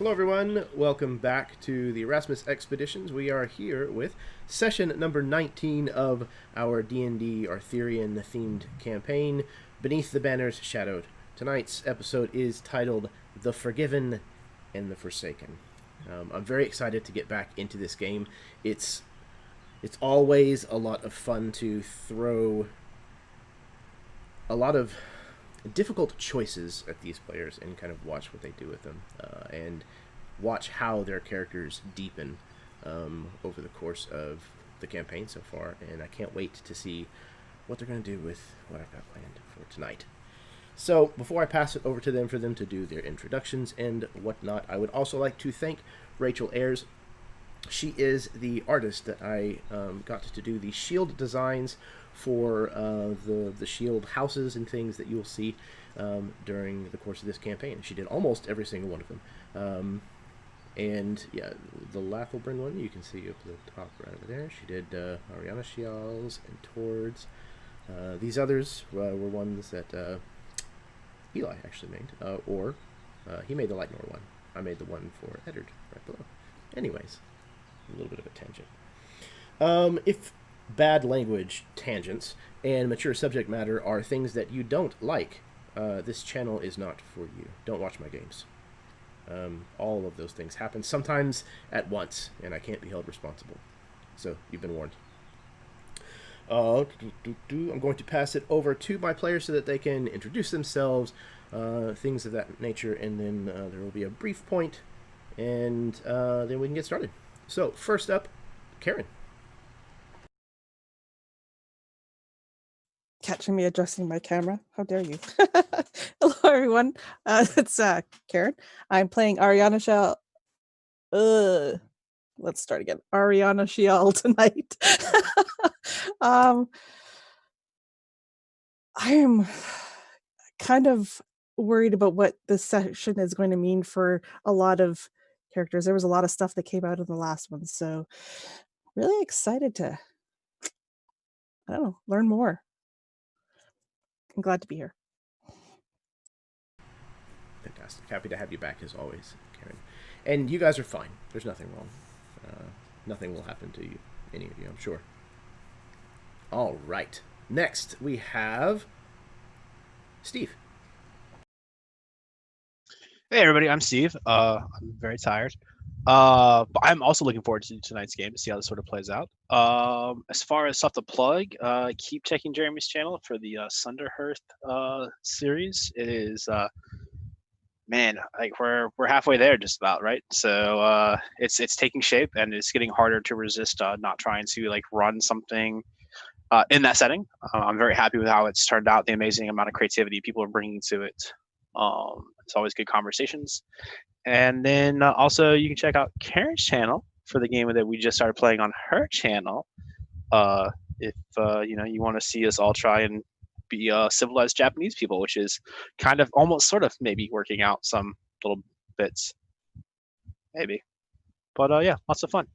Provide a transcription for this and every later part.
Hello everyone, welcome back to the Erasmus Expeditions. We are here with session number 19 of our D&D Arthurian themed campaign, Beneath the Banners Shadowed. Tonight's episode is titled The Forgiven and the Forsaken. I'm very excited to get back into this game. It's always a lot of fun to throw a lot of difficult choices at these players and kind of watch what they do with them and watch how their characters deepen over the course of the campaign so far. And I can't wait to see what they're going to do with what I've got planned for tonight. So before I pass it over to them for them to do their introductions and whatnot, I would also like to thank Rachel Ayers. She is the artist that I got to do the shield designs for the shield houses and things that you'll see during the course of this campaign. She did almost every single one of them. And yeah, the Lathelbryn one you can see up at the top right over there. She did Ariana Shials and Tords. These others were ones that Eli actually made, or he made the Lightnor one. I made the one for Eddard right below. Anyways, a little bit of a tangent. If bad language, tangents, and mature subject matter are things that you don't like, this channel is not for you. Don't watch my games. All of those things happen sometimes at once, and I can't be held responsible. So you've been warned. I'm going to pass it over to my players so that they can introduce themselves, things of that nature, and then there will be a brief point, and then we can get started. So first up, Karen. Catching me adjusting my camera. How dare you? Hello, everyone. It's Karen. I'm playing Ariana Shial. Let's start again. Ariana Shial tonight. I am kind of worried about what this session is going to mean for a lot of characters. There was a lot of stuff that came out in the last one, so really excited to, I don't know, learn more. I'm glad to be here. Fantastic. Happy to have you back as always, Karen. And you guys are fine. There's nothing wrong. Nothing will happen to you, any of you, I'm sure. All right. Next, we have Steve. Hey everybody, I'm Steve. I'm very tired. But I'm also looking forward to tonight's game to see how this sort of plays out. As far as stuff to plug, keep checking Jeremy's channel for the Sunderhearth series. It is man, like we're halfway there just about, right? So it's taking shape and it's getting harder to resist not trying to like run something in that setting. I'm very happy with how it's turned out, the amazing amount of creativity people are bringing to it. It's always good conversations. And then also you can check out Karen's channel for the game that we just started playing on her channel. If you want to see us all try and be civilized Japanese people, which is kind of almost sort of maybe working out some little bits, maybe. But yeah, lots of fun.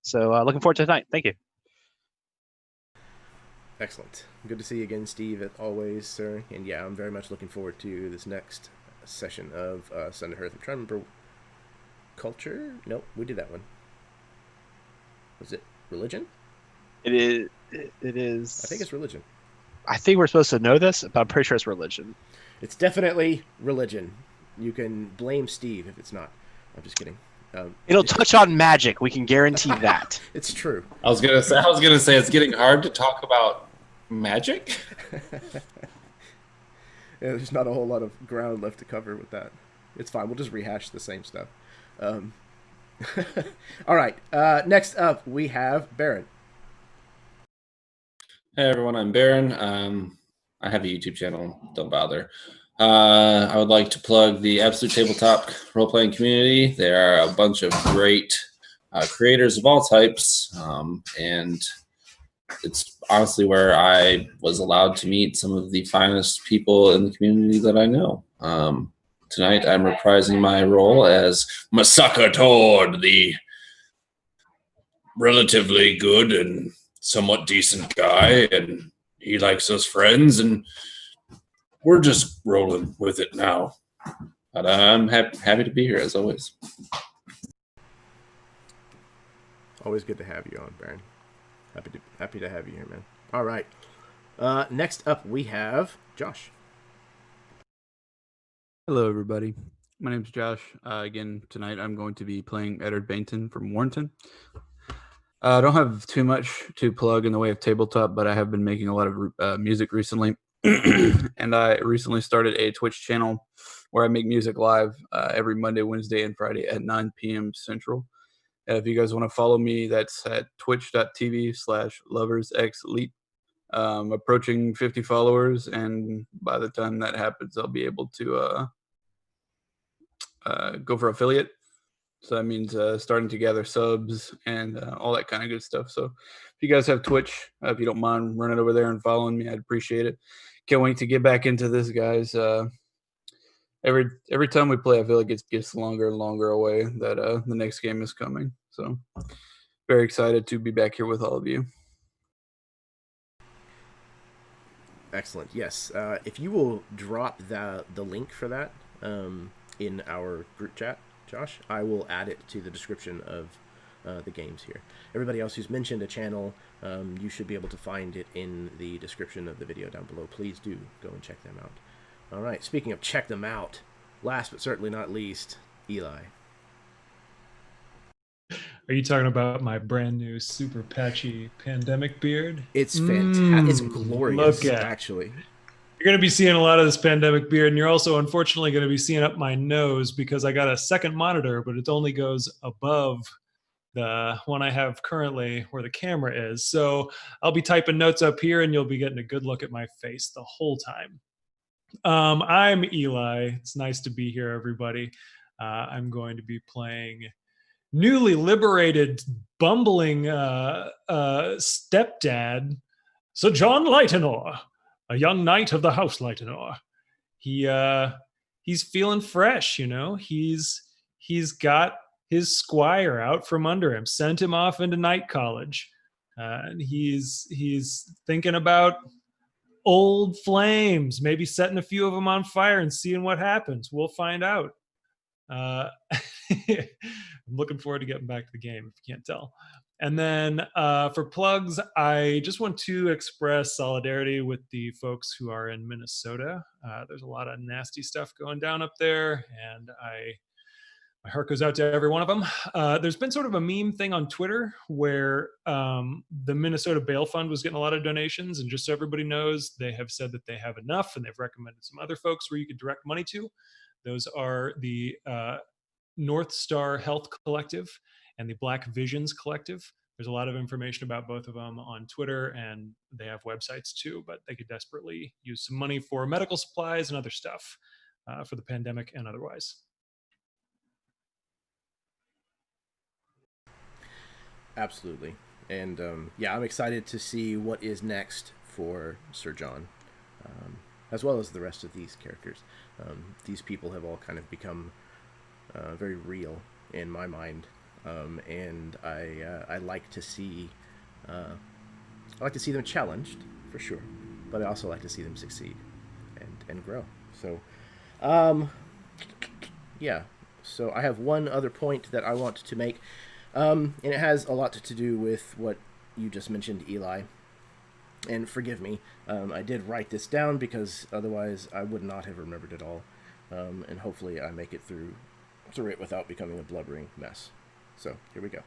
So looking forward to tonight. Thank you. Excellent. Good to see you again, Steve, as always, sir. And yeah, I'm very much looking forward to this next session of Sunderhearth. I'm trying to remember. Culture? Nope, we did that one. Was it religion? It is. I think it's religion. I think we're supposed to know this, but I'm pretty sure it's religion. It's definitely religion. You can blame Steve if it's not. I'm just kidding. It'll touch on magic. We can guarantee that. It's true. I was gonna say it's getting hard to talk about magic. Yeah, there's not a whole lot of ground left to cover with that. It's fine. We'll just rehash the same stuff. All right. Next up, we have Baron. Hey everyone, I'm Baron. I have a YouTube channel. Don't bother. I would like to plug the Absolute Tabletop role-playing community. There are a bunch of great creators of all types, and it's honestly where I was allowed to meet some of the finest people in the community that I know. Tonight, I'm reprising my role as Masaka Tord, the relatively good and somewhat decent guy, and he likes us friends, and we're just rolling with it now. But I'm happy to be here as always. Always good to have you on, Baron. Happy to have you here, man. All right. Next up, we have Josh. Hello, everybody. My name's Josh. Again, tonight I'm going to be playing Eddard Bainton from Warrenton. I don't have too much to plug in the way of tabletop, but I have been making a lot of music recently. And I recently started a Twitch channel where I make music live every Monday, Wednesday, and Friday at 9 p.m. Central. If you guys want to follow me, that's at twitch.tv/loversxelite. Approaching 50 followers, and by the time that happens, I'll be able to go for affiliate. So that means starting to gather subs and all that kind of good stuff. So if you guys have Twitch, if you don't mind running over there and following me, I'd appreciate it. Can't wait to get back into this, guys. Every time we play, I feel like it gets longer and longer away that the next game is coming. So very excited to be back here with all of you. Excellent. Yes. If you will drop the link for that in our group chat, Josh, I will add it to the description of the games here. Everybody else who's mentioned a channel, you should be able to find it in the description of the video down below. Please do go and check them out. All right. Speaking of check them out, last but certainly not least, Eli. Are you talking about my brand new super patchy pandemic beard? It's fantastic. It's glorious, Look at actually. You're going to be seeing a lot of this pandemic beard, and you're also unfortunately going to be seeing up my nose because I got a second monitor, but it only goes above the one I have currently where the camera is. So I'll be typing notes up here, and you'll be getting a good look at my face the whole time. I'm Eli. It's nice to be here, everybody. I'm going to be playing newly liberated, bumbling stepdad, Sir John Lightenor, a young knight of the House Lightenor. He's feeling fresh, you know. He's got his squire out from under him, sent him off into night college, and he's thinking about old flames, maybe setting a few of them on fire and seeing what happens. We'll find out. I'm looking forward to getting back to the game, if you can't tell. And then for plugs, I just want to express solidarity with the folks who are in Minnesota. There's a lot of nasty stuff going down up there, and my heart goes out to every one of them. There's been sort of a meme thing on Twitter where the Minnesota Bail Fund was getting a lot of donations, and just so everybody knows, they have said that they have enough, and they've recommended some other folks where you could direct money to. Those are the North Star Health Collective and the Black Visions Collective. There's a lot of information about both of them on Twitter, and they have websites too, but they could desperately use some money for medical supplies and other stuff for the pandemic and otherwise. Absolutely. And yeah, I'm excited to see what is next for Sir John, as well as the rest of these characters. These people have all kind of become very real in my mind, and I like to see them challenged for sure, but I also like to see them succeed and grow. So, yeah. So I have one other point that I want to make, and it has a lot to do with what you just mentioned, Eli. And forgive me, I did write this down because otherwise I would not have remembered it all. And hopefully I make it through it without becoming a blubbering mess. So here we go.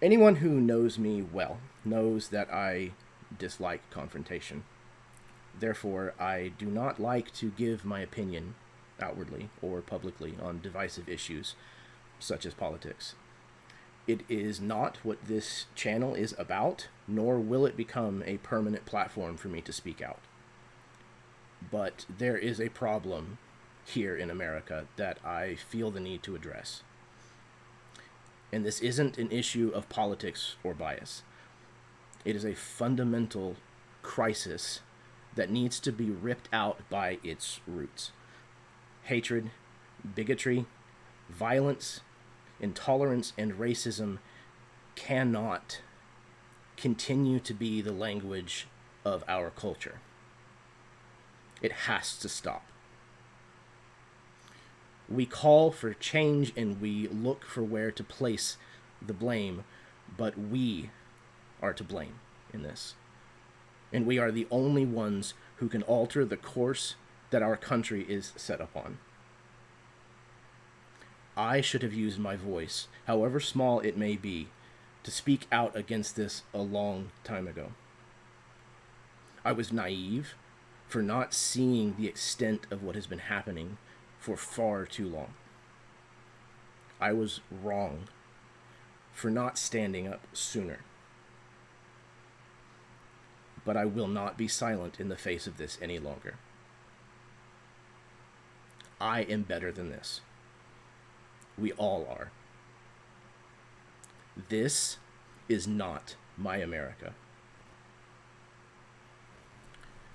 Anyone who knows me well knows that I dislike confrontation. Therefore, I do not like to give my opinion outwardly or publicly on divisive issues such as politics. It is not what this channel is about, nor will it become a permanent platform for me to speak out. But there is a problem here in America that I feel the need to address. And this isn't an issue of politics or bias. It is a fundamental crisis that needs to be ripped out by its roots. Hatred, bigotry, violence, intolerance, and racism cannot continue to be the language of our culture. It has to stop. We call for change and we look for where to place the blame, but we are to blame in this. And we are the only ones who can alter the course that our country is set upon. I should have used my voice, however small it may be, to speak out against this a long time ago. I was naive for not seeing the extent of what has been happening for far too long. I was wrong for not standing up sooner. But I will not be silent in the face of this any longer. I am better than this. We all are. This is not my America.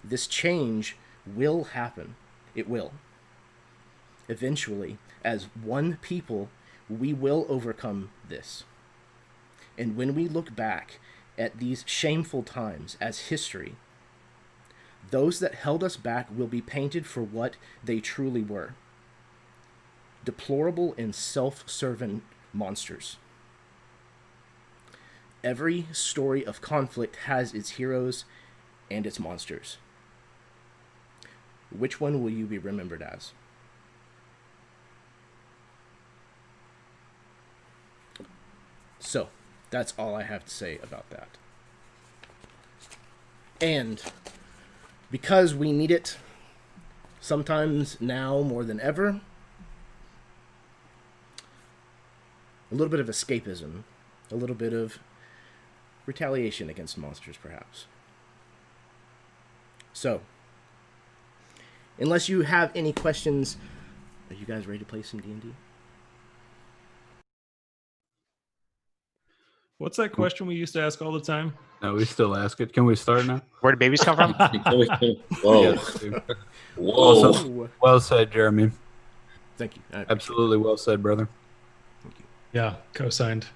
This change will happen. It will. Eventually, as one people, we will overcome this. And when we look back at these shameful times as history, those that held us back will be painted for what they truly were: deplorable and self-serving monsters. Every story of conflict has its heroes and its monsters. Which one will you be remembered as? So, that's all I have to say about that. And because we need it, sometimes now more than ever, a little bit of escapism, a little bit of retaliation against monsters, perhaps. So, unless you have any questions, are you guys ready to play some D&D? What's that question we used to ask all the time? No, we still ask it. Can we start now? Where do babies come from? Whoa. Yes, dude. Whoa. Also, well said, Jeremy. Thank you. Absolutely well said, brother. Thank you. Yeah, co-signed.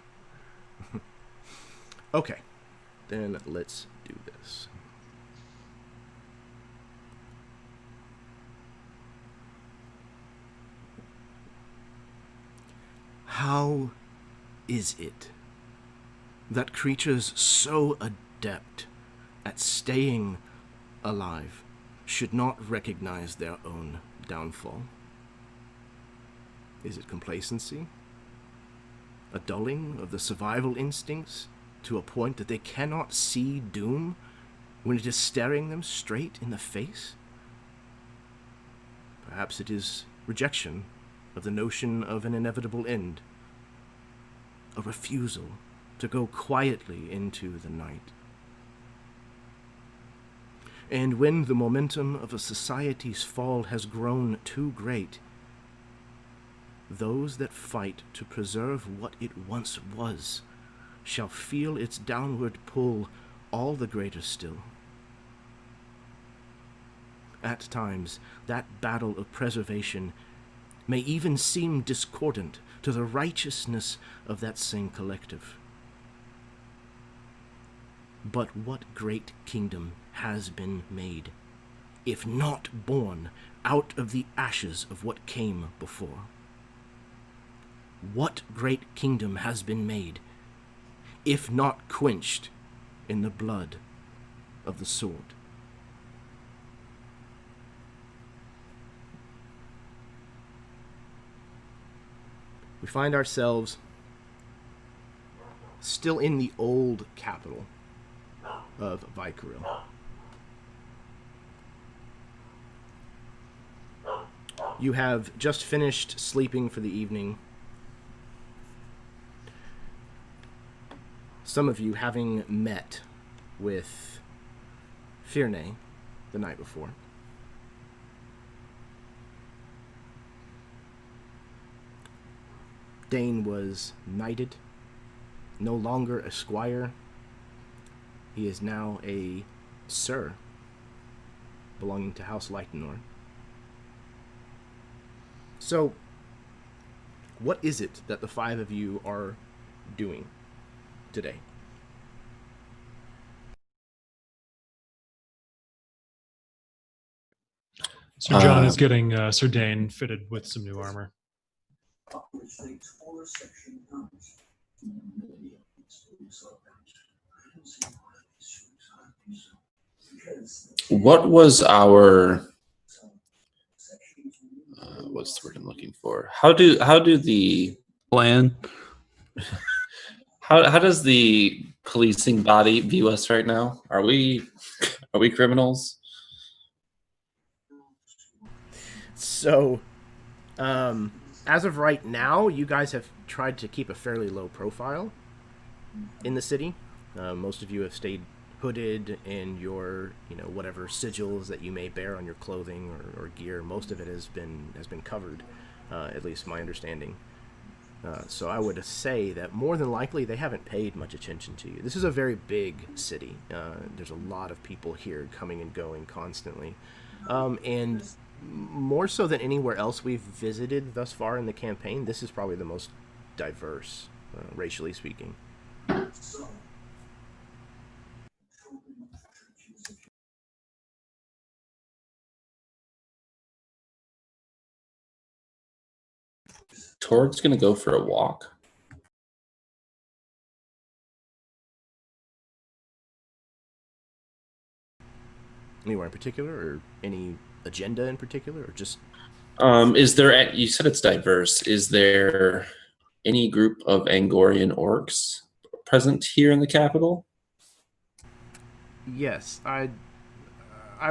Okay, then let's do this. How is it that creatures so adept at staying alive should not recognize their own downfall? Is it complacency? A dulling of the survival instincts to a point that they cannot see doom when it is staring them straight in the face? Perhaps it is rejection of the notion of an inevitable end, a refusal to go quietly into the night. And when the momentum of a society's fall has grown too great, those that fight to preserve what it once was shall feel its downward pull all the greater still. At times, that battle of preservation may even seem discordant to the righteousness of that same collective. But what great kingdom has been made, if not born out of the ashes of what came before? What great kingdom has been made, if not quenched in the blood of the sword? We find ourselves still in the old capital of Vykaril. You have just finished sleeping for the evening. Some of you having met with Firne the night before. Dane was knighted, no longer a squire. He is now a sir, belonging to House Lightenor. So, what is it that the five of you are doing today? Sir John is getting Sir Dane fitted with some new armor. What was our what's the word I'm looking for? How do the Plan. how does the policing body view us right now? Are we criminals? So, as of right now, you guys have tried to keep a fairly low profile in the city. Most of you have stayed hooded in your, whatever sigils that you may bear on your clothing or gear. Most of it has been covered, at least my understanding. So I would say that more than likely they haven't paid much attention to you. This is a very big city. There's a lot of people here coming and going constantly. And more so than anywhere else we've visited thus far in the campaign, this is probably the most diverse, racially speaking. Torg's gonna go for a walk. Anywhere in particular, or any agenda in particular, or just? Is there? You said it's diverse. Is there any group of Angorian orcs present here in the capital? Yes, I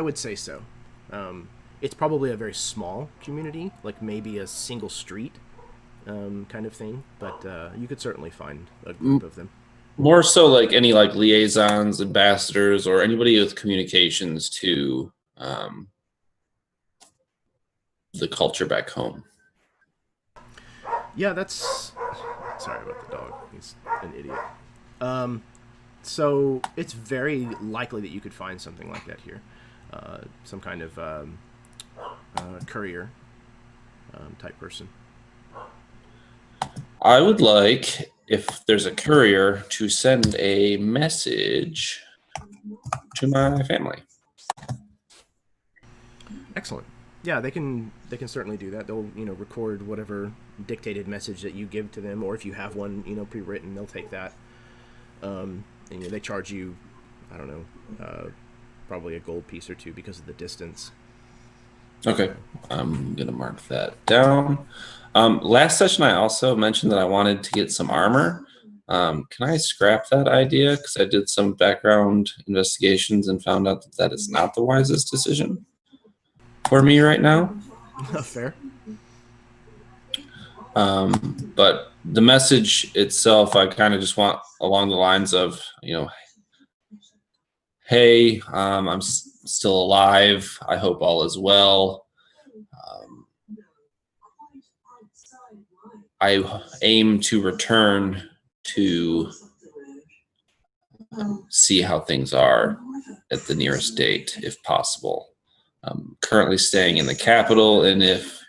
would say so. It's probably a very small community, like maybe a single street kind of thing, but you could certainly find a group of them. More so like any like liaisons, ambassadors, or anybody with communications to the culture back home. Yeah, that's... Sorry about the dog. He's an idiot. So it's very likely that you could find something like that here. Some kind of courier type person. I would like, if there's a courier, to send a message to my family. Excellent. Yeah, they can certainly do that. They'll record whatever dictated message that you give to them, or if you have one pre-written, they'll take that. And they charge you, I don't know, probably a gold piece or two because of the distance. Okay, I'm gonna mark that down. Last session, I also mentioned that I wanted to get some armor. Can I scrap that idea? Because I did some background investigations and found out that is not the wisest decision for me right now. Fair. But the message itself, I kind of just want along the lines of, hey, I'm still alive. I hope all is well. I aim to return to see how things are at the nearest date, if possible. I'm currently staying in the capital, and if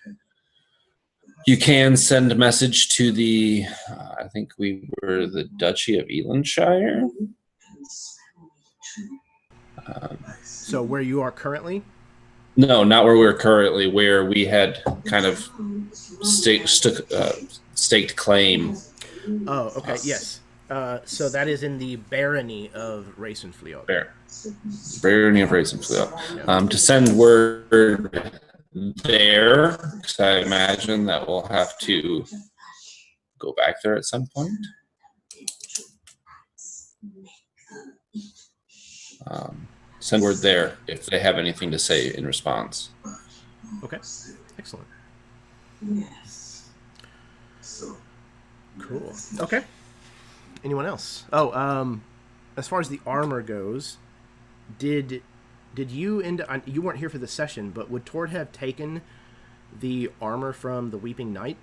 you can send a message to the, I think we were the Duchy of Elandshire. So where you are currently? No, not where we're currently, where we had kind of staked claim. Oh, okay, yes. So that is in the barony of Racenfleot. Barony of Racenfleot. To send word there, because I imagine that we'll have to go back there at some point. Send word there if they have anything to say in response. Okay, excellent. Cool. Okay. Anyone else? Oh, as far as the armor goes, did you you weren't here for the session, but would Tord have taken the armor from the Weeping Knight?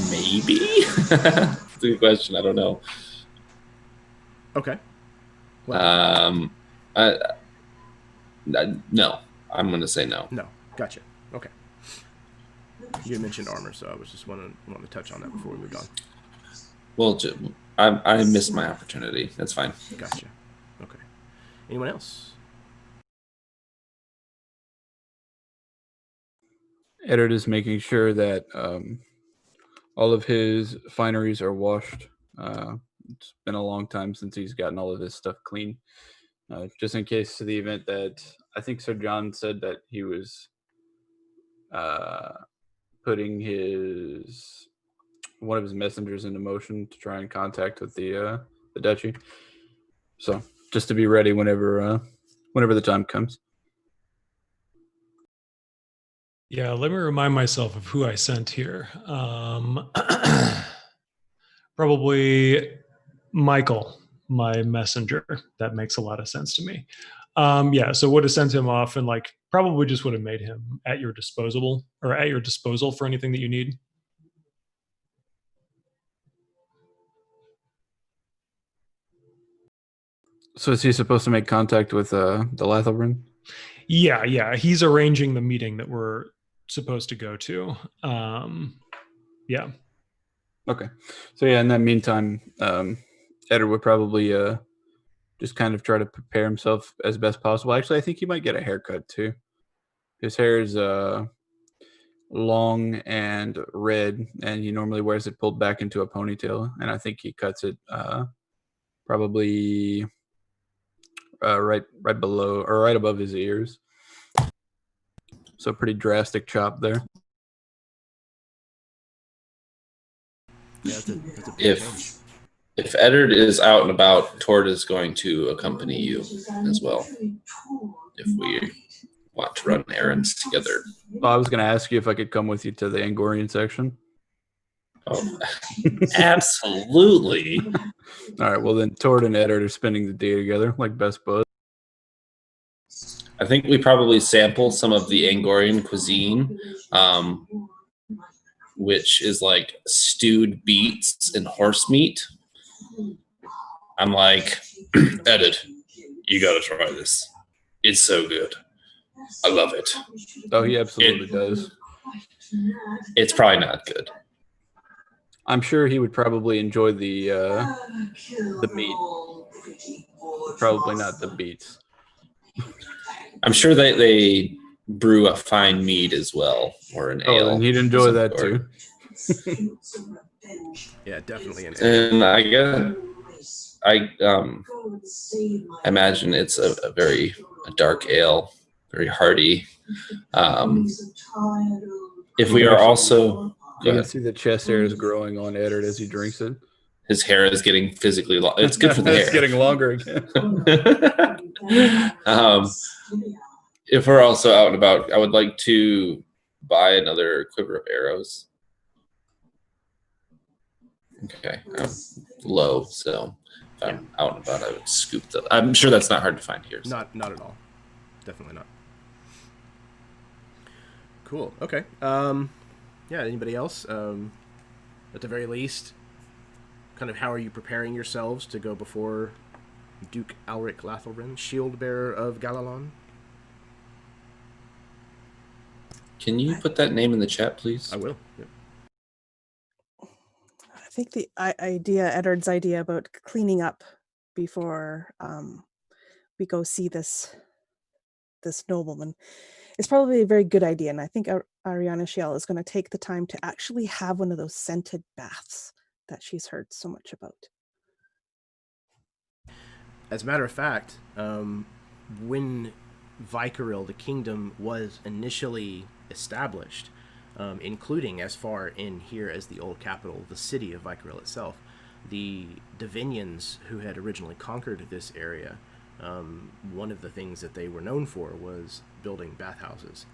Maybe. That's a good question. I don't know. Okay. Well, no. I'm going to say no. No. Gotcha. Okay. You had mentioned armor, so I was just wanting to touch on that before we moved on. Well, I missed my opportunity. That's fine. Gotcha. Okay. Anyone else? Eddard is making sure that all of his fineries are washed. It's been a long time since he's gotten all of his stuff clean. Just in case to the event that I think Sir John said that he was putting one of his messengers into motion to try and contact with the duchy. So just to be ready whenever the time comes. Yeah, let me remind myself of who I sent here. Probably Michael, my messenger. That makes a lot of sense to me. Yeah, so would have sent him off and like probably just would have made him at your disposal for anything that you need. So is he supposed to make contact with the Lathelbrand? Yeah, he's arranging the meeting that we're supposed to go to. Yeah. Okay. So yeah, in that meantime, Eddard would probably just kind of try to prepare himself as best possible. Actually, I think he might get a haircut too. His hair is long and red, and he normally wears it pulled back into a ponytail. And I think he cuts it probably right below or right above his ears. So pretty drastic chop there. Yeah, that's a big change. If Eddard is out and about, Tord is going to accompany you as well. If we want to run errands together. Well, I was going to ask you if I could come with you to the Angorian section. Oh, absolutely. All right. Well, then Tord and Eddard are spending the day together like best buds. I think we probably sample some of the Angorian cuisine, which is like stewed beets and horse meat. I'm like, Eddard, you got to try this. It's so good. I love it. Oh, he absolutely does. It's probably not good. I'm sure he would probably enjoy the meat, probably not the beets. I'm sure they brew a fine mead as well, or an ale. And he'd enjoy that too. Yeah, definitely. And I imagine it's a very dark ale, very hearty. If we are also, you can see the chest hair is growing on Eddard as he drinks it. His hair is getting physically long. It's good for the hair. It's getting longer again. If we're also out and about, I would like to buy another quiver of arrows. Okay, I'm low, so if I'm out and about, I would scoop them. I'm sure that's not hard to find here. So. Not at all. Definitely not. Cool. Okay. Yeah. Anybody else? At the very least, kind of how are you preparing yourselves to go before Duke Alric Lathelbrand, shield bearer of Galalon? Can you put that name in the chat, please? I will. Yep. I think the idea, Eddard's idea about cleaning up before we go see this nobleman is probably a very good idea. And I think Ariana Shiel is going to take the time to actually have one of those scented baths that she's heard so much about. As a matter of fact, when Vykaril, the kingdom, was initially established, including as far in here as the old capital, the city of Vykaril itself, the Divinians who had originally conquered this area, one of the things that they were known for was building bathhouses,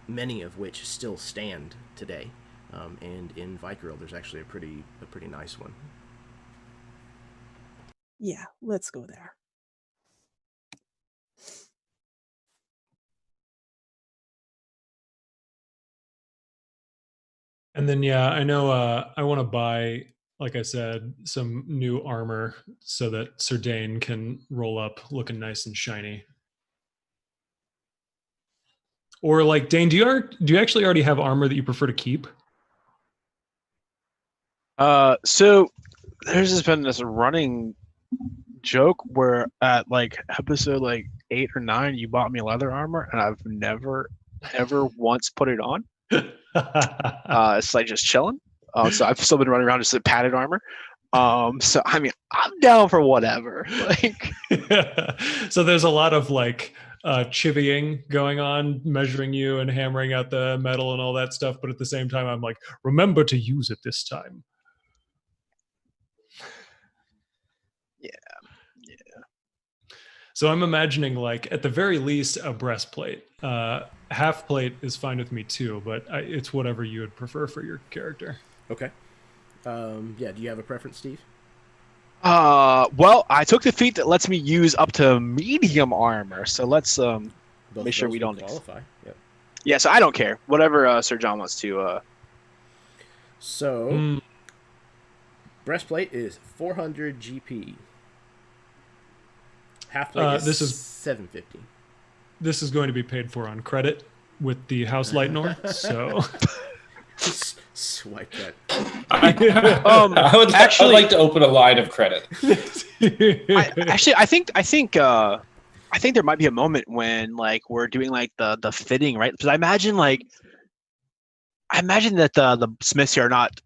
many of which still stand today. And in Vykaril, there's actually a pretty nice one. Yeah, let's go there. And then, yeah, I know I want to buy, like I said, some new armor so that Sir Dane can roll up looking nice and shiny. Or like, Dane, do you actually already have armor that you prefer to keep? So there's just been this running joke where at like episode like 8 or 9, you bought me leather armor, and I've never never once put it on. It's like just chilling. So I've still been running around just in padded armor. So I mean, I'm down for whatever. Like, so there's a lot of like chivying going on, measuring you and hammering out the metal and all that stuff. But at the same time, I'm like, remember to use it this time. Yeah. So I'm imagining, like, at the very least, a breastplate. Half plate is fine with me too, but it's whatever you would prefer for your character. Okay. Yeah, do you have a preference, Steve? Well, I took the feat that lets me use up to medium armor. So let's Both make sure of we those don't would qualify. Yep. Yeah, so I don't care. Whatever Sir John wants to. So, breastplate is 400 GP. Half plate this is 750. This is going to be paid for on credit with the House Lightnor. So Just swipe that. I would like to open a line of credit. I think there might be a moment when like we're doing like the fitting, right? Because I imagine that the smiths here are not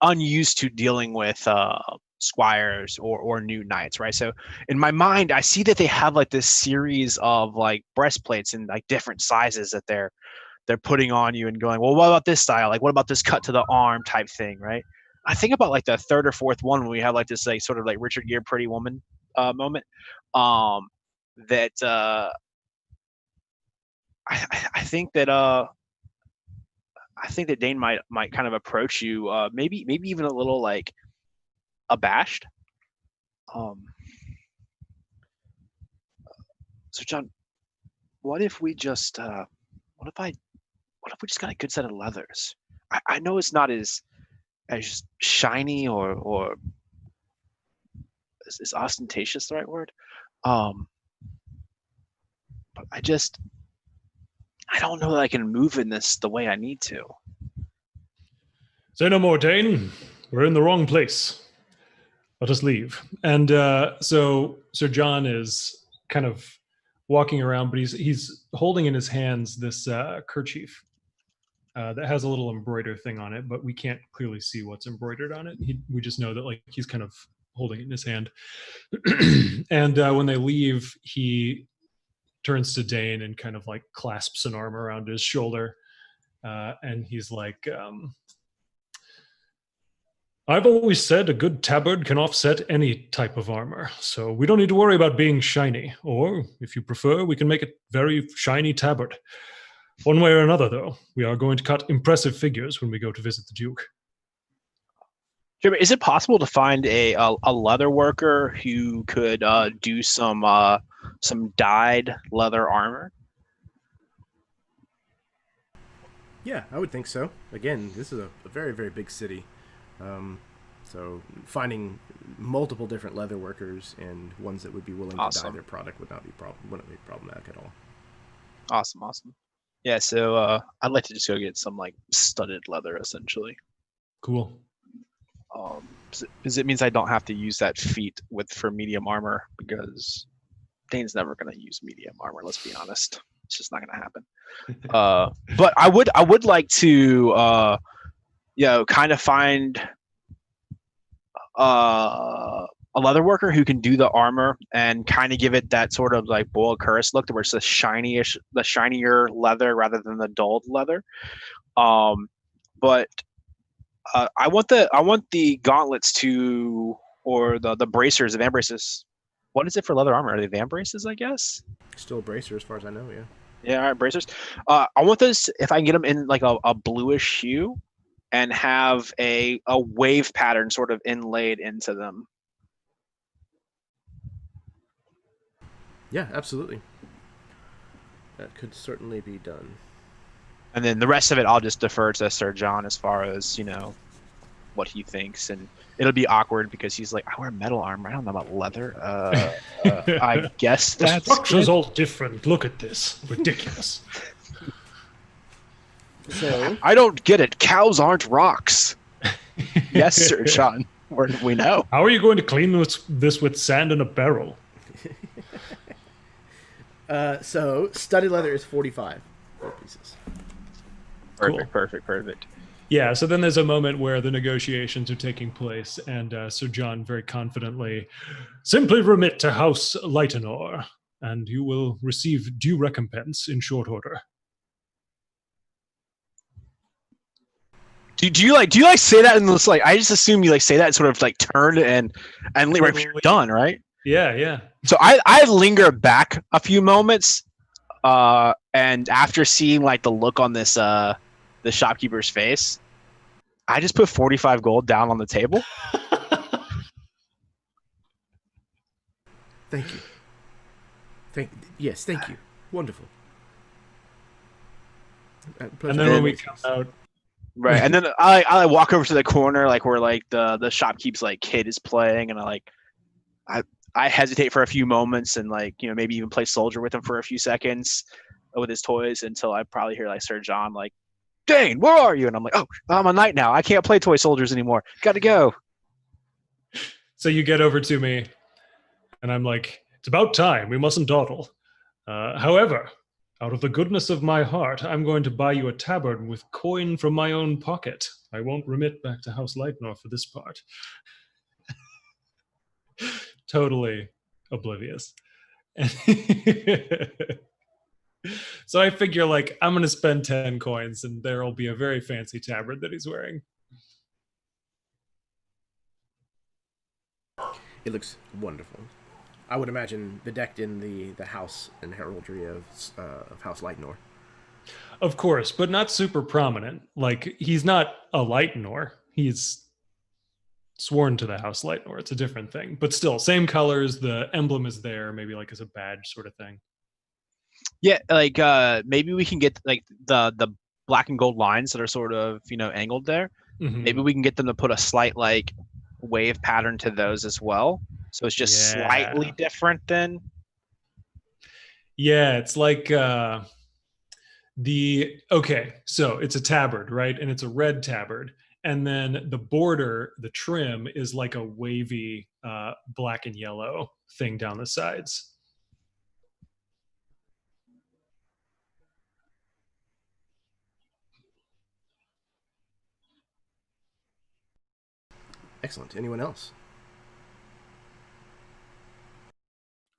unused to dealing with squires or new knights, right? So in my mind, I see that they have like this series of like breastplates in like different sizes that they're putting on you and going, well, what about this style? Like, what about this cut to the arm type thing, right? I think about like the third or fourth one when we have like this like sort of like Richard Gere Pretty Woman moment. I think that Dane might kind of approach you, maybe even a little like abashed. So John, what if we just got a good set of leathers? I know it's not as shiny or is ostentatious the right word? But I don't know that I can move in this the way I need to. Say no more, Dane. We're in the wrong place. Let us leave. And so Sir John is kind of walking around, but he's holding in his hands this kerchief that has a little embroider thing on it, but we can't clearly see what's embroidered on it. We just know that like he's kind of holding it in his hand. And when they leave, he turns to Dane and kind of like clasps an arm around his shoulder. And he's like, I've always said a good tabard can offset any type of armor, so we don't need to worry about being shiny. Or, if you prefer, we can make a very shiny tabard. One way or another, though, we are going to cut impressive figures when we go to visit the Duke. Sure, but is it possible to find a leather worker who could do some dyed leather armor? Yeah, I would think so. Again, this is a very, very big city. So finding multiple different leather workers and ones that would be willing to dye their product wouldn't be problematic at all. Awesome. Yeah, so I'd like to just go get some like studded leather, essentially. Cool. Because it means I don't have to use that feat for medium armor, because Dane's never going to use medium armor. Let's be honest, it's just not going to happen. But I would like to kind of find a leather worker who can do the armor and kind of give it that sort of like Boil Curse look, where it's the shinier leather rather than the dulled leather. But I want the gauntlets or the bracers, the van braces. What is it for leather armor? Are they van braces, I guess? Still a bracer as far as I know, yeah. Yeah, all right, bracers. I want those, if I can get them in like a bluish hue, and have a wave pattern sort of inlaid into them. Yeah, absolutely. That could certainly be done. And then the rest of it, I'll just defer to Sir John as far as, what he thinks. And it'll be awkward because he's like, I wear metal armor. I don't know about leather. I guess that's the structure's all different. Look at this. Ridiculous. So I don't get it. Cows aren't rocks. Yes, Sir John. We know. How are you going to clean this with sand in a barrel? So studded leather is 45 gold pieces. Perfect. Yeah, so then there's a moment where the negotiations are taking place, and Sir John very confidently, simply remit to House Lightenor, and you will receive due recompense in short order. Do you like say that and it's like I just assume you like say that and sort of like turn and right when you're done, right? Yeah. So I linger back a few moments, and after seeing like the look on this the shopkeeper's face, I just put 45 gold down on the table. Thank you. Thank you. Wonderful. And then when we come out, right, and then I walk over to the corner like where like the shopkeep's like kid is playing, and I hesitate for a few moments and like maybe even play soldier with him for a few seconds with his toys until I probably hear like Sir John like, Dane, where are you? And I'm like, oh, I'm a knight now. I can't play toy soldiers anymore. Got to go. So you get over to me, and I'm like, it's about time. We mustn't dawdle. However, out of the goodness of my heart, I'm going to buy you a tabard with coin from my own pocket. I won't remit back to House Lightenor for this part. Totally oblivious. So I figure like I'm going to spend 10 coins and there'll be a very fancy tabard that he's wearing. It looks wonderful. I would imagine bedecked in the house and heraldry of House Lightenor. Of course, but not super prominent. Like, he's not a Lightenor. He's sworn to the House Lightenor. It's a different thing. But still, same colors. The emblem is there, maybe like as a badge sort of thing. Yeah, like maybe we can get like the black and gold lines that are sort of angled there. Mm-hmm. Maybe we can get them to put a slight like wave pattern to those as well. So it's just slightly different than. Yeah, it's like so it's a tabard, right? And it's a red tabard. And then the border, the trim is like a wavy black and yellow thing down the sides. Excellent. Anyone else?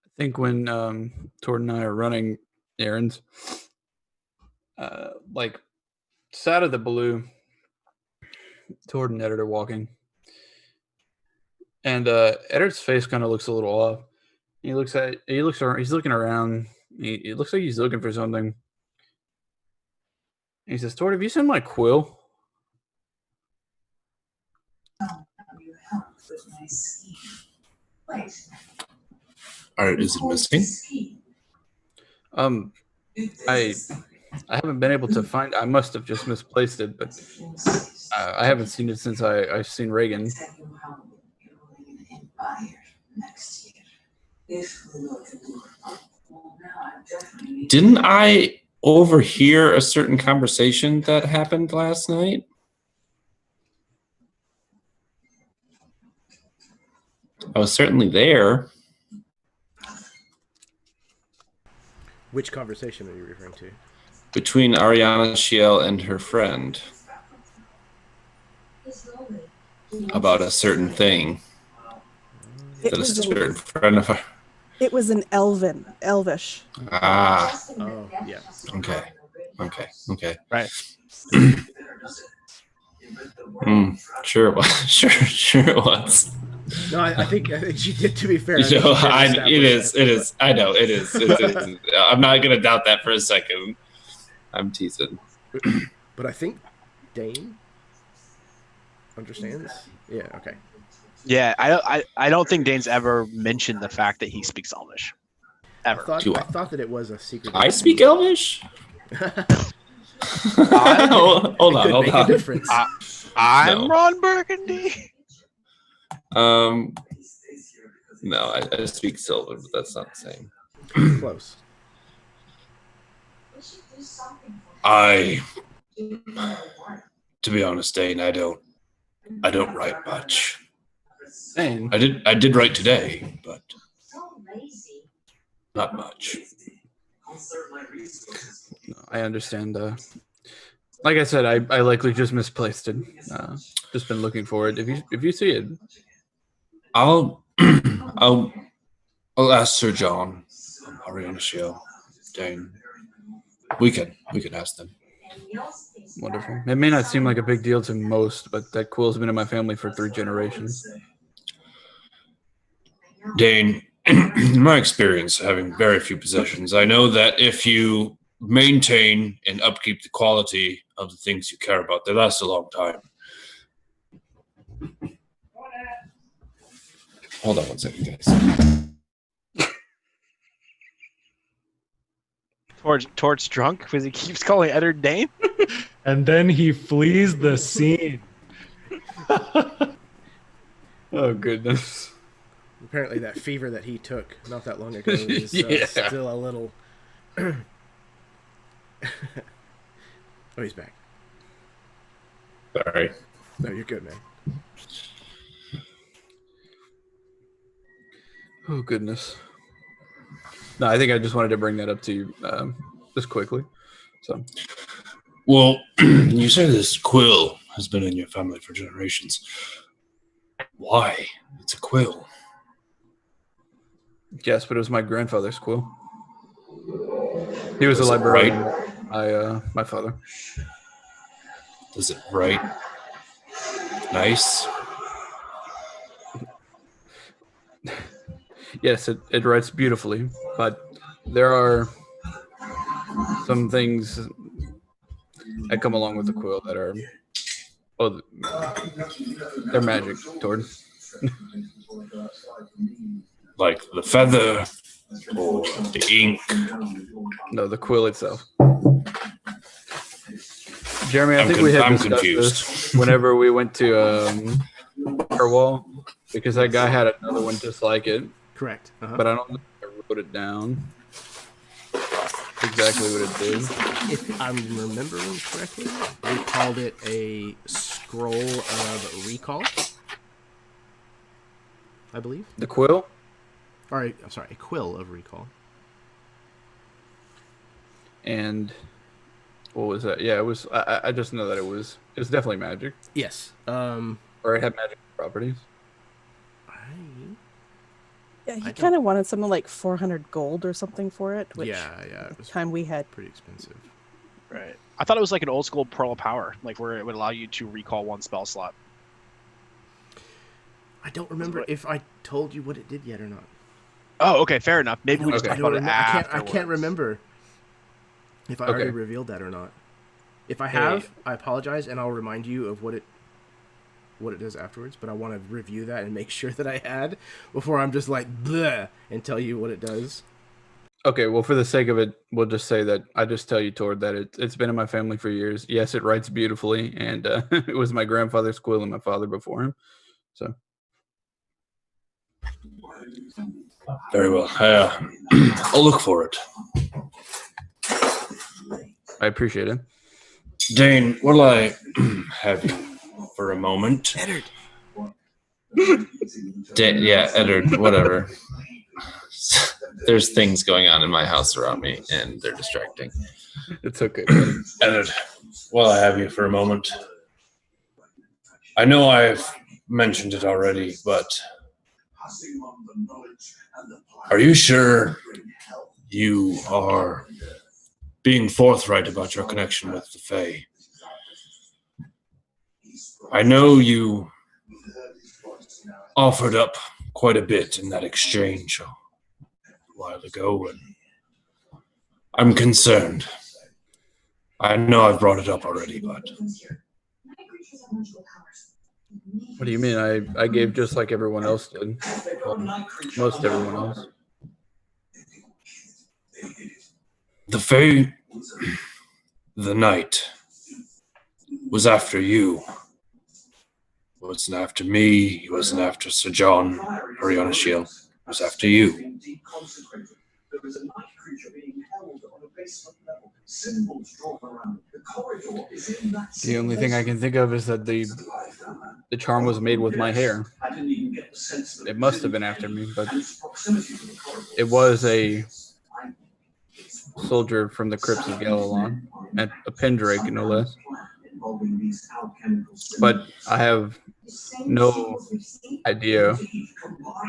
I think when Tord and I are running errands, like side of the blue, Tord and Eddard are walking, and Eddard's face kind of looks a little off. He's looking around. It looks like he's looking for something. And he says, "Tord, have you seen my quill?" Is it missing? I haven't been able to find. I must have just misplaced it, but I haven't seen it since I've seen Reagan. Didn't I overhear a certain conversation that happened last night? I was certainly there. Which conversation are you referring to? Between Ariana Shiel and her friend. About a certain thing. That a certain friend of her. It was an elvish. Ah. Oh, yeah. Okay. Right. Sure it was. Sure it was. No, I think she did. To be fair, It is. I know it is. I'm not gonna doubt that for a second. I'm teasing. But I think Dane understands. Yeah. Okay. Yeah, I don't think Dane's ever mentioned the fact that he speaks Elvish. Ever. I thought that it was a secret. I speak Elvish. Hold on. I'm Ron Burgundy. No, I speak Sylvan, but that's not the same. Close. To be honest, Dane, I don't write much. Dane, I did write today, but not much. I understand. Like I said, I likely just misplaced it. Just been looking for it. If you see it, I'll ask Sir John, Ariana Shield, Dane. We can ask them. wonderful. It may not seem like a big deal to most, but that quill's been in my family for 3 generations. Dane, in my experience, having very few possessions, I know that if you maintain and upkeep the quality of the things you care about, they last a long time. Hold on one second, guys. Torch drunk because he keeps calling Eddard Dane. And then he flees the scene. Oh goodness! Apparently, that fever that he took not that long ago is Yeah. still a little. Oh, he's back. Sorry. No, you're good, man. Oh goodness! No, I think I just wanted to bring that up to you just quickly. So, Well, you say this quill has been in your family for generations. Why? It's a quill. yes, but it was my grandfather's quill. He was a Does it librarian. write? My father. Does it write nice? Yes, it writes beautifully, but there are some things that come along with the quill that are, they're magic, Tord. Like the feather or the ink? No, the quill itself. Jeremy, I think we had I'm discussed confused. this whenever we went to Wall, because that guy had another one just like it, Correct. but I don't think I wrote it down exactly what it did. If I'm remembering correctly, we called it a scroll of recall, I believe. The quill? All right, I'm sorry, a quill of recall. And what was that? Yeah, it was. I just know that it was definitely magic, Yes. or it had magic properties. Yeah, he don't- kind of wanted something like 400 gold or something for it, which yeah, it at the was time we had. pretty expensive. Right. I thought it was like an old school Pearl of Power, like where it would allow you to recall 1 spell slot. I don't remember if I told you what it did yet or not. Oh, okay, fair enough. Maybe we just Okay. talked about it I afterwards. can't remember if I already Okay. revealed that or not. If I have, I apologize, and I'll remind you of what it does afterwards. But I want to review that and make sure that I had before I'm just like bleh and tell you what it does. Okay, well, for the sake of it, we'll just say that I just tell you, Tord, that it's been in my family for years. Yes, it writes beautifully, and it was my grandfather's quill and my father before him. So, Very well. I'll look for it. I appreciate it. Dane, will I have you for a moment? Eddard. Yeah, Eddard, whatever. There's things going on in my house around me, and they're distracting. It's okay. Eddard, will I have you for a moment? I know I've mentioned it already, but are you sure you are being forthright about your connection with the Fae? I know you offered up quite a bit in that exchange a while ago, and I'm concerned. I know I've brought it up already, but What do you mean? I gave just like everyone else did. Well, most everyone else. the Fae, the Knight, was after you. He wasn't after me. He wasn't after Sir John Ariana Shield. He was after you. The only thing I can think of is that the charm was made with my hair. It must have been after me, but it was a soldier from the crypts of Galalon, and a pendrake, no less. But I have no idea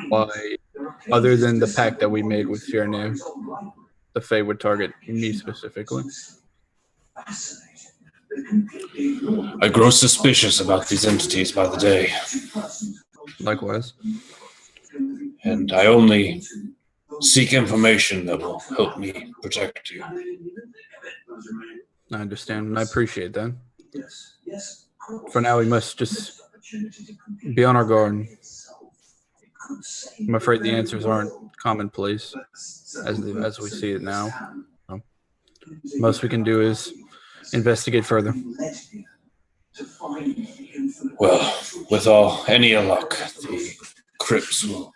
why, other than the pact that we made with Fiernev, the Fae would target me specifically. I grow suspicious about these entities by the day, Likewise. and I only seek information that will help me protect you. I understand, and I appreciate that. For now, we must just be on our guard. I'm afraid the answers aren't commonplace as we see it now. So, most we can do is investigate further. Well, with any luck, the crypts will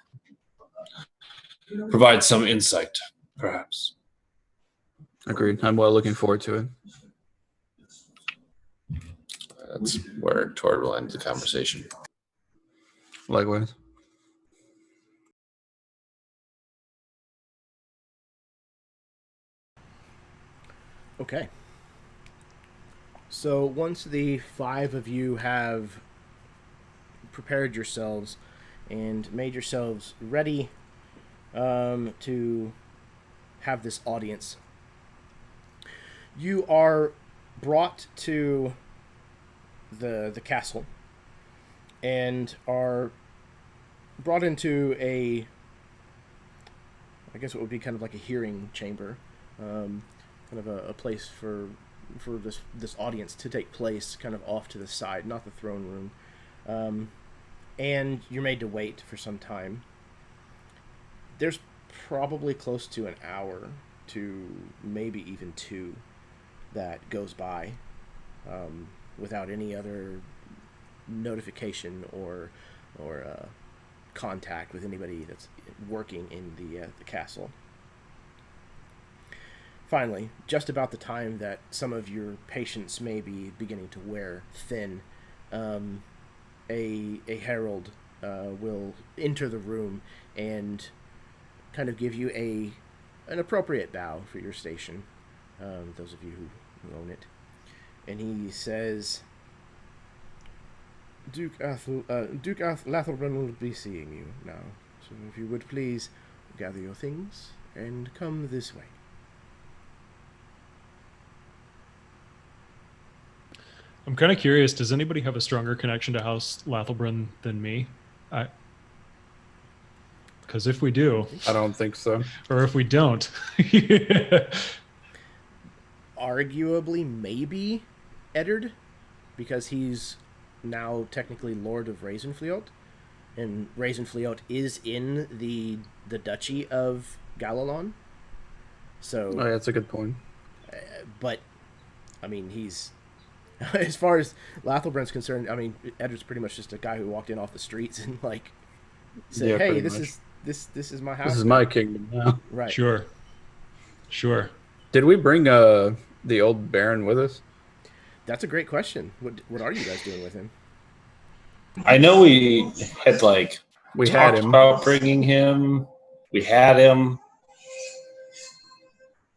provide some insight, perhaps. Agreed. I'm well looking forward to it. That's where Tord will end the conversation. Likewise. Okay. So once the 5 of you have prepared yourselves and made yourselves ready to have this audience, you are brought to the castle and are brought into I guess it would be kind of like a hearing chamber, kind of a place for this audience to take place, kind of off to the side, not the throne room. And you're made to wait for some time. There's probably close to an hour to maybe even 2 that goes by without any other notification or contact with anybody that's working in the castle. Finally, just about the time that some of your patients may be beginning to wear thin, a herald will enter the room and kind of give you an appropriate bow for your station, those of you who own it. And he says, Duke Lathelbrun will be seeing you now, so if you would please gather your things and come this way. I'm kind of curious, does anybody have a stronger connection to House Lathelbrun than me? Because if we do... I don't think so. Or if we don't... Arguably, maybe Eddard, because he's now technically Lord of Ravenfleet, and Ravenfleet is in the Duchy of Galalon. So... Oh, yeah, that's a good point. But, I mean, he's... As far as Lathelbrun's concerned, I mean, Eddard's pretty much just a guy who walked in off the streets and said, Yeah, "Hey, this is my house. This is my kingdom now." Right. Sure. Did we bring the old Baron with us? That's a great question. What are you guys doing with him? I know we had We talked had him. about bringing him. We had him.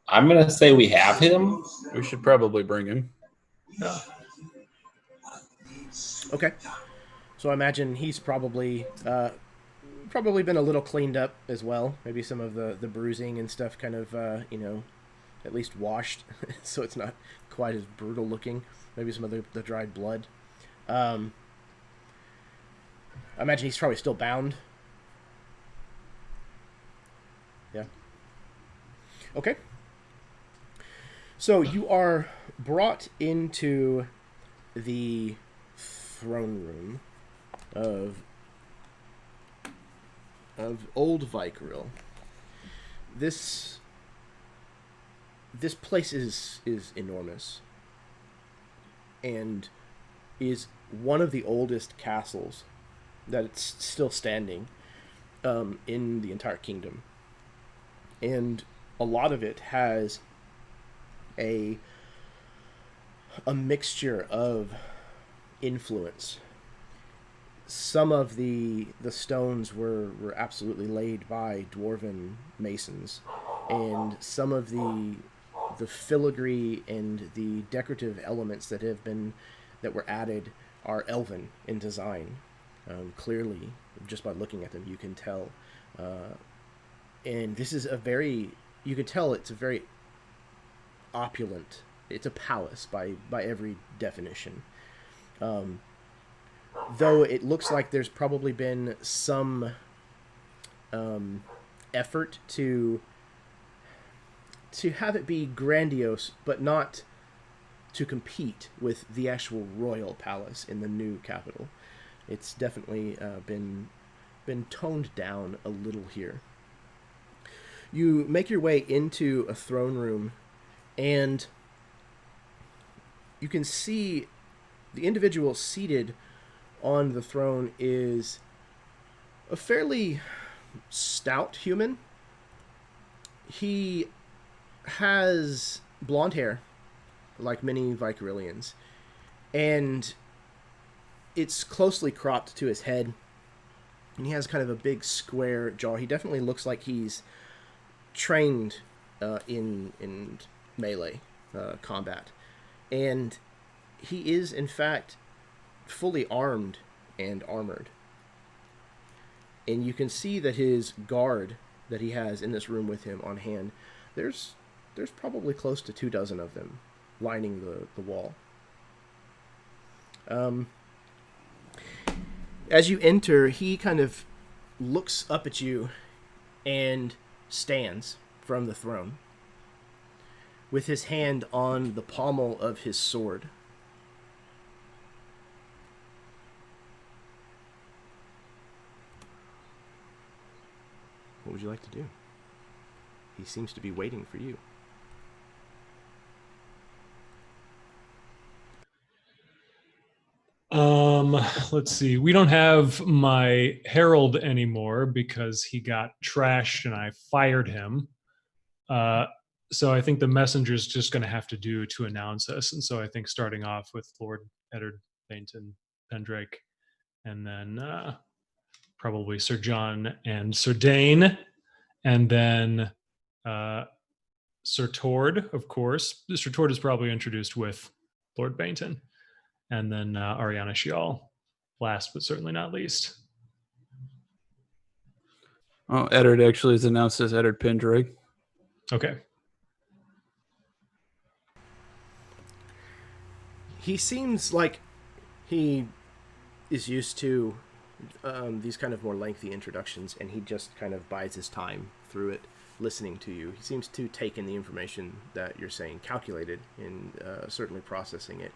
I'm gonna say we have him. We should probably bring him. Yeah. Okay. So I imagine he's probably been a little cleaned up as well. Maybe some of the bruising and stuff kind of, at least washed, so it's not quite as brutal looking. Maybe some of the dried blood. I imagine he's probably still bound. Yeah. Okay. So you are brought into the throne room of old Vykaril. This place is enormous and is one of the oldest castles that it's still standing in the entire kingdom, and a lot of it has a mixture of influence. Some of the stones were absolutely laid by dwarven masons, and some of the the filigree and the decorative elements that were added are elven in design. Clearly, just by looking at them, you can tell. And this is you can tell it's a very opulent. It's a palace by every definition. Though it looks like there's probably been some effort to have it be grandiose, but not to compete with the actual royal palace in the new capital. It's definitely been toned down a little here. You make your way into a throne room, and you can see the individual seated on the throne is a fairly stout human. He has blonde hair, like many Vykarilians, and it's closely cropped to his head, and he has kind of a big square jaw. He definitely looks like he's trained in melee combat, and he is in fact fully armed and armored. And you can see that his guard that he has in this room with him on hand, there's probably close to 24 of them lining the wall. As you enter, he kind of looks up at you and stands from the throne with his hand on the pommel of his sword. What would you like to do? He seems to be waiting for you. Let's see. We don't have my herald anymore because he got trashed and I fired him. So I think the messenger's just going to have to do to announce us. And so I think starting off with Lord Eddard Bainton Pendrake, and then probably Sir John and Sir Dane, and then Sir Tord, of course. Sir Tord is probably introduced with Lord Bainton, and then Ariana Shial, last but certainly not least. Oh, Eddard actually is announced as Eddard Pendrake. Okay. He seems like he is used to these kind of more lengthy introductions, and he just kind of bides his time through it, listening to you. He seems to take in the information that you're saying, calculated, and certainly processing it,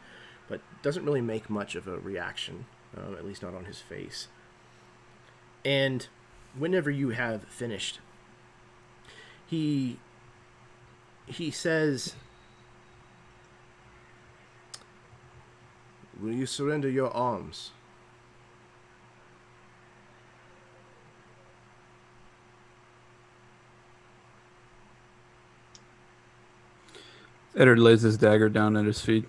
but doesn't really make much of a reaction, at least not on his face. And whenever you have finished, he says, "Will you surrender your arms?" Eddard lays his dagger down at his feet.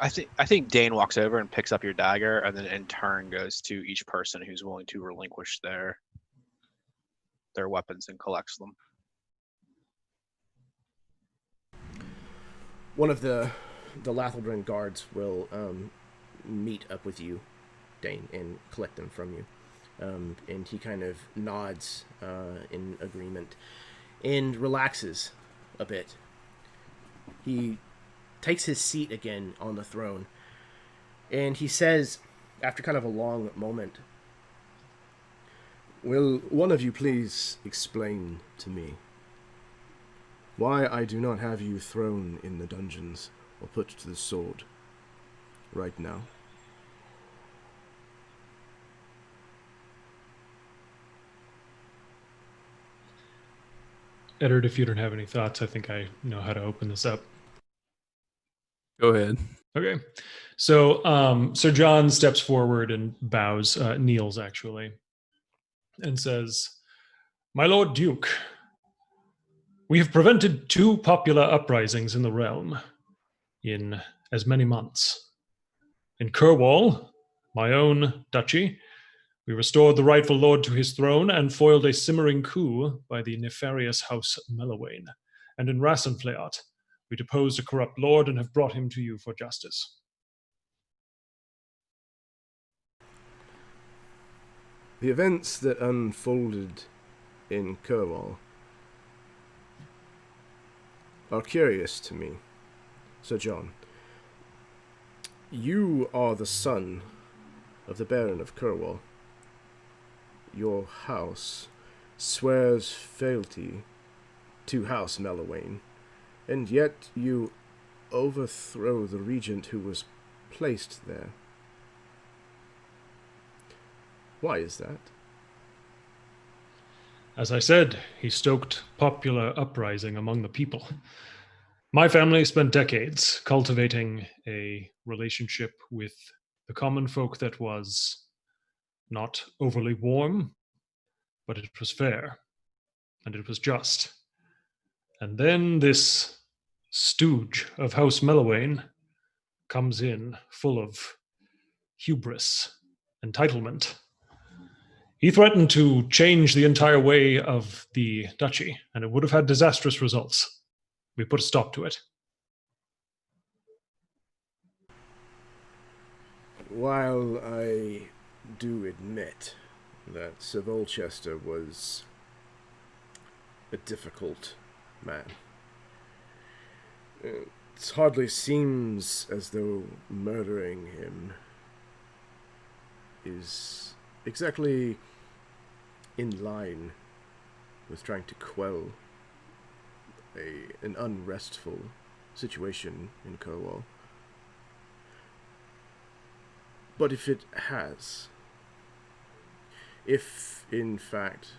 I think Dane walks over and picks up your dagger, and then in turn goes to each person who's willing to relinquish their weapons and collects them. One of the Lathelbrand guards will meet up with you, Dane, and collect them from you. And he kind of nods in agreement and relaxes a bit. He takes his seat again on the throne, and he says, after kind of a long moment, "Will one of you please explain to me why I do not have you thrown in the dungeons or put to the sword right now?" Eddard, if you don't have any thoughts, I think I know how to open this up. Go ahead. Okay. So Sir John steps forward and bows, kneels actually, and says, "My Lord Duke, we have prevented 2 popular uprisings in the realm in as many months. In Cornwall, my own duchy, We restored the rightful lord to his throne and foiled a simmering coup by the nefarious House Melowain. And in Rassenfleot, we deposed a corrupt lord and have brought him to you for justice. The events that unfolded in Cornwall are curious to me. Sir John, you are the son of the Baron of Cornwall. Your house swears fealty to House Melowain, and yet you overthrow the regent who was placed there. Why is that? As I said, he stoked popular uprising among the people. My family spent decades cultivating a relationship with the common folk that was not overly warm, but it was fair, and it was just. And then this stooge of House Melowain comes in full of hubris, entitlement. He threatened to change the entire way of the duchy, and it would have had disastrous results. We put a stop to it. While I do admit that Sir Volchester was a difficult man, it hardly seems as though murdering him is exactly in line with trying to quell an unrestful situation in Cornwall. But if it has, if in fact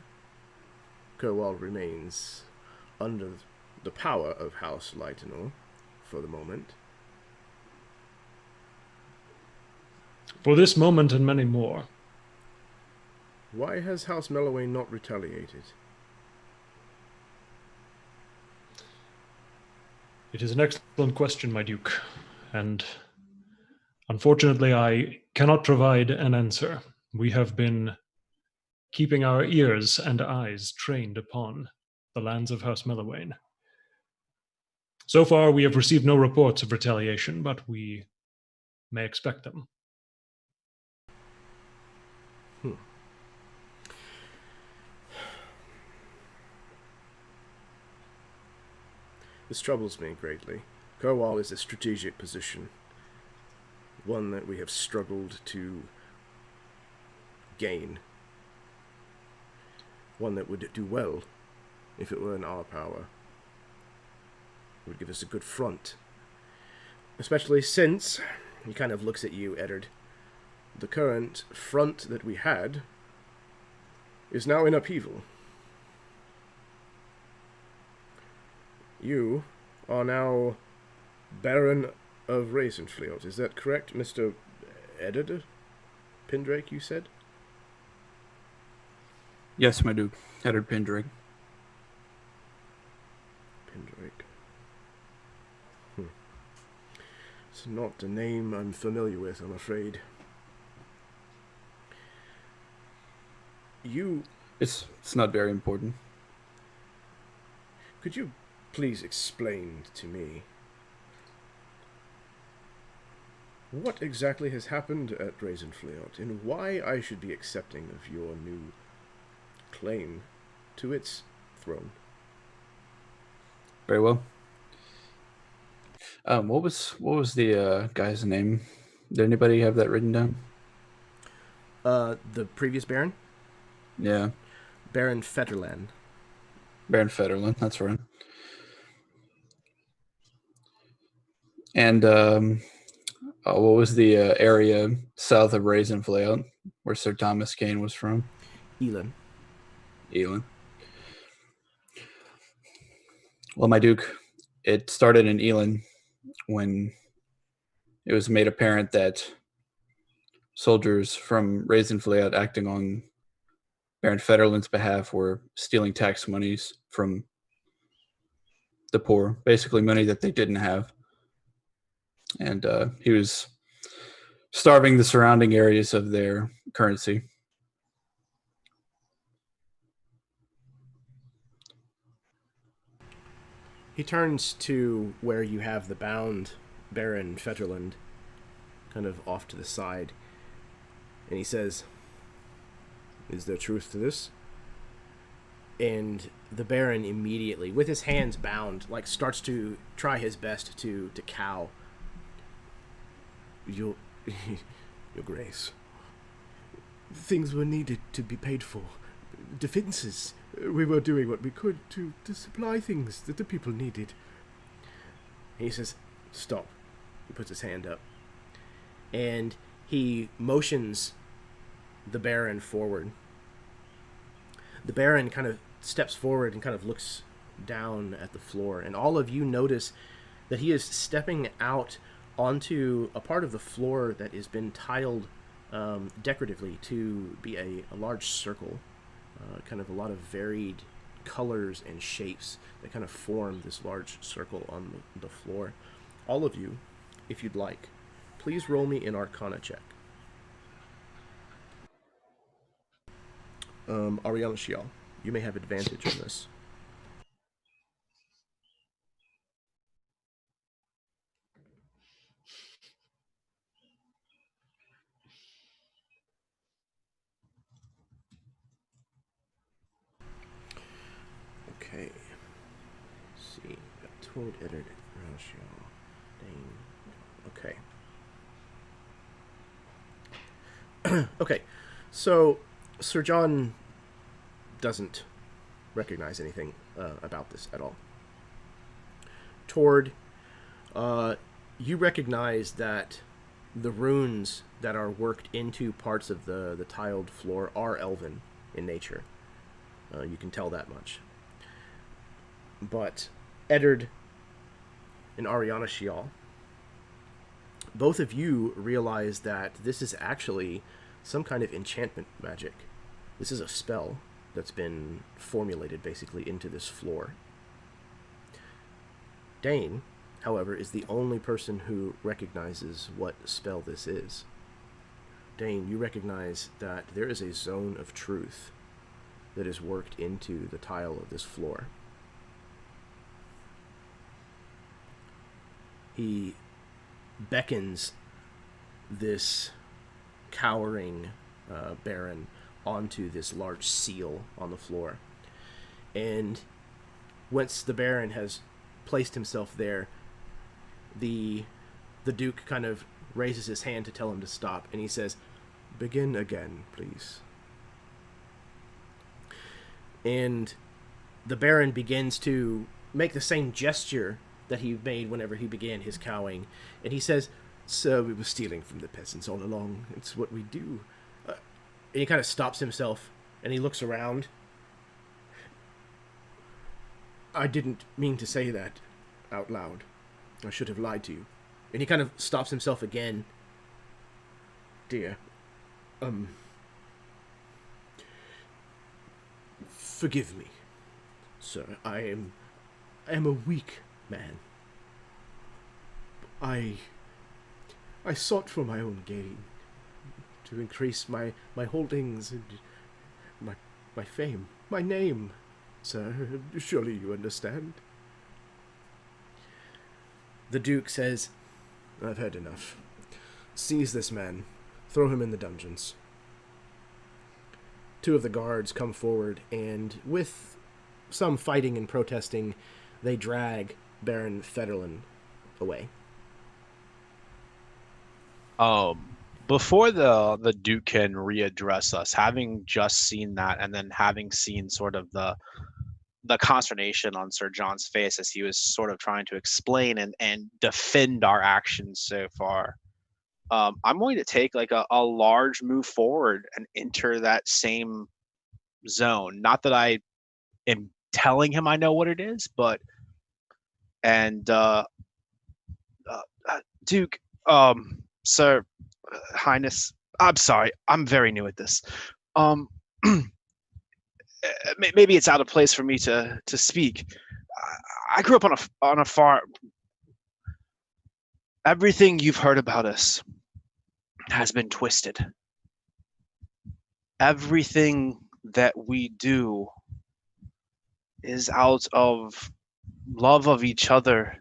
Cornwall remains under the power of House Lightenor for the moment, for this moment and many more, why has House Melowain not retaliated? it is an excellent question, my duke, and unfortunately I cannot provide an answer. We have been keeping our ears and eyes trained upon the lands of House Melowain. So far, we have received no reports of retaliation, but we may expect them. This troubles me greatly. Cornwall is a strategic position, one that we have struggled to gain, one that would do well if it were in our power. It would give us a good front, especially since, he kind of looks at you, Eddard, the current front that we had is now in upheaval. You are now Baron of Rasenfleot. Is that correct, Mr. Eddard Pendrake, you said? Yes, my duke. Eddard Pendrake. Pendrake. It's not a name I'm familiar with, I'm afraid. It's not very important. Could you please explain to me what exactly has happened at Rasenfleot and why I should be accepting of your new claim to its throne? Very well. What was the guy's name? Did anybody have that written down? The previous Baron? Yeah. Baron Fetterland. Baron Fetterland, that's right. And what was the area south of Rasenfleot where Sir Thomas Kane was from? Elin. Well, my duke, it started in Elin when it was made apparent that soldiers from Rasenfleot acting on Baron Fetterland's behalf were stealing tax monies from the poor, basically money that they didn't have. And he was starving the surrounding areas of their currency. He turns to where you have the bound Baron Fetterland kind of off to the side, and he says, "Is there truth to this?" And the Baron immediately, with his hands bound, like starts to try his best to cow. Your Grace. Things were needed to be paid for. Defenses. We were doing what we could to supply things that the people needed. And he says, "Stop." He puts his hand up. And he motions the Baron forward. The Baron kind of steps forward and kind of looks down at the floor. And all of you notice that he is stepping out onto a part of the floor that has been tiled decoratively to be a large circle. Kind of a lot of varied colors and shapes that kind of form this large circle on the floor. All of you, if you'd like, please roll me an Arcana check. Ariana Shial, you may have advantage on this. Okay. Let's see. Got Toad, Eddard, Ratio, Dane. Okay. Okay. So, Sir John doesn't recognize anything about this at all. Tord, you recognize that the runes that are worked into parts of the tiled floor are elven in nature. You can tell that much. But Eddard and Ariana Shial, both of you realize that this is actually some kind of enchantment magic. This is a spell that's been formulated basically into this floor. Dane, however, is the only person who recognizes what spell this is. Dane, you recognize that there is a zone of truth that is worked into the tile of this floor. He beckons this cowering Baron onto this large seal on the floor. And once the Baron has placed himself there, the Duke kind of raises his hand to tell him to stop, and he says, "Begin again, please." And the Baron begins to make the same gesture that he made whenever he began his cowing. And he says, "Sir, we were stealing from the peasants all along. It's what we do." And he kind of stops himself, and he looks around. "I didn't mean to say that out loud. I should have lied to you." And he kind of stops himself again. "Dear, forgive me, sir. I am a weak man. I sought for my own gain, to increase my holdings and my fame, my name, sir. Surely you understand." The Duke says, "I've had enough. Seize this man. Throw him in the dungeons." Two of the guards come forward, and with some fighting and protesting, they drag Baron Fetterland away. Before the Duke can readdress us, having just seen that, and then having seen sort of the consternation on Sir John's face as he was sort of trying to explain and defend our actions so far, I'm going to take like a large move forward and enter that same zone. Not that I am telling him I know what it is, but Duke, Sir, Highness, I'm sorry, I'm very new at this. Maybe it's out of place for me to speak. I grew up on a farm. Everything you've heard about us has been twisted. Everything that we do is out of love of each other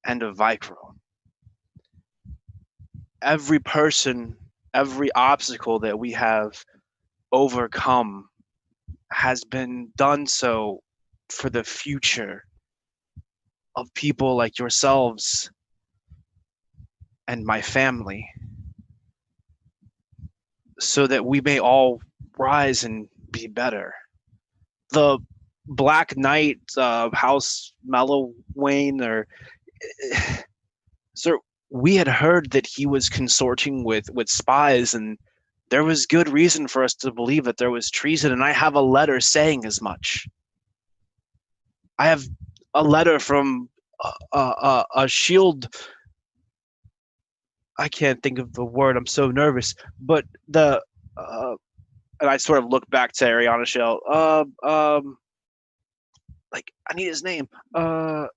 and of Vykaril. Every person, every obstacle that we have overcome has been done so for the future of people like yourselves and my family, so that we may all rise and be better. The Black Knight, House Mellowwain, or sir, we had heard that he was consorting with spies, and there was good reason for us to believe that there was treason, and I have a letter saying as much. I have a letter from a shield. I can't think of the word. I'm so nervous. But and I sort of look back to Ariana Shell. Like, I need his name. Bane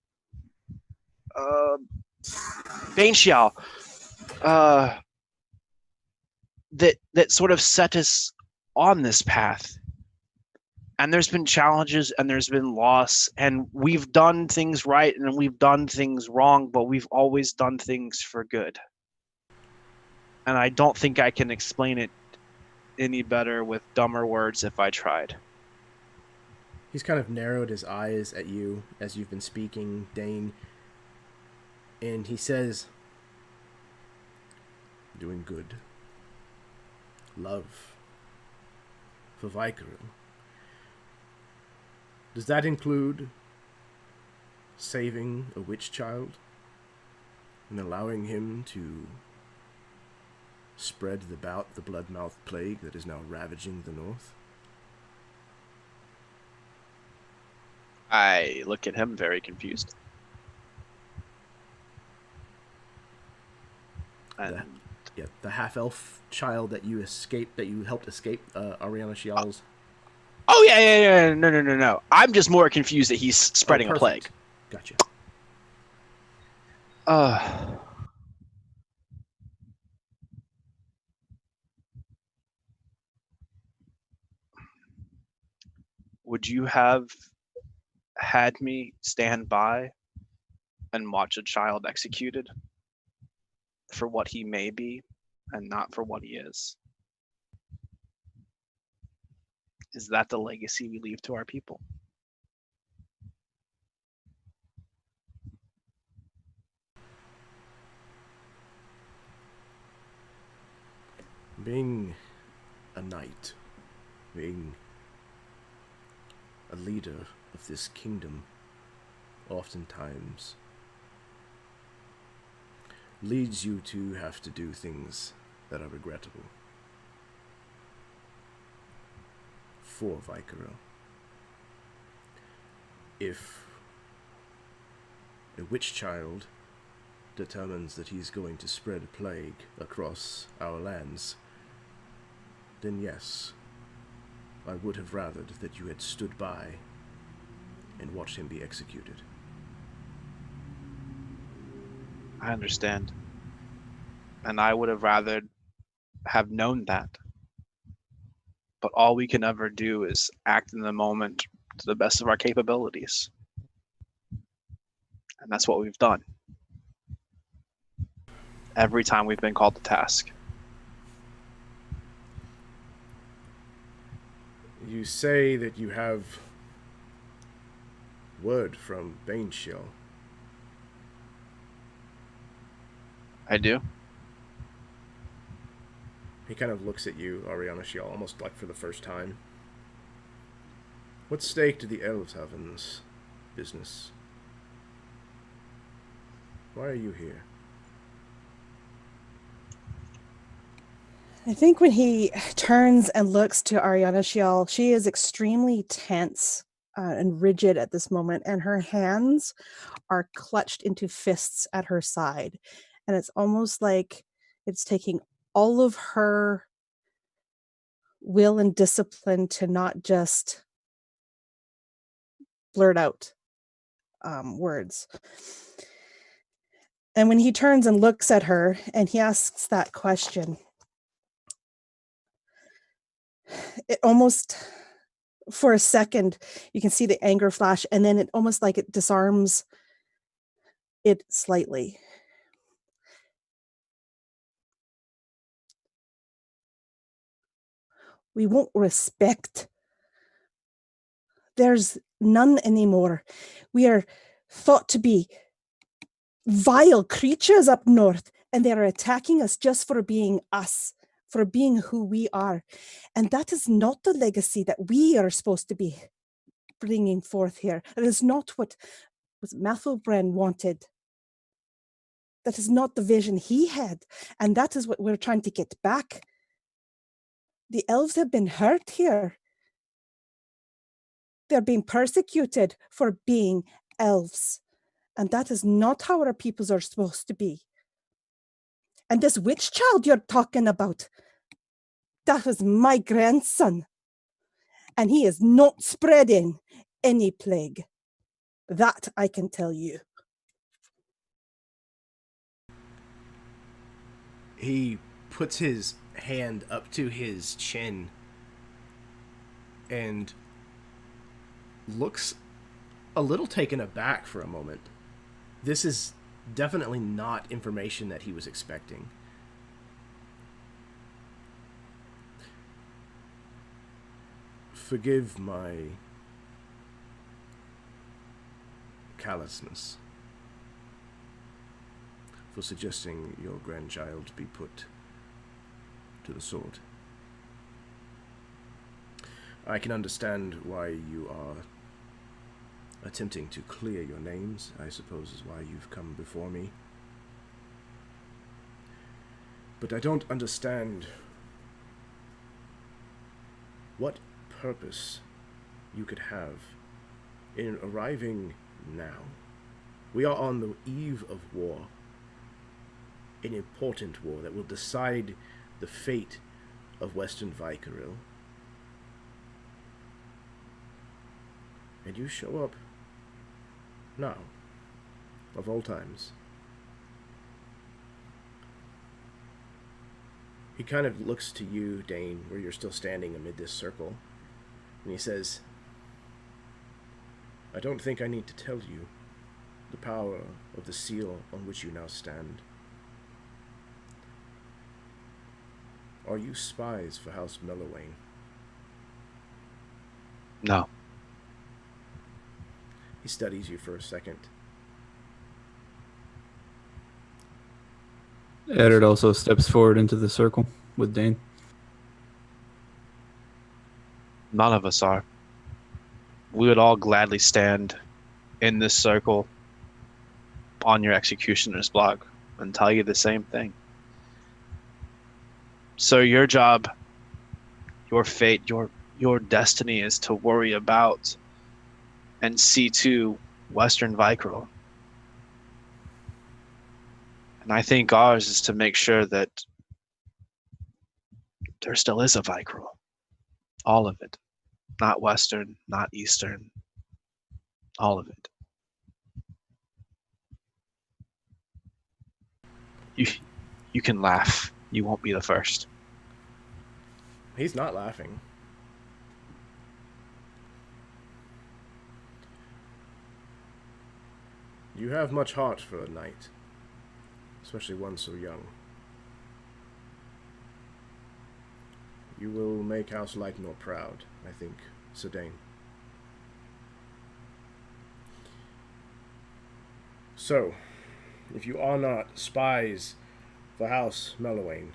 Xiao. That sort of set us on this path. And there's been challenges and there's been loss, and we've done things right and we've done things wrong, but we've always done things for good. And I don't think I can explain it any better with dumber words if I tried. He's kind of narrowed his eyes at you as you've been speaking, Dane. And he says, doing good. Love. For Vykaril. Does that include saving a witch child and allowing him to spread the blood-mouthed plague that is now ravaging the north? I look at him very confused. And The half-elf child that you helped escape, Ariana Shial's. Oh, yeah. No. I'm just more confused that he's spreading a plague. Gotcha. Would you have had me stand by and watch a child executed for what he may be and not for what he is? Is that the legacy we leave to our people? Being a knight, being a leader of this kingdom, oftentimes leads you to have to do things that are regrettable. For Vykaril. If a witch child determines that he's going to spread a plague across our lands, then yes, I would have rathered that you had stood by and watched him be executed. I understand. And I would have rather have known that. But all we can ever do is act in the moment to the best of our capabilities. And that's what we've done. Every time we've been called to task. You say that you have word from Baneshill. I do. He kind of looks at you, Ariana Shial, almost like for the first time. What stake do the elves have in this business? Why are you here? I think when he turns and looks to Ariana Shial, she is extremely tense and rigid at this moment, and her hands are clutched into fists at her side. And it's almost like it's taking all of her will and discipline to not just blurt out words. And when he turns and looks at her and he asks that question, it almost for a second, you can see the anger flash, and then it almost like it disarms it slightly. We won't respect. There's none anymore. We are thought to be vile creatures up north, and they are attacking us just for being us, for being who we are. And that is not the legacy that we are supposed to be bringing forth here. That is not what Mathuran wanted. That is not the vision he had. And that is what we're trying to get back. The elves have been hurt here. They're being persecuted for being elves. And that is not how our peoples are supposed to be. And this witch child you're talking about, that was my grandson. And he is not spreading any plague. That I can tell you. He puts his hand up to his chin and looks a little taken aback for a moment. This is definitely not information that he was expecting. Forgive my callousness for suggesting your grandchild be put to the sword. I can understand why you are attempting to clear your names, I suppose is why you've come before me. But I don't understand what purpose you could have in arriving now. We are on the eve of war, an important war that will decide the fate of Western Vykaril. And you show up now, of all times. He kind of looks to you, Dane, where you're still standing amid this circle, and he says, I don't think I need to tell you the power of the seal on which you now stand. Are you spies for House Mellowayne? No. He studies you for a second. Eddard also steps forward into the circle with Dane. None of us are. We would all gladly stand in this circle on your executioner's block and tell you the same thing. So your job, your fate, your destiny is to worry about and see to Western Vykaril. And I think ours is to make sure that there still is a Vykaril. All of it. Not Western, not Eastern. All of it. You can laugh. You won't be the first. He's not laughing. You have much heart for a knight, especially one so young. You will make House Lightnor proud, I think, Sir Dane. So, if you are not spies for House Mellowayne,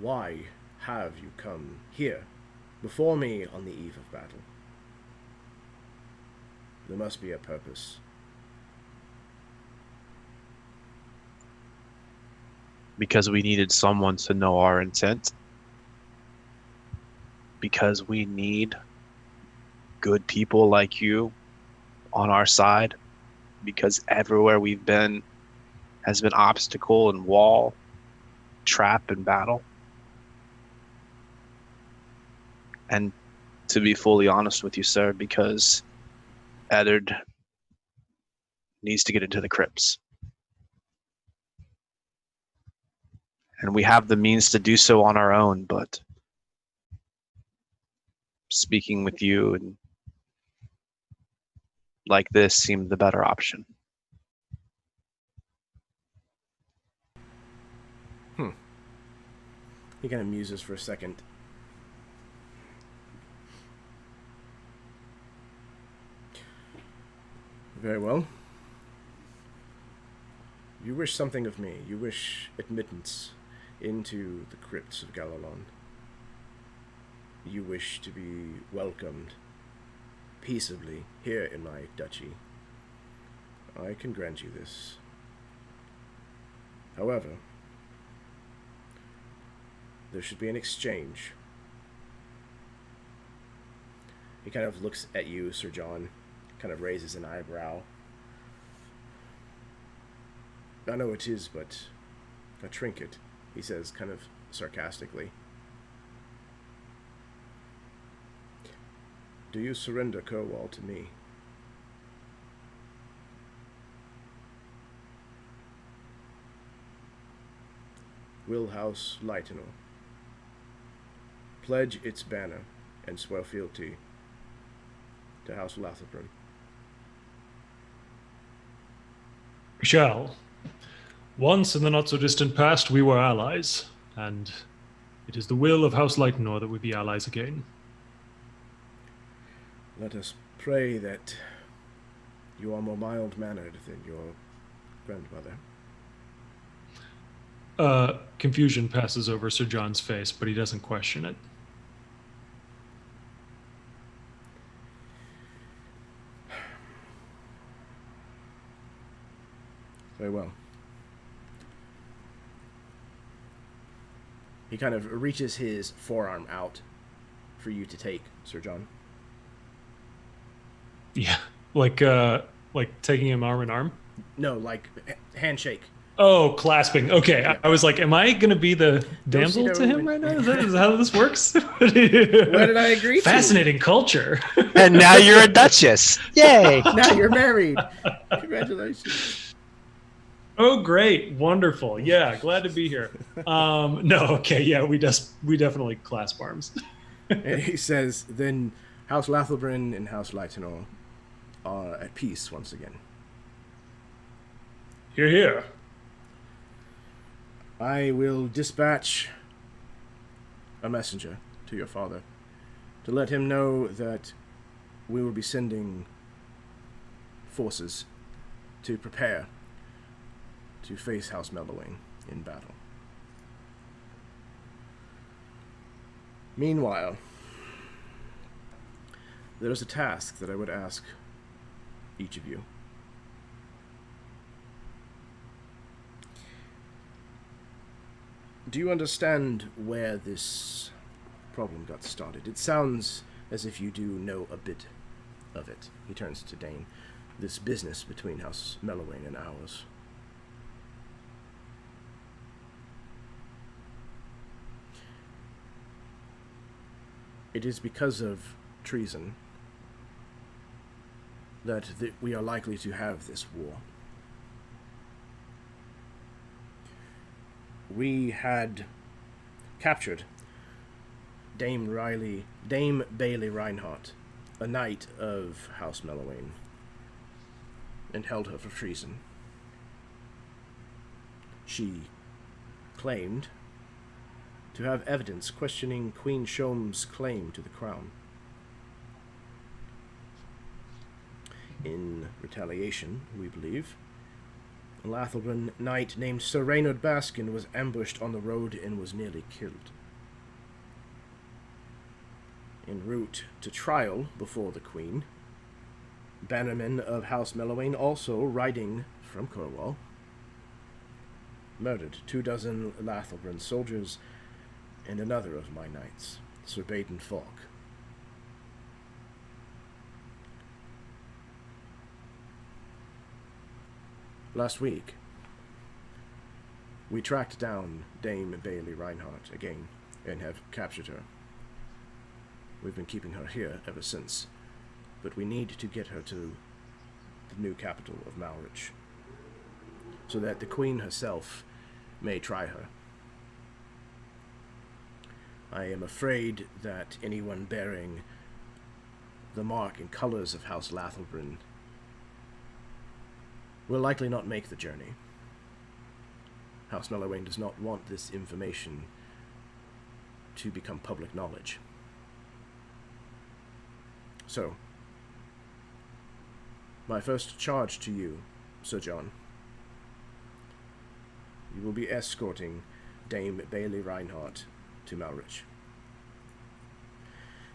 why have you come here, before me on the eve of battle? There must be a purpose. Because we needed someone to know our intent. Because we need good people like you on our side. Because everywhere we've been has been obstacle and wall, trap and battle. And to be fully honest with you, sir, because Eddard needs to get into the crypts. And we have the means to do so on our own, but speaking with you and like this seemed the better option. He kind of muses for a second. Very well. You wish something of me. You wish admittance into the crypts of Galalon. You wish to be welcomed peaceably here in my duchy. I can grant you this. However, there should be an exchange. He kind of looks at you, Sir John, kind of raises an eyebrow. I know it is but a trinket, he says, kind of sarcastically. Do you surrender Cornwall to me? Will House Lightenor pledge its banner and swear fealty to House Lathabrin? We shall. Once in the not-so-distant past, we were allies, and it is the will of House Lightenor that we be allies again. Let us pray that you are more mild-mannered than your grandmother. Confusion passes over Sir John's face, but he doesn't question it. Very well. He kind of reaches his forearm out for you to take, Sir John. Yeah, like taking him arm in arm? No, like handshake. Oh, clasping. Okay, Yeah. I was like, am I going to be the damsel Dosey-do. to him right now? Is that how this works? What did I agree to? Fascinating culture. And now you're a duchess. Yay! Now you're married. Congratulations. Oh, great. Wonderful. Yeah, glad to be here. No, okay, yeah, we definitely clasp arms. And he says, then House Lathabrin and House Lightenor are at peace once again. Here, here. I will dispatch a messenger to your father to let him know that we will be sending forces to prepare to face House Mellowing in battle. Meanwhile, there is a task that I would ask each of you. Do you understand where this problem got started? It sounds as if you do know a bit of it. He turns to Dane. This business between House Mellowing and ours. It is because of treason that we are likely to have this war. We had captured Dame Bailey Reinhardt, a knight of House Mellowing, and held her for treason. She claimed to have evidence questioning Queen Shom's claim to the crown. In retaliation, we believe, a Lathabrin knight named Sir Reynard Baskin was ambushed on the road and was nearly killed. En route to trial before the Queen, bannermen of House Mellowing, also riding from Cornwall, murdered 24 Lathabrin soldiers and another of my knights, Sir Baden Falk. Last week, we tracked down Dame Bailey Reinhardt again and have captured her. We've been keeping her here ever since, but we need to get her to the new capital of Malrich, so that the Queen herself may try her. I am afraid that anyone bearing the mark and colors of House Lathelbrun will likely not make the journey. House Mellowwain does not want this information to become public knowledge. So, my first charge to you, Sir John, you will be escorting Dame Bailey Reinhardt to Malrich.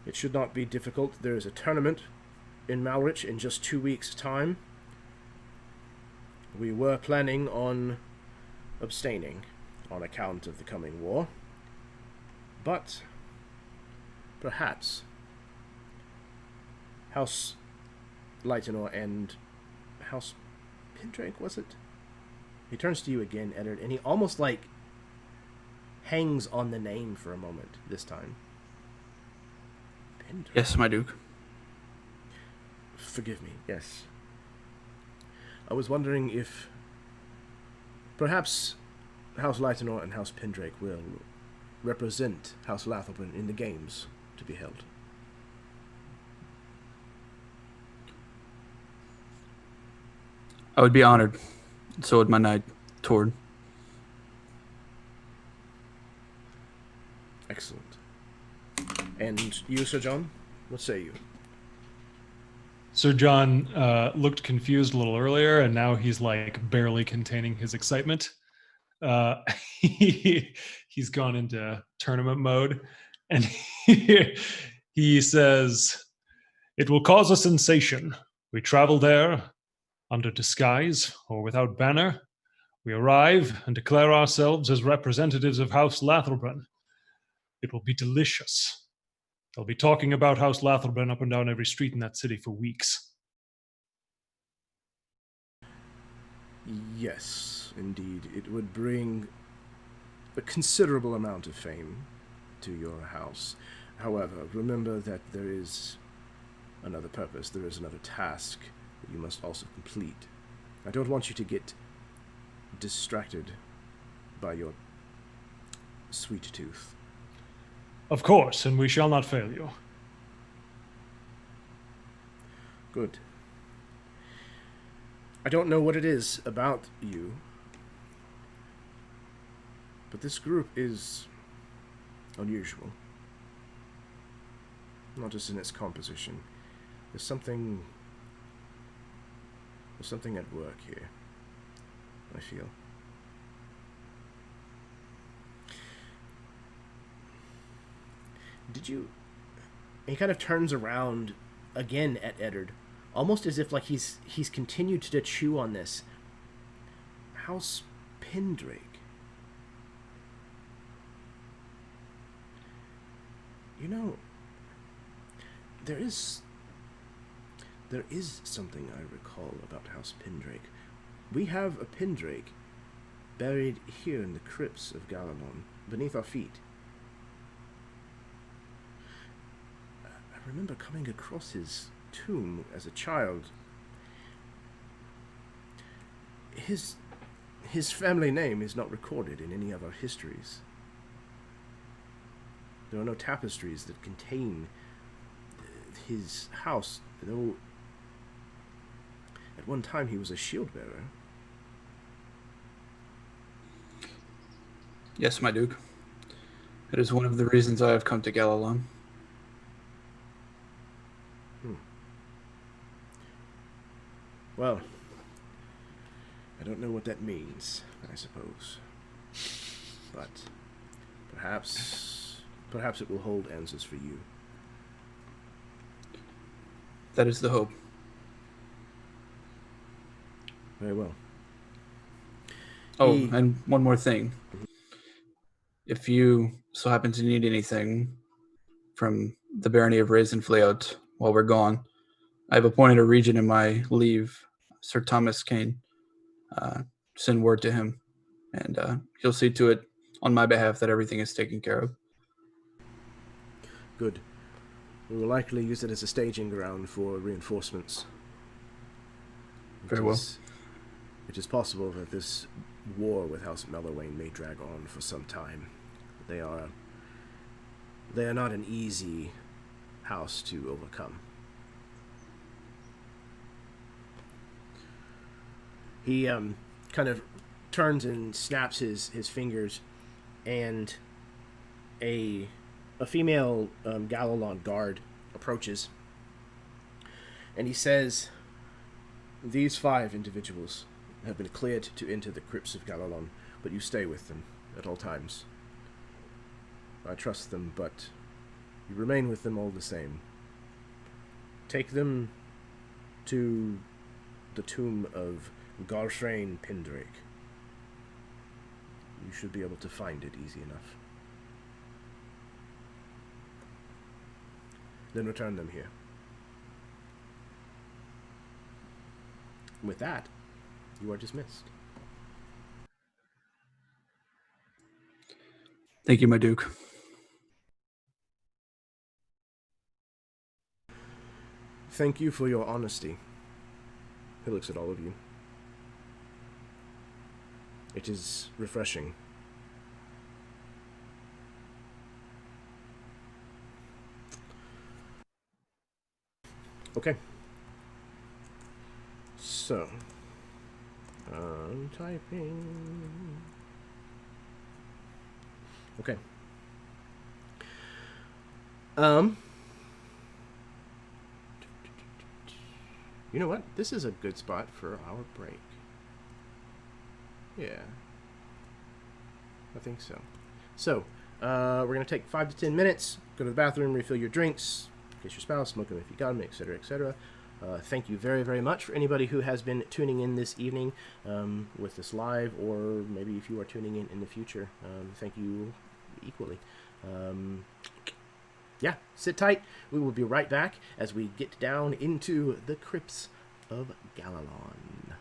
It should not be difficult. There is a tournament in Malrich in just 2 weeks' time. We were planning on abstaining on account of the coming war, but perhaps House Lightenor and House Pendrake, was it? He turns to you again, Eddard, and he almost like hangs on the name for a moment this time. Pendrake. Yes, my duke. Forgive me, yes. I was wondering if perhaps House Lightenor and House Pendrake will represent House Lathelbrun in the games to be held. I would be honored. So would my knight, Tord. Excellent. And you, Sir John? What say you? Sir John looked confused a little earlier, and now he's like barely containing his excitement. He's gone into tournament mode, and he says, "It will cause a sensation. We travel there under disguise or without banner. We arrive and declare ourselves as representatives of House Lathelbrun. It will be delicious. They'll be talking about House Lathelbrun up and down every street in that city for weeks." Yes, indeed. It would bring a considerable amount of fame to your house. However, remember that there is another purpose, there is another task that you must also complete. I don't want you to get distracted by your sweet tooth. Of course, and we shall not fail you. Good. I don't know what it is about you, but this group is unusual. Not just in its composition. There's something at work here, I feel. Did you... He kind of turns around again at Eddard, almost as if like he's continued to chew on this. House Pendrake. You know, there is something I recall about House Pendrake. We have a Pendrake buried here in the crypts of Galalon, beneath our feet. I remember coming across his tomb as a child. His family name is not recorded in any of our histories. There are no tapestries that contain his house, though at one time he was a shield bearer. Yes, my duke. It is one of the reasons I have come to Galalon. Well, I don't know what that means, I suppose. But perhaps it will hold answers for you. That is the hope. Very well. Oh, and one more thing. If you so happen to need anything from the barony of Raisinfleot while we're gone, I have appointed a regent in my leave, Sir Thomas Kane. Send word to him, and he'll see to it on my behalf that everything is taken care of. Good. We will likely use it as a staging ground for reinforcements. Very well. It is possible that this war with House Mellowwain may drag on for some time. They are not an easy house to overcome. He kind of turns and snaps his fingers, and a female Galalon guard approaches, and he says, "These 5 individuals have been cleared to enter the crypts of Galalon, but you stay with them at all times. I trust them, but you remain with them all the same. Take them to the tomb of Garthrain Pendrake. You should be able to find it easy enough. Then return them here." With that, you are dismissed. Thank you, my Duke. Thank you for your honesty. He looks at all of you. It is refreshing. Okay. So, I'm typing. Okay. You know what? This is a good spot for our break. Yeah. I think so. So, we're going to take 5 to 10 minutes, go to the bathroom, refill your drinks, kiss your spouse, smoke them if you got them, etc., etc. Thank you very, very much for anybody who has been tuning in this evening with us live, or maybe if you are tuning in the future. Thank you equally. Yeah, sit tight. We will be right back as we get down into the crypts of Galalon.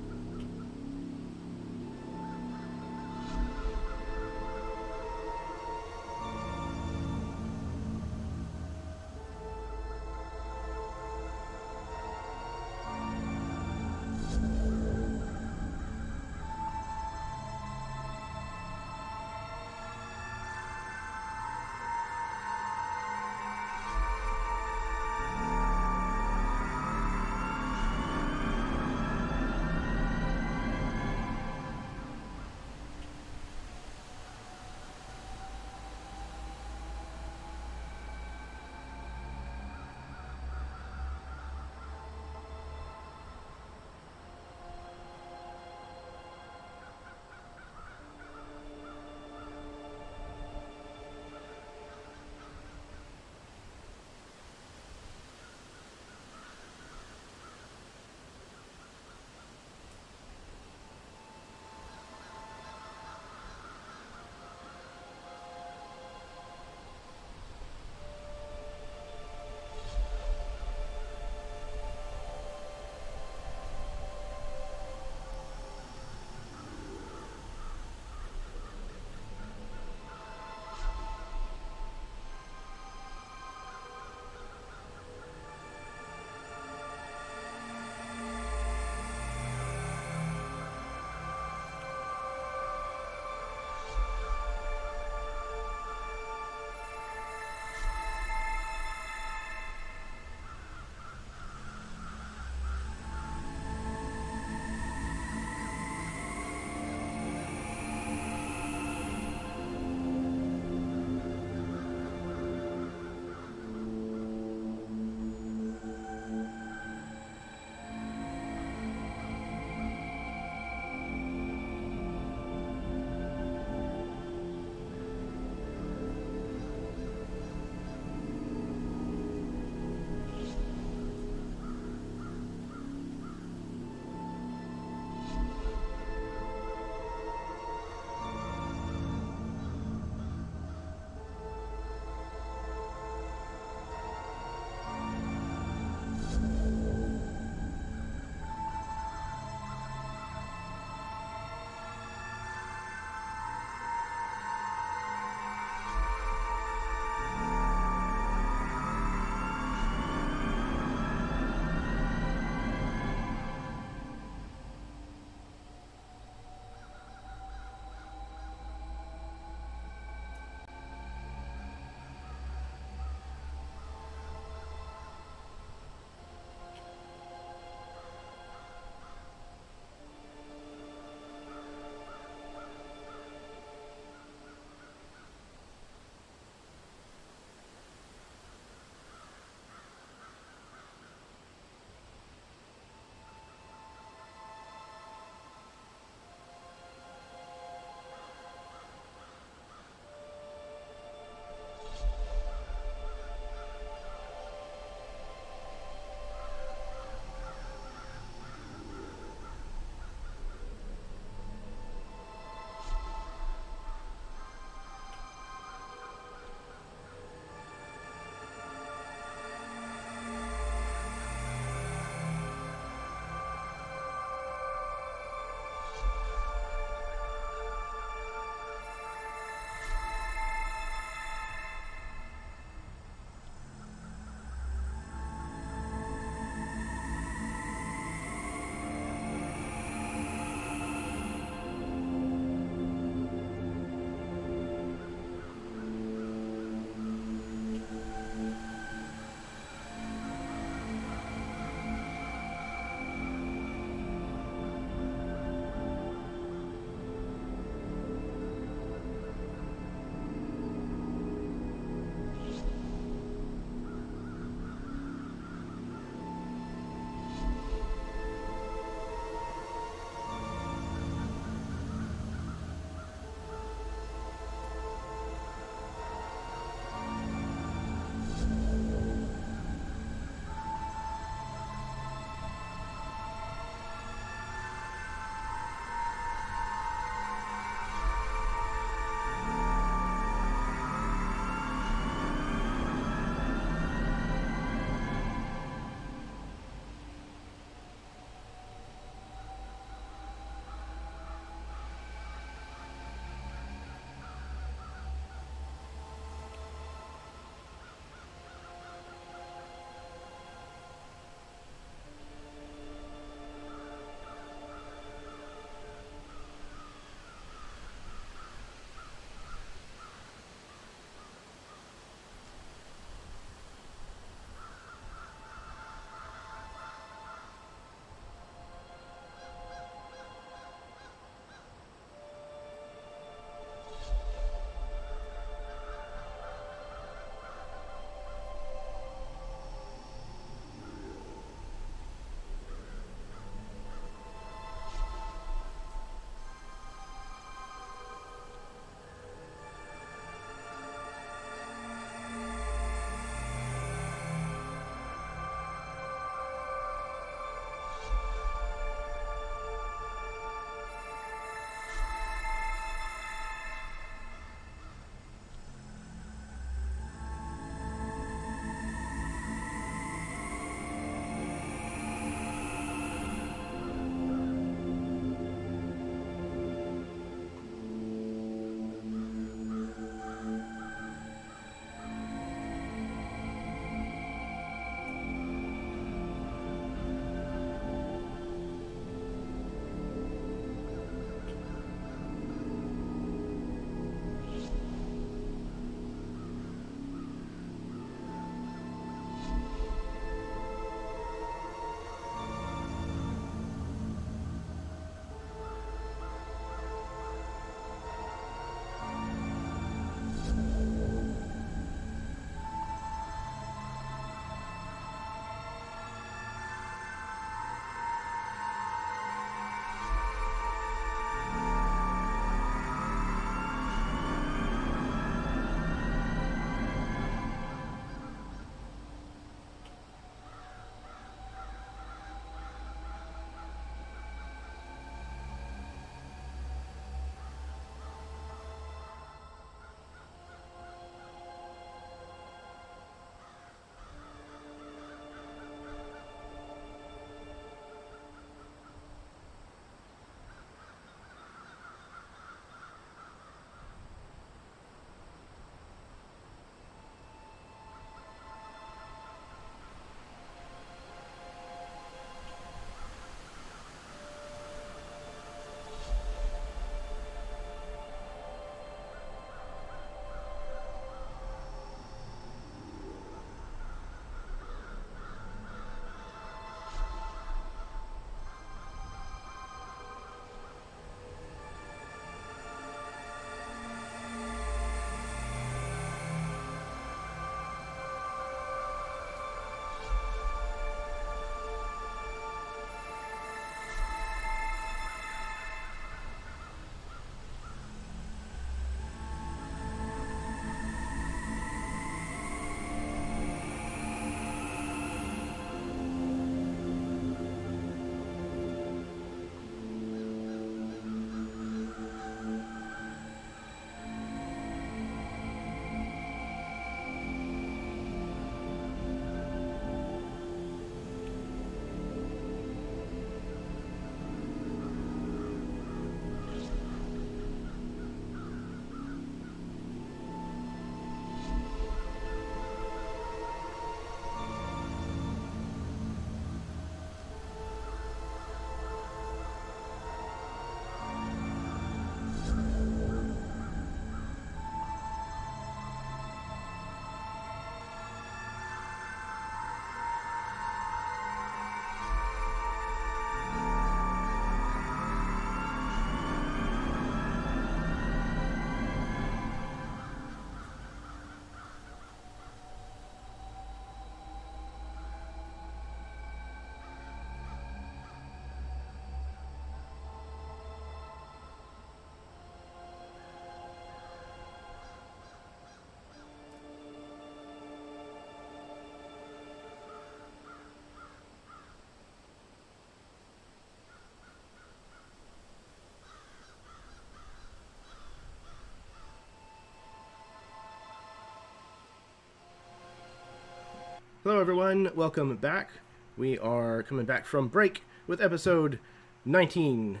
Hello, everyone. Welcome back. We are coming back from break with episode 19,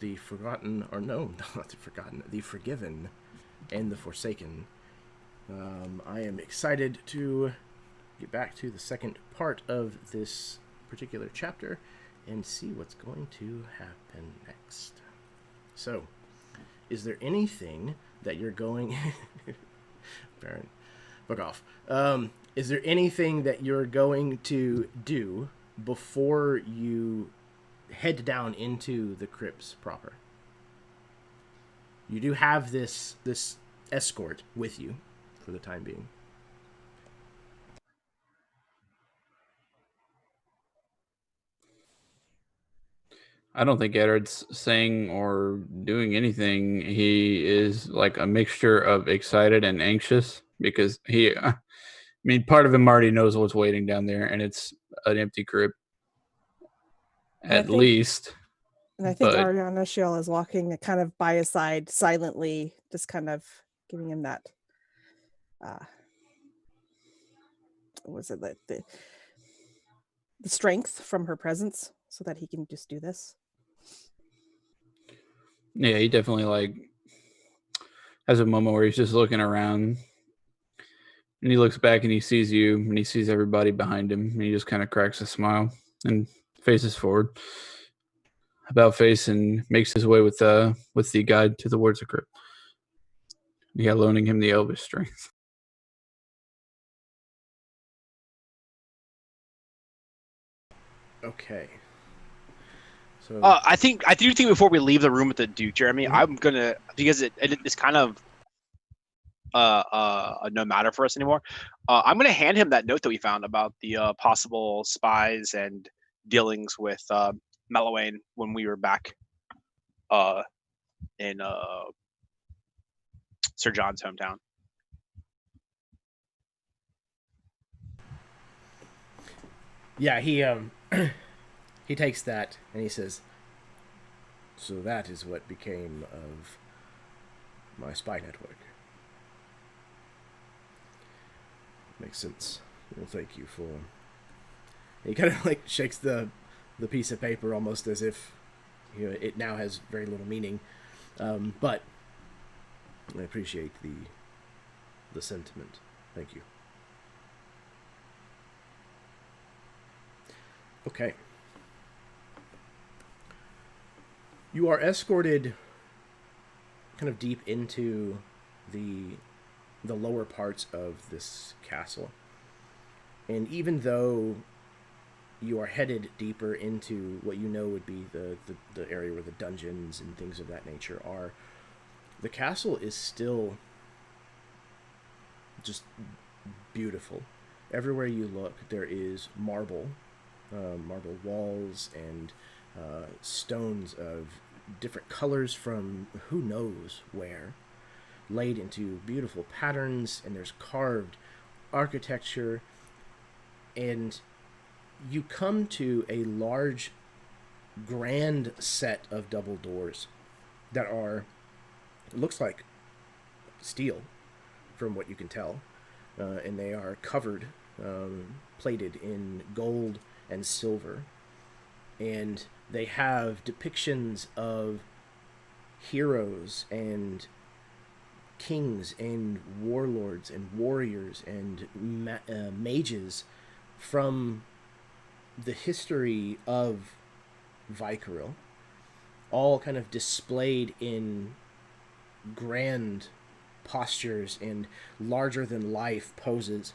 The Forgotten, or no, not the Forgotten, The Forgiven and the Forsaken. I am excited to get back to the second part of this particular chapter and see what's going to happen next. So, is there anything that you're going... Baron, fuck off. Is there anything that you're going to do before you head down into the crypts proper? You do have this escort with you for the time being. I don't think Edward's saying or doing anything. He is like a mixture of excited and anxious because part of him already knows what's waiting down there, and it's an empty crypt. At least. And I think Ariana Shiel is walking kind of by his side silently, just kind of giving him that, the strength from her presence so that he can just do this. Yeah, he definitely has a moment where he's just looking around and he looks back and he sees you and he sees everybody behind him and he just kind of cracks a smile and faces forward, about face, and makes his way with the guide to the words of crypt. Yeah, loaning him the elvish strength. Okay. So I do think before we leave the room with the Duke, Jeremy, I'm gonna, because it's kind of no matter for us anymore. I'm gonna hand him that note that we found about the possible spies and dealings with Melowain when we were back in Sir John's hometown. Yeah, he he takes that and he says, "So that is what became of my spy network." Makes sense. Well, thank you for... He kind of shakes the piece of paper almost as if it now has very little meaning. But I appreciate the sentiment. Thank you. Okay. You are escorted kind of deep into the lower parts of this castle. And even though you are headed deeper into what you know would be the area where the dungeons and things of that nature are, the castle is still just beautiful. Everywhere you look, there is marble walls and stones of different colors from who knows where, laid into beautiful patterns, and there's carved architecture, and you come to a large, grand set of double doors that are, it looks like steel from what you can tell, and they are covered, plated in gold and silver, and they have depictions of heroes and kings and warlords and warriors and mages from the history of Vykaril, all kind of displayed in grand postures and larger-than-life poses.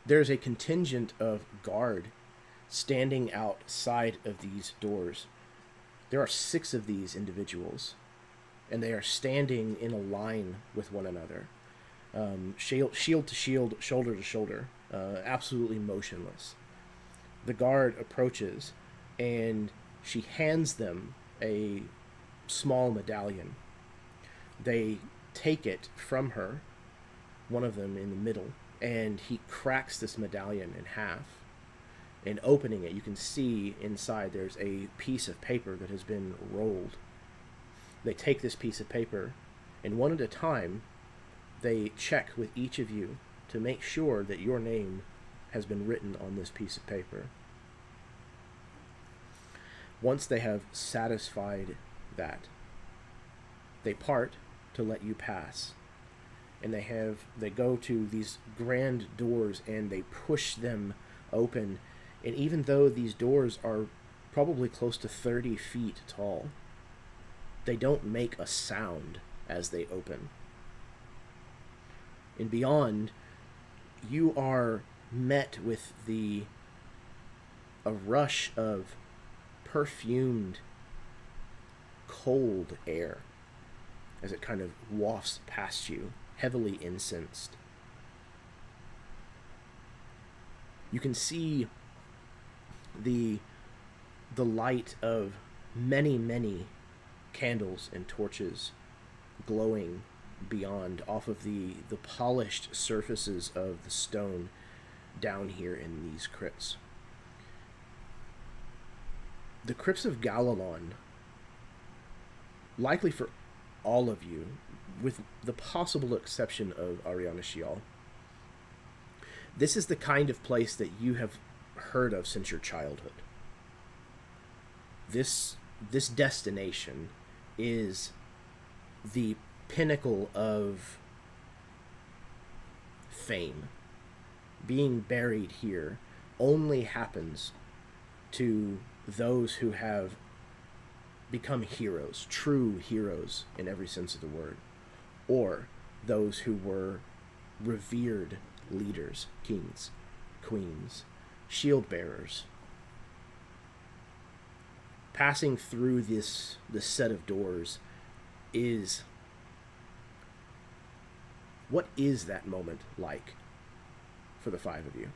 There's a contingent of guard standing outside of these doors. There are 6 of these individuals, and they are standing in a line with one another, shield to shield, shoulder to shoulder, absolutely motionless. The guard approaches, and she hands them a small medallion. They take it from her, one of them in the middle, and he cracks this medallion in half. And opening it, you can see inside there's a piece of paper that has been rolled. They take this piece of paper, and one at a time, they check with each of you to make sure that your name has been written on this piece of paper. Once they have satisfied that, they part to let you pass. And they go to these grand doors and they push them open. And even though these doors are probably close to 30 feet tall, they don't make a sound as they open. And beyond, you are met with a rush of perfumed, cold air as it kind of wafts past you, heavily incensed. You can see the light of many, many candles and torches glowing beyond off of the polished surfaces of the stone down here in these crypts. The crypts of Galalon, likely for all of you, with the possible exception of Ariana Shial, this is the kind of place that you have heard of since your childhood. This destination is the pinnacle of fame. Being buried here only happens to those who have become heroes, true heroes in every sense of the word, or those who were revered leaders, kings, queens, shield bearers. Passing through this set of doors is... what is that moment like for the five of you?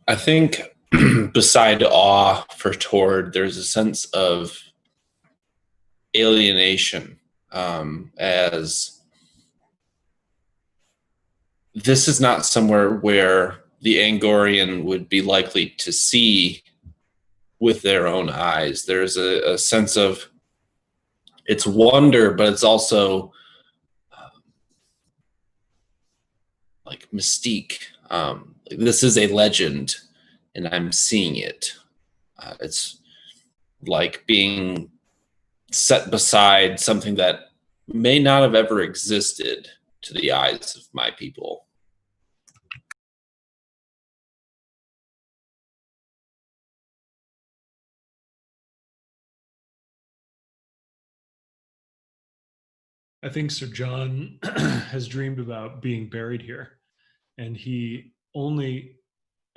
I think beside awe for Tord, there's a sense of alienation, as this is not somewhere where the Angorian would be likely to see with their own eyes. There's a sense of it's wonder, but it's also like mystique. Like this is a legend, and I'm seeing it. It's like being set beside something that may not have ever existed to the eyes of my people. I think Sir John has dreamed about being buried here, and he only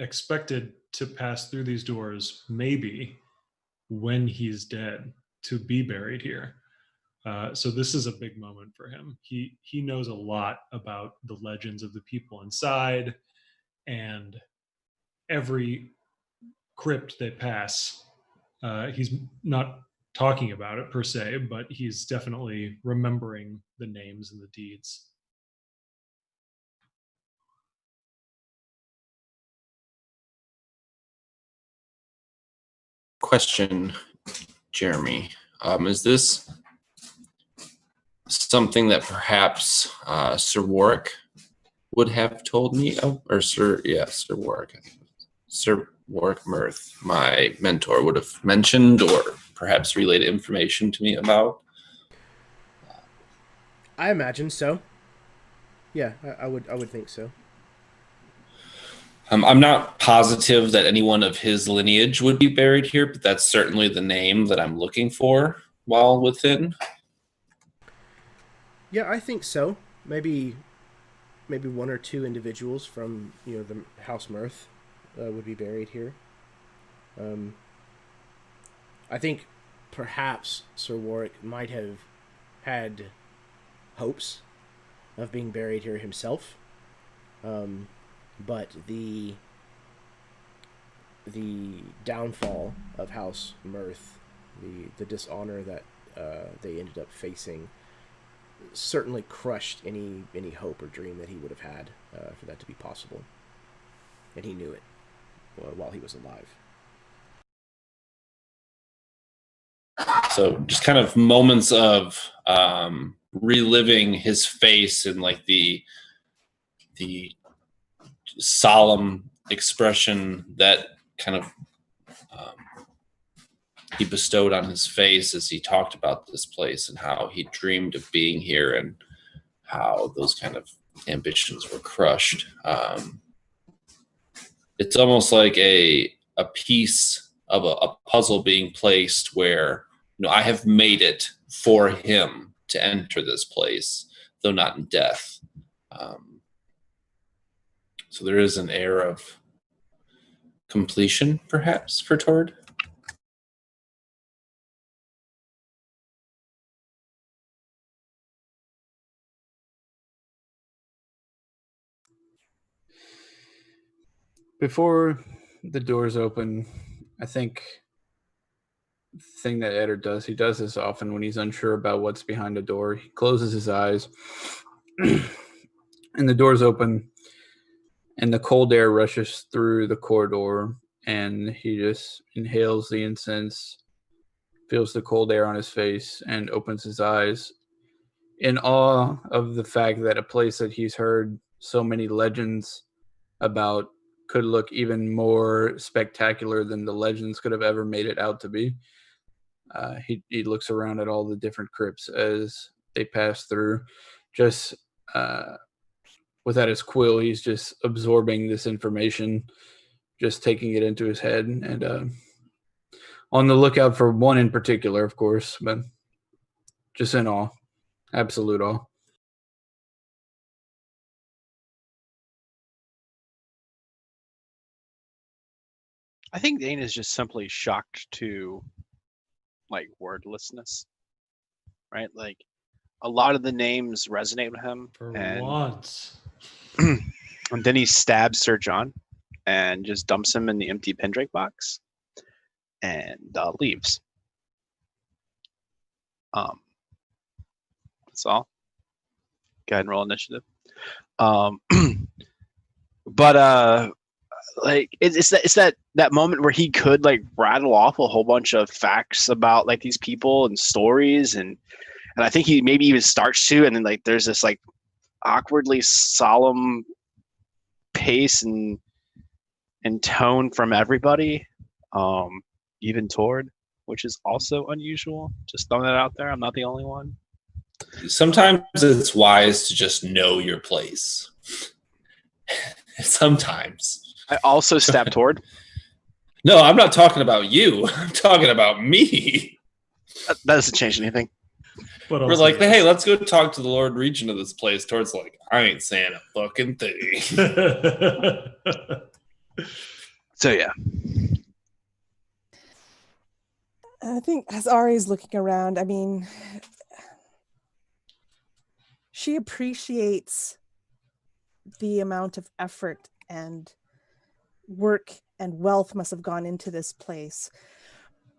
expected to pass through these doors maybe when he's dead, to be buried here. So this is a big moment for him. He knows a lot about the legends of the people inside, and every crypt they pass, he's not talking about it per se, but he's definitely remembering the names and the deeds. Question, Jeremy. Is this something that perhaps Sir Warwick would have told me of? Or Sir Warwick. Sir Warwick Mirth, my mentor, would have mentioned or perhaps relayed information to me about? I imagine so. Yeah, I would think so. I'm not positive that anyone of his lineage would be buried here, but that's certainly the name that I'm looking for while within. Yeah, I think so. Maybe one or two individuals from the House Mirth would be buried here. I think perhaps Sir Warwick might have had hopes of being buried here himself, but the downfall of House Mirth, the dishonor that they ended up facing, certainly crushed any hope or dream that he would have had for that to be possible, and he knew it while he was alive. So just kind of moments of reliving his face and like the solemn expression that kind of he bestowed on his face as he talked about this place and how he dreamed of being here and how those kind of ambitions were crushed. It's almost like a piece of a puzzle being placed where, you know, I have made it for him to enter this place, though not in death. So there is an air of completion, perhaps, for Tord. Before the doors open, I think the thing that Eddard does, he does this often when he's unsure about what's behind a door. He closes his eyes, and the doors open, and the cold air rushes through the corridor, and he just inhales the incense, feels the cold air on his face, and opens his eyes in awe of the fact that a place that he's heard so many legends about could look even more spectacular than the legends could have ever made it out to be. He looks around at all the different crypts as they pass through. Just without his quill, he's just absorbing this information, just taking it into his head, and on the lookout for one in particular, of course, but just in awe, absolute awe. I think Dane is just simply shocked to like wordlessness, right? Like a lot of the names resonate with him. For and, once. And then he stabs Sir John and just dumps him in the empty Pendrake box and leaves. That's all. Go ahead and roll initiative. But like it's that moment where he could like rattle off a whole bunch of facts about like these people and stories, and I think he maybe even starts to, and then like there's this like awkwardly solemn pace and tone from everybody, even Tord, which is also unusual. Just throwing that out there. I'm not the only one. Sometimes it's wise to just know your place. Sometimes. I also stab Tord. No, I'm not talking about you. I'm talking about me. That doesn't change anything. But We're like, hey, let's go talk to the Lord Regent of this place. Tord's like, I ain't saying a fucking thing. So yeah. I think as Ari's looking around, I mean, she appreciates the amount of effort and work and wealth must have gone into this place.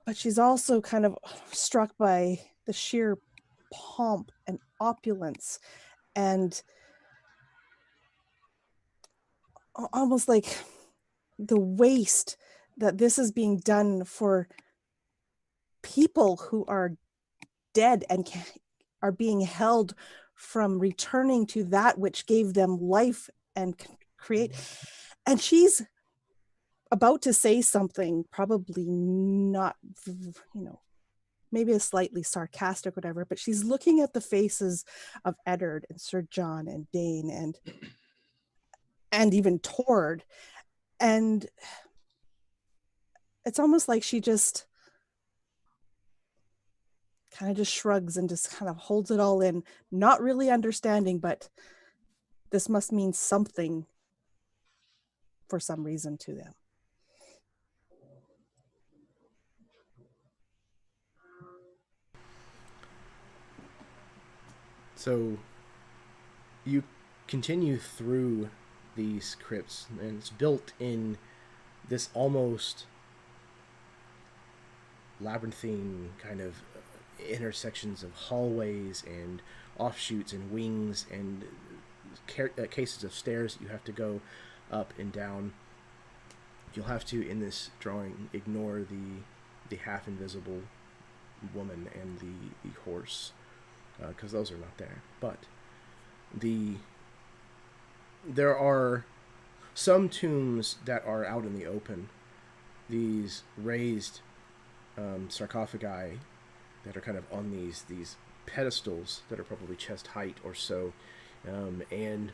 But she's also kind of struck by the sheer pomp and opulence and almost like the waste that this is being done for people who are dead and are being held from returning to that which gave them life and create. And she's about to say something probably not, maybe a slightly sarcastic, whatever, but she's looking at the faces of Eddard and Sir John and Dane and even Tord. And it's almost like she just kind of just shrugs and just kind of holds it all in, not really understanding, but this must mean something for some reason to them. So you continue through these crypts, and it's built in this almost labyrinthine kind of intersections of hallways and offshoots and wings and cases of stairs that you have to go up and down. You'll have to, in this drawing, ignore the half-invisible woman and the horse, because those are not there. But there are some tombs that are out in the open. These raised sarcophagi that are kind of on these pedestals that are probably chest height or so, and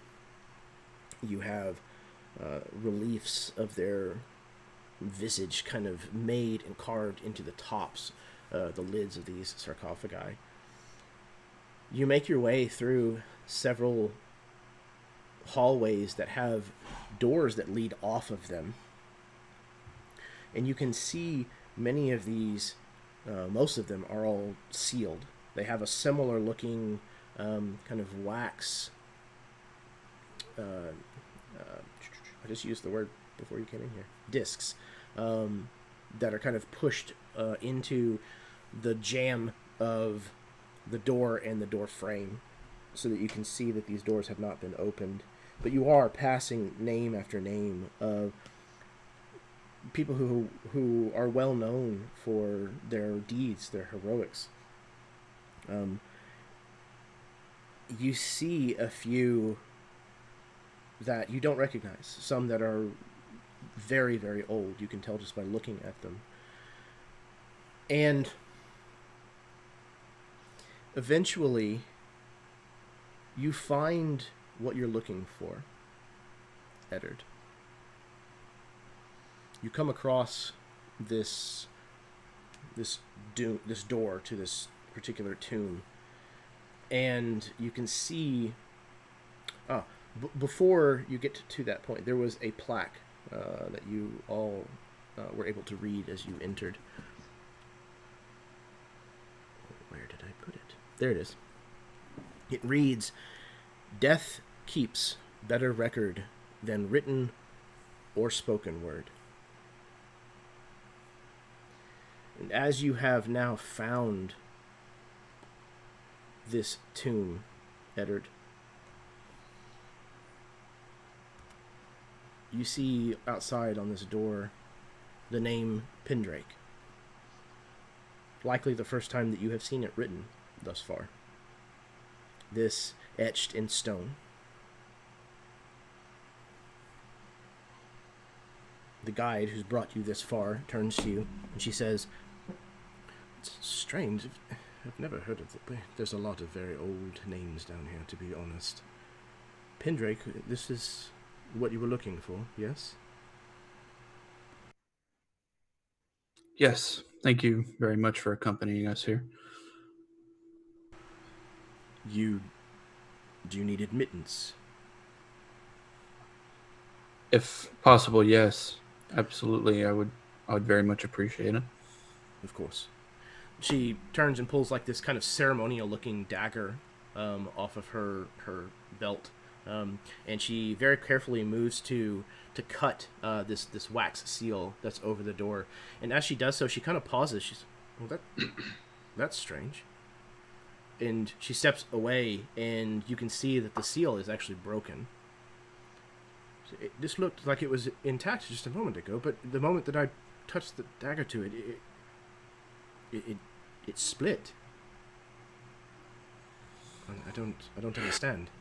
you have reliefs of their visage kind of made and carved into the tops, the lids of these sarcophagi. You make your way through several hallways that have doors that lead off of them, and you can see many of these, most of them are all sealed. They have a similar looking kind of wax, I just used the word before you came in here, discs, that are kind of pushed into the jamb of the door and the door frame, so that you can see that these doors have not been opened. But you are passing name after name of people who are well known for their deeds, their heroics. You see a few that you don't recognize, some that are very, very old. You can tell just by looking at them. And eventually, you find what you're looking for, Eddard. You come across this door to this particular tomb, and you can see. Before you get to that point, there was a plaque that you all were able to read as you entered. Where did I put it? There it is. It reads, "Death keeps better record than written or spoken word." And as you have now found this tomb, Eddard, you see outside on this door the name Pendrake. Likely the first time that you have seen it written thus far. This etched in stone. The guide who's brought you this far turns to you and she says, "It's strange. I've never heard of it. There's a lot of very old names down here, to be honest. Pendrake, this is what you were looking for, yes?" Yes, thank you very much for accompanying us here. Do you need admittance? If possible, yes. Absolutely, I would very much appreciate it. Of course. She turns and pulls like this kind of ceremonial looking dagger off of her belt. And she very carefully moves to cut this wax seal that's over the door. And as she does so, she kind of pauses. She's, "Well, that's strange." And she steps away, and you can see that the seal is actually broken. This looked like it was intact just a moment ago, but the moment that I touched the dagger to it split. I don't understand.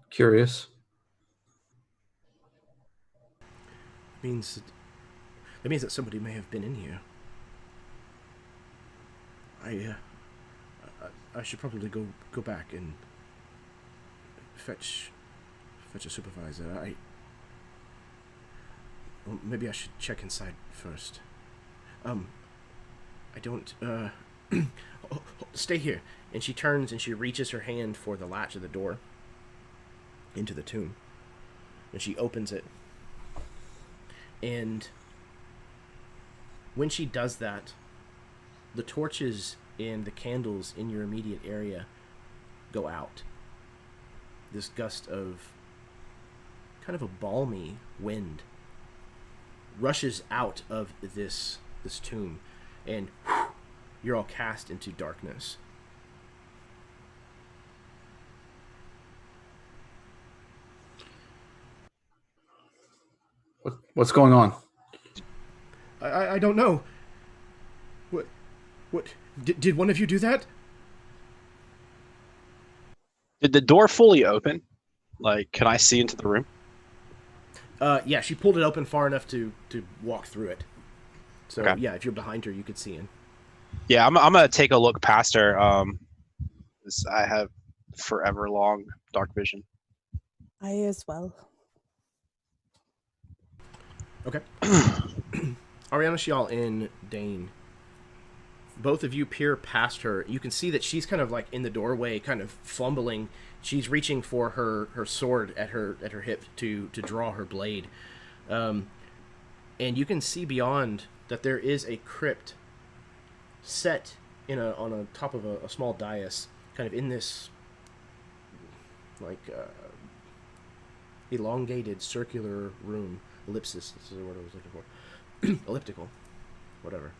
Curious. That means that somebody may have been in here. I should probably go back and fetch a supervisor. Well, maybe I should check inside first. I don't. Stay here. And she turns and she reaches her hand for the latch of the door into the tomb, and she opens it. And when she does that, the torches and the candles in your immediate area go out. This gust of kind of a balmy wind rushes out of this tomb, and you're all cast into darkness. What's going on? I don't know. What? Did one of you do that? Did the door fully open? Like, can I see into the room? Yeah, she pulled it open far enough to walk through it. So, Okay. yeah, if you're behind her, you could see in. Yeah, I'm gonna take a look past her. I have forever long dark vision. I as well. Okay. Ariana, Shial, and Dane. Both of you peer past her. You can see that she's kind of like in the doorway, kind of fumbling. She's reaching for her sword at her hip to draw her blade. And you can see beyond that there is a crypt set on a top of a small dais, kind of in this like elongated circular room. Ellipsis, this is the word I was looking for. Elliptical, whatever.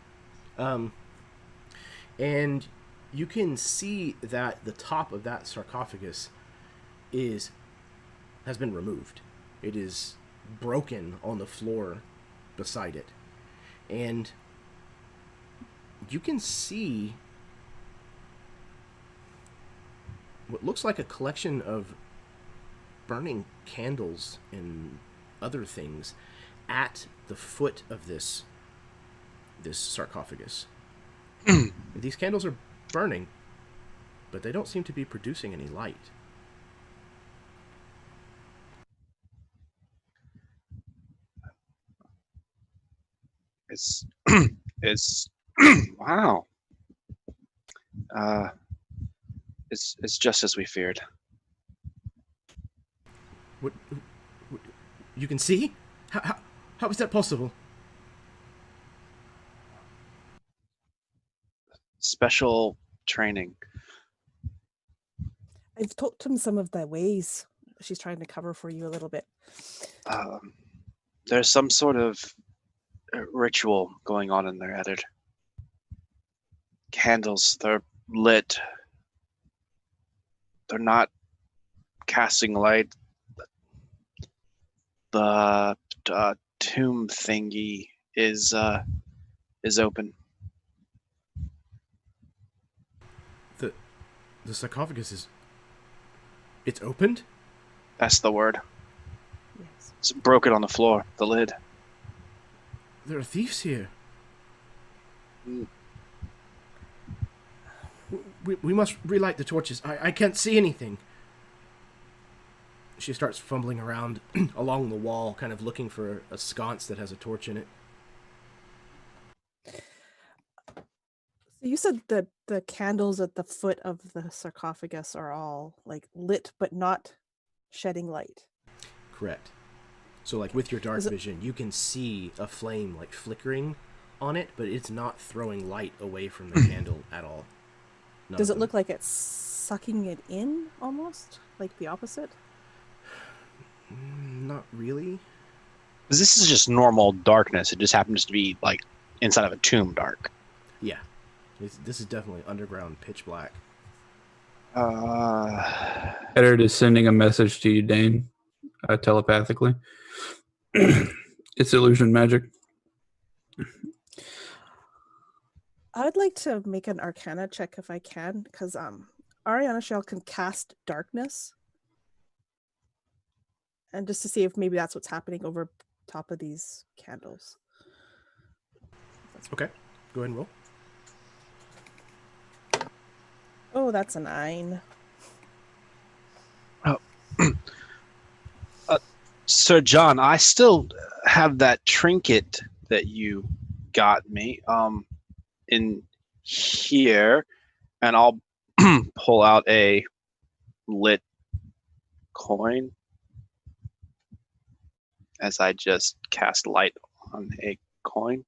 And you can see that the top of that sarcophagus has been removed. It is broken on the floor beside it. And you can see what looks like a collection of burning candles and other things at the foot of this sarcophagus. These candles are burning, but they don't seem to be producing any light. It's wow. It's just as we feared. What you can see? How is that possible? Special training. I've taught him some of the ways. She's trying to cover for you a little bit. There's some sort of ritual going on in there, Eddard. Candles, they're lit. They're not casting light. The tomb thingy is open. The sarcophagus it's opened? That's the word. Yes. It's broken on the floor, the lid. There are thieves here. We must relight the torches. I can't see anything. She starts fumbling around along the wall, kind of looking for a sconce that has a torch in it. So you said that the candles at the foot of the sarcophagus are all like lit, but not shedding light. Correct. So, like with your dark vision, you can see a flame like flickering on it, but it's not throwing light away from the candle at all. Does it look like it's sucking it in almost? Like the opposite? Not really. Because this is just normal darkness. It just happens to be like inside of a tomb dark. Yeah. This is definitely underground pitch black. Eddard is sending a message to you, Dane, telepathically. It's illusion magic. I would like to make an Arcana check if I can, because Ariana Shell can cast darkness. And just to see if maybe that's what's happening over top of these candles. Okay. Go ahead and roll. Oh, that's a 9. Sir John, I still have that trinket that you got me in here, and I'll pull out a lit coin as I just cast light on a coin.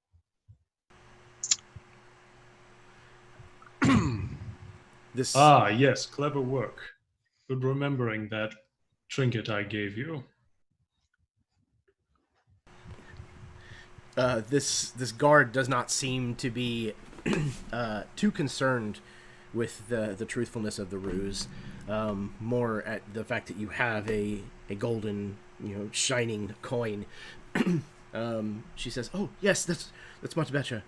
Yes, clever work. Good remembering that trinket I gave you. This guard does not seem to be too concerned with the truthfulness of the ruse. More at the fact that you have a golden, shining coin. She says, "Oh yes, that's much better.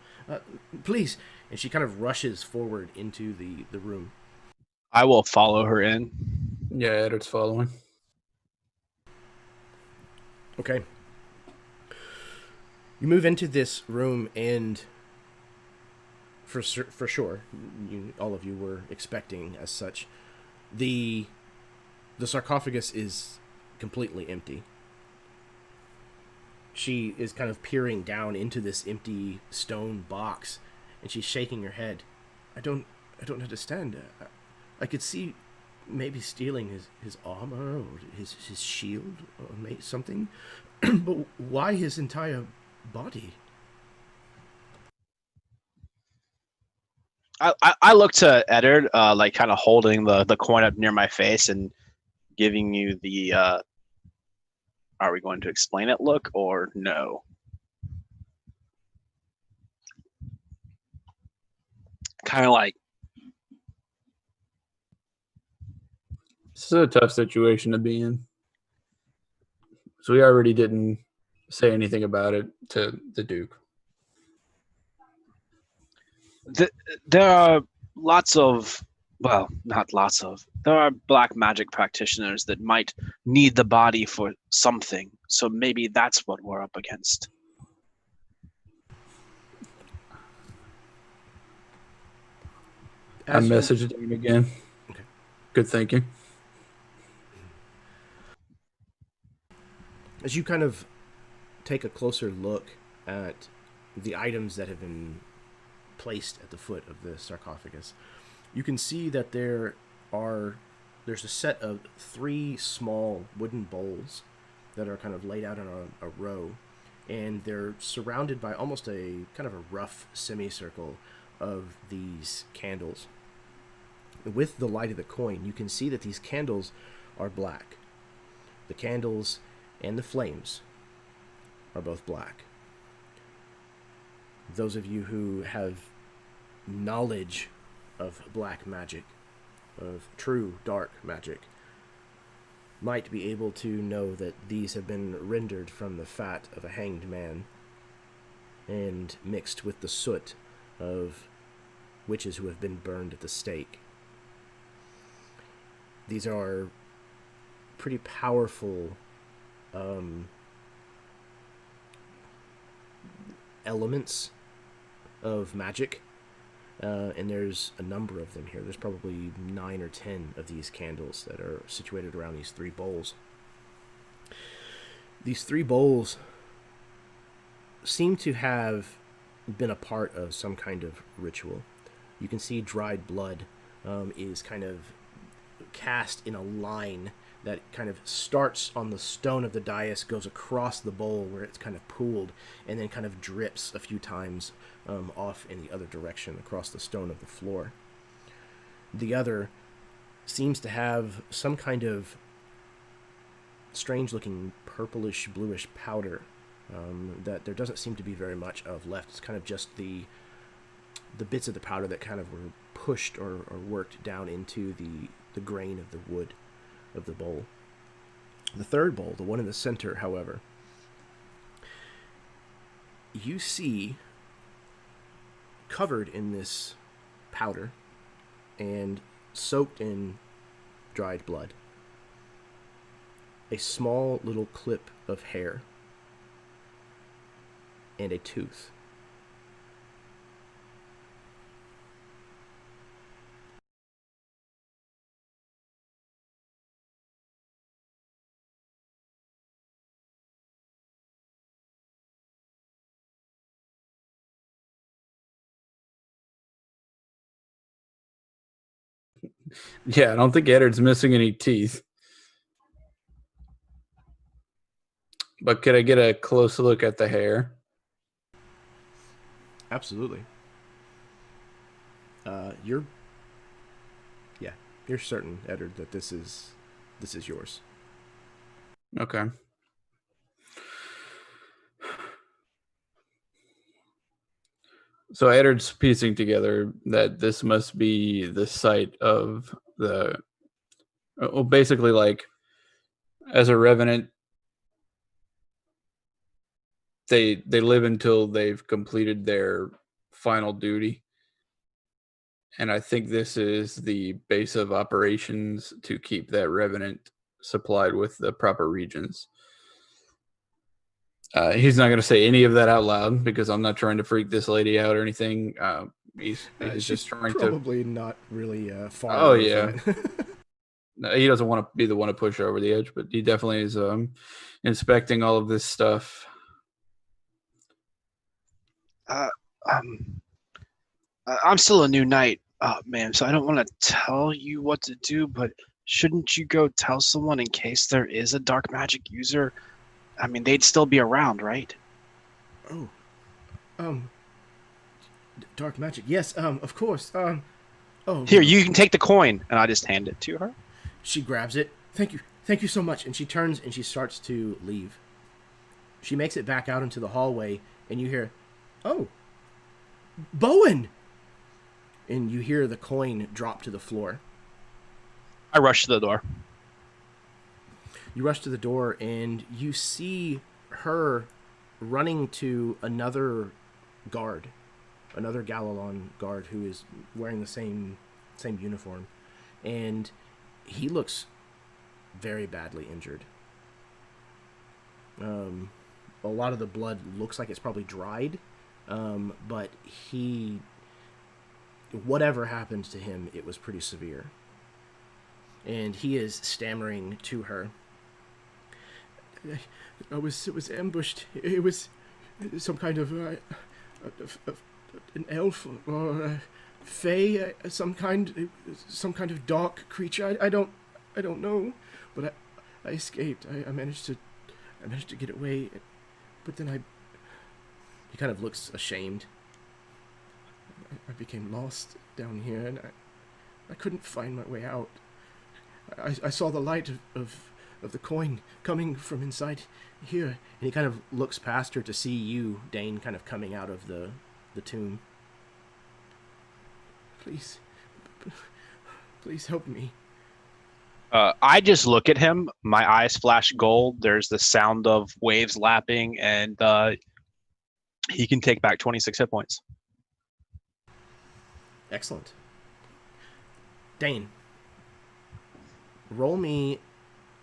Please," and she kind of rushes forward into the room. I will follow her in. Yeah, Eddard's following. Okay. You move into this room, and for sure, all of you were expecting as such. The sarcophagus is completely empty. She is kind of peering down into this empty stone box, and she's shaking her head. I don't understand. I could see maybe stealing his armor or his shield or something, but why his entire body? I look to Eddard, like kind of holding the coin up near my face and giving you the are we going to explain it look or no? Kind of like, This is a tough situation to be in. So we already didn't say anything about it to the Duke. there are lots of, well, not lots of, there are black magic practitioners that might need the body for something. So maybe that's what we're up against. I messaged him again. Okay. Good thinking. As you kind of take a closer look at the items that have been placed at the foot of the sarcophagus, you can see that there's a set of 3 small wooden bowls that are kind of laid out in a row, and they're surrounded by almost a kind of a rough semicircle of these candles. With the light of the coin, you can see that these candles are black. The candles and the flames are both black. Those of you who have knowledge of black magic, of true dark magic, might be able to know that these have been rendered from the fat of a hanged man and mixed with the soot of witches who have been burned at the stake. These are pretty powerful elements of magic, and there's a number of them here. There's probably 9 or 10 of these candles that are situated around these 3 bowls. These 3 bowls seem to have been a part of some kind of ritual. You can see dried blood is kind of cast in a line that kind of starts on the stone of the dais, goes across the bowl where it's kind of pooled, and then kind of drips a few times off in the other direction across the stone of the floor. The other seems to have some kind of strange-looking purplish, bluish powder that there doesn't seem to be very much of left. It's kind of just the bits of the powder that kind of were pushed or worked down into the grain of the wood of the bowl. The third bowl, the one in the center, however, you see covered in this powder and soaked in dried blood a small little clip of hair and a tooth. Yeah, I don't think Eddard's missing any teeth. But could I get a close look at the hair? Absolutely. You're certain, Eddard, that this is yours. Okay. So Eddard's piecing together that this must be the site of the, well, basically, like, as a revenant, they live until they've completed their final duty. And I think this is the base of operations to keep that revenant supplied with the proper regions. He's not going to say any of that out loud because I'm not trying to freak this lady out or anything. He's just trying probably not really far Oh, away yeah. from it. No, he doesn't want to be the one to push her over the edge, but he definitely is inspecting all of this stuff. I'm still a new knight, ma'am, so I don't want to tell you what to do, but shouldn't you go tell someone in case there is a dark magic user? I mean, they'd still be around, right? Oh. Dark magic. Yes, of course. Here, you can take the coin, and I just hand it to her. She grabs it. Thank you so much. And she turns and she starts to leave. She makes it back out into the hallway, and you hear, "Oh, Bowen!" And you hear the coin drop to the floor. I rush to the door. You rush to the door, and you see her running to another guard, another Galalon guard who is wearing the same uniform, and he looks very badly injured. A lot of the blood looks like it's probably dried, but whatever happened to him, it was pretty severe. And he is stammering to her. It was ambushed. It was some kind of an elf or a fae, some kind of dark creature. I don't know, but I escaped. I managed to get away, but then he kind of looks ashamed. I became lost down here, and I couldn't find my way out. I saw the light of the coin coming from inside here, and he kind of looks past her to see you, Dane, kind of coming out of the tomb. Please help me. I just look at him. My eyes flash gold. There's the sound of waves lapping, and he can take back 26 hit points. Excellent. Dane, roll me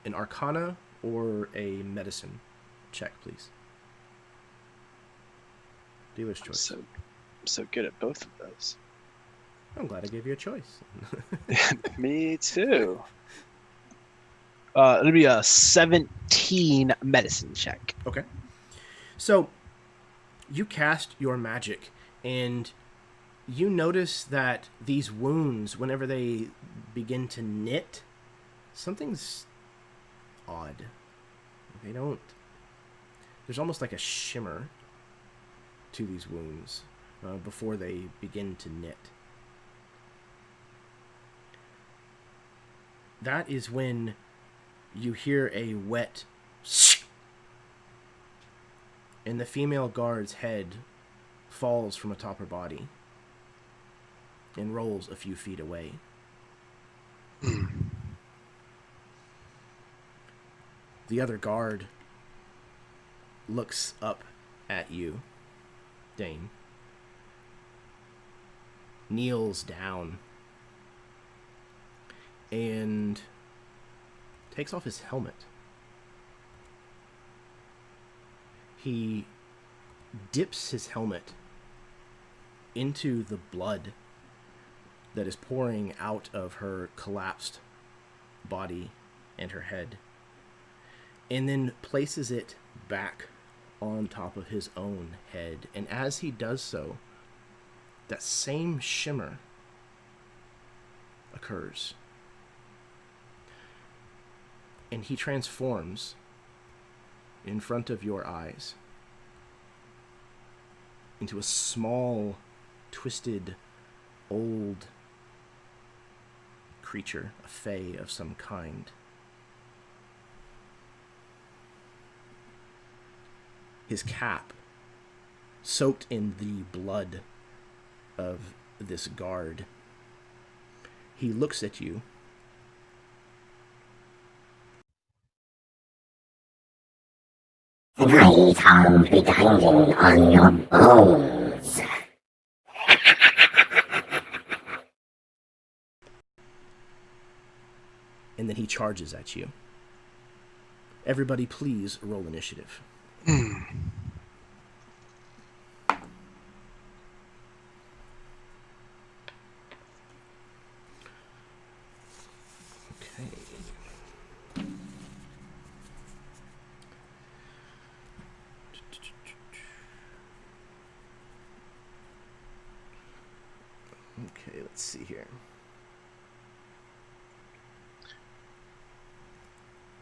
an Arcana or a Medicine check, please. Dealer's choice. I'm so good at both of those. I'm glad I gave you a choice. Me too. It'll be a 17 medicine check. Okay. So, you cast your magic, and you notice that these wounds, whenever they begin to knit, something's odd. There's almost like a shimmer to these wounds before they begin to knit. That is when you hear a wet and the female guard's head falls from atop her body and rolls a few feet away. The other guard looks up at you, Dane, kneels down, and takes off his helmet. He dips his helmet into the blood that is pouring out of her collapsed body and her head, and then places it back on top of his own head. And as he does so, that same shimmer occurs. And he transforms in front of your eyes into a small, twisted, old creature, a fae of some kind. His cap, soaked in the blood of this guard, he looks at you . Tonight I'll be dining on your bones. And then he charges at you. Everybody please roll initiative. Okay. Okay, let's see here.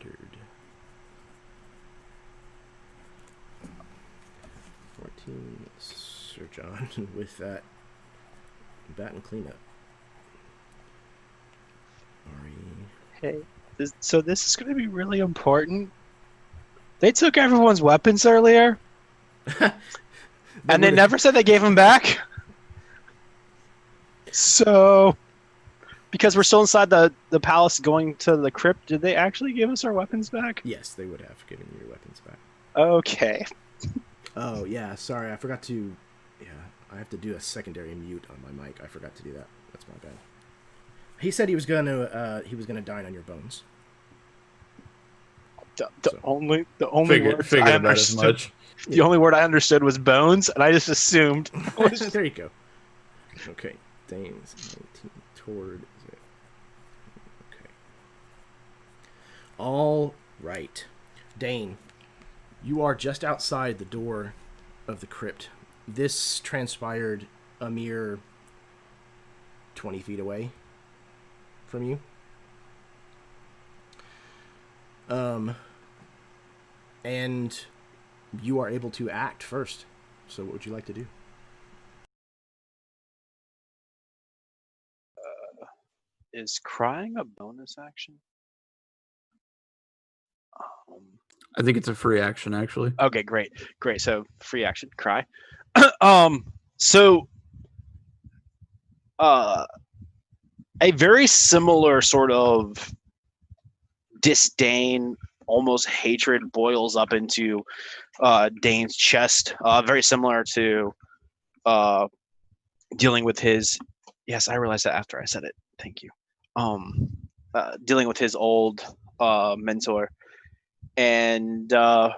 Third. 14, Sir John, with that bat and cleanup. Ari. Hey, so this is going to be really important. They took everyone's weapons earlier, and they never said they gave them back. So, because we're still inside the palace going to the crypt, did they actually give us our weapons back? Yes, they would have given you your weapons back. Okay. Oh, yeah, sorry, I forgot to... Yeah, I have to do a secondary mute on my mic. I forgot to do that. That's my bad. He said he was gonna dine on your bones. The only Figured words I about as understood, much. the only word I understood was bones, and I just assumed. There you go. Okay, Dane's 19 toward... Is it? Okay. All right. Dane, you are just outside the door of the crypt. This transpired a mere 20 feet away from you. And you are able to act first. So what would you like to do? Is crying a bonus action? I think it's a free action, actually. Okay, great. So free action, cry. So a very similar sort of disdain, almost hatred boils up into Dane's chest. Very similar to dealing with his... Yes, I realized that after I said it. Thank you. Dealing with his old mentor. And so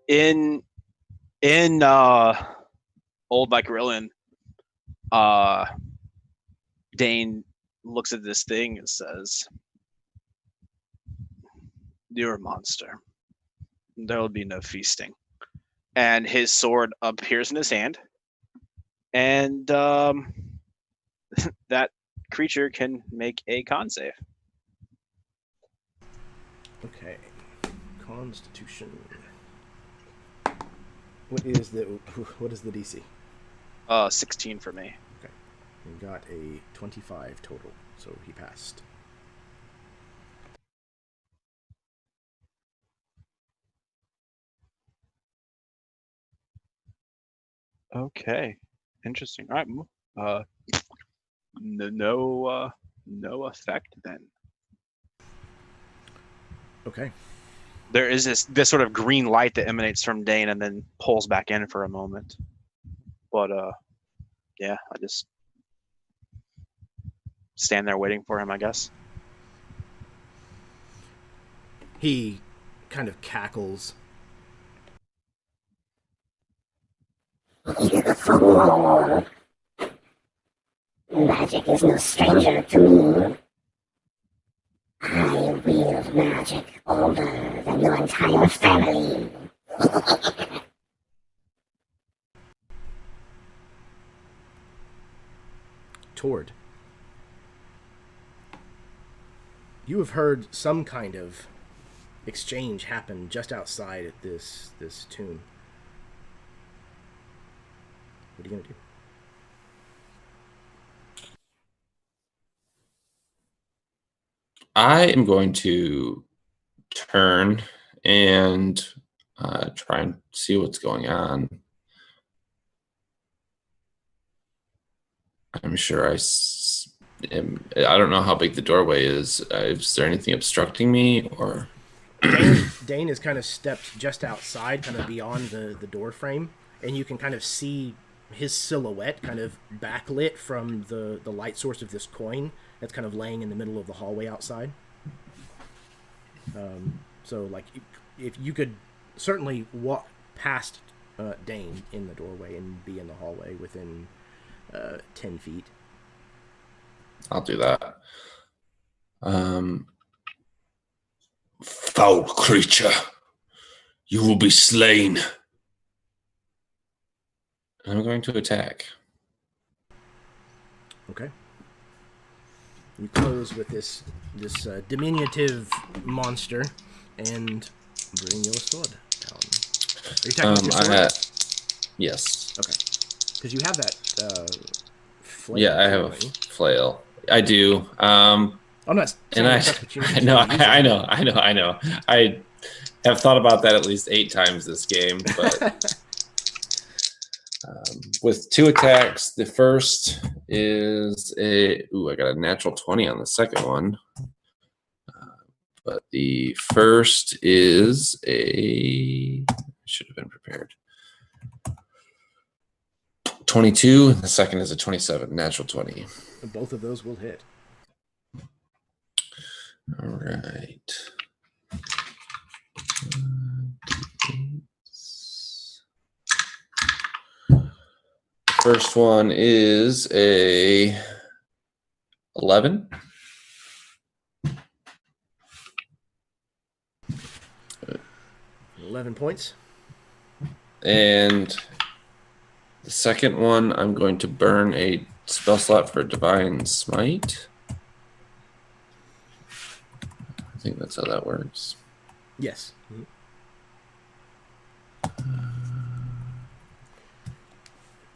in old Vykaril, Dane looks at this thing and says, "You're a monster. There will be no feasting." And his sword appears in his hand, and that creature can make a con save. Okay. Constitution. What is the DC? 16 for me. Okay. We got a 25 total, so he passed. Okay, interesting. All right, no effect then. Okay. There is this sort of green light that emanates from Dane and then pulls back in for a moment. But yeah, I just stand there waiting for him, I guess. He kind of cackles. Fool. Magic is no stranger to me. I wield magic older than your entire family. Tord. You have heard some kind of exchange happen just outside at this tomb. What are you gonna do? I am going to turn and try and see what's going on. I'm sure I don't know how big the doorway is. Is there anything obstructing me, or? Dane is kind of stepped just outside, kind of beyond the door frame, and you can kind of see his silhouette kind of backlit from the light source of this coin that's kind of laying in the middle of the hallway outside. So, like, if you could certainly walk past Dane in the doorway and be in the hallway within 10 feet. I'll do that. Foul creature, you will be slain. I'm going to attack. Okay. You close with this diminutive monster and bring your sword down. Are you attacking with your sword? Yes. Okay. Because you have that flail. Yeah, I have a flail. I do. I'm not saying that's what you need to use. I know. I have thought about that at least 8 times this game, but with 2 attacks, the first is I got a natural 20 on the second one. But the first is should have been prepared. 22, and the second is a 27, natural 20. Both of those will hit. All right. First one is a 11. Points. And the second one, I'm going to burn a spell slot for Divine Smite. I think that's how that works. Yes.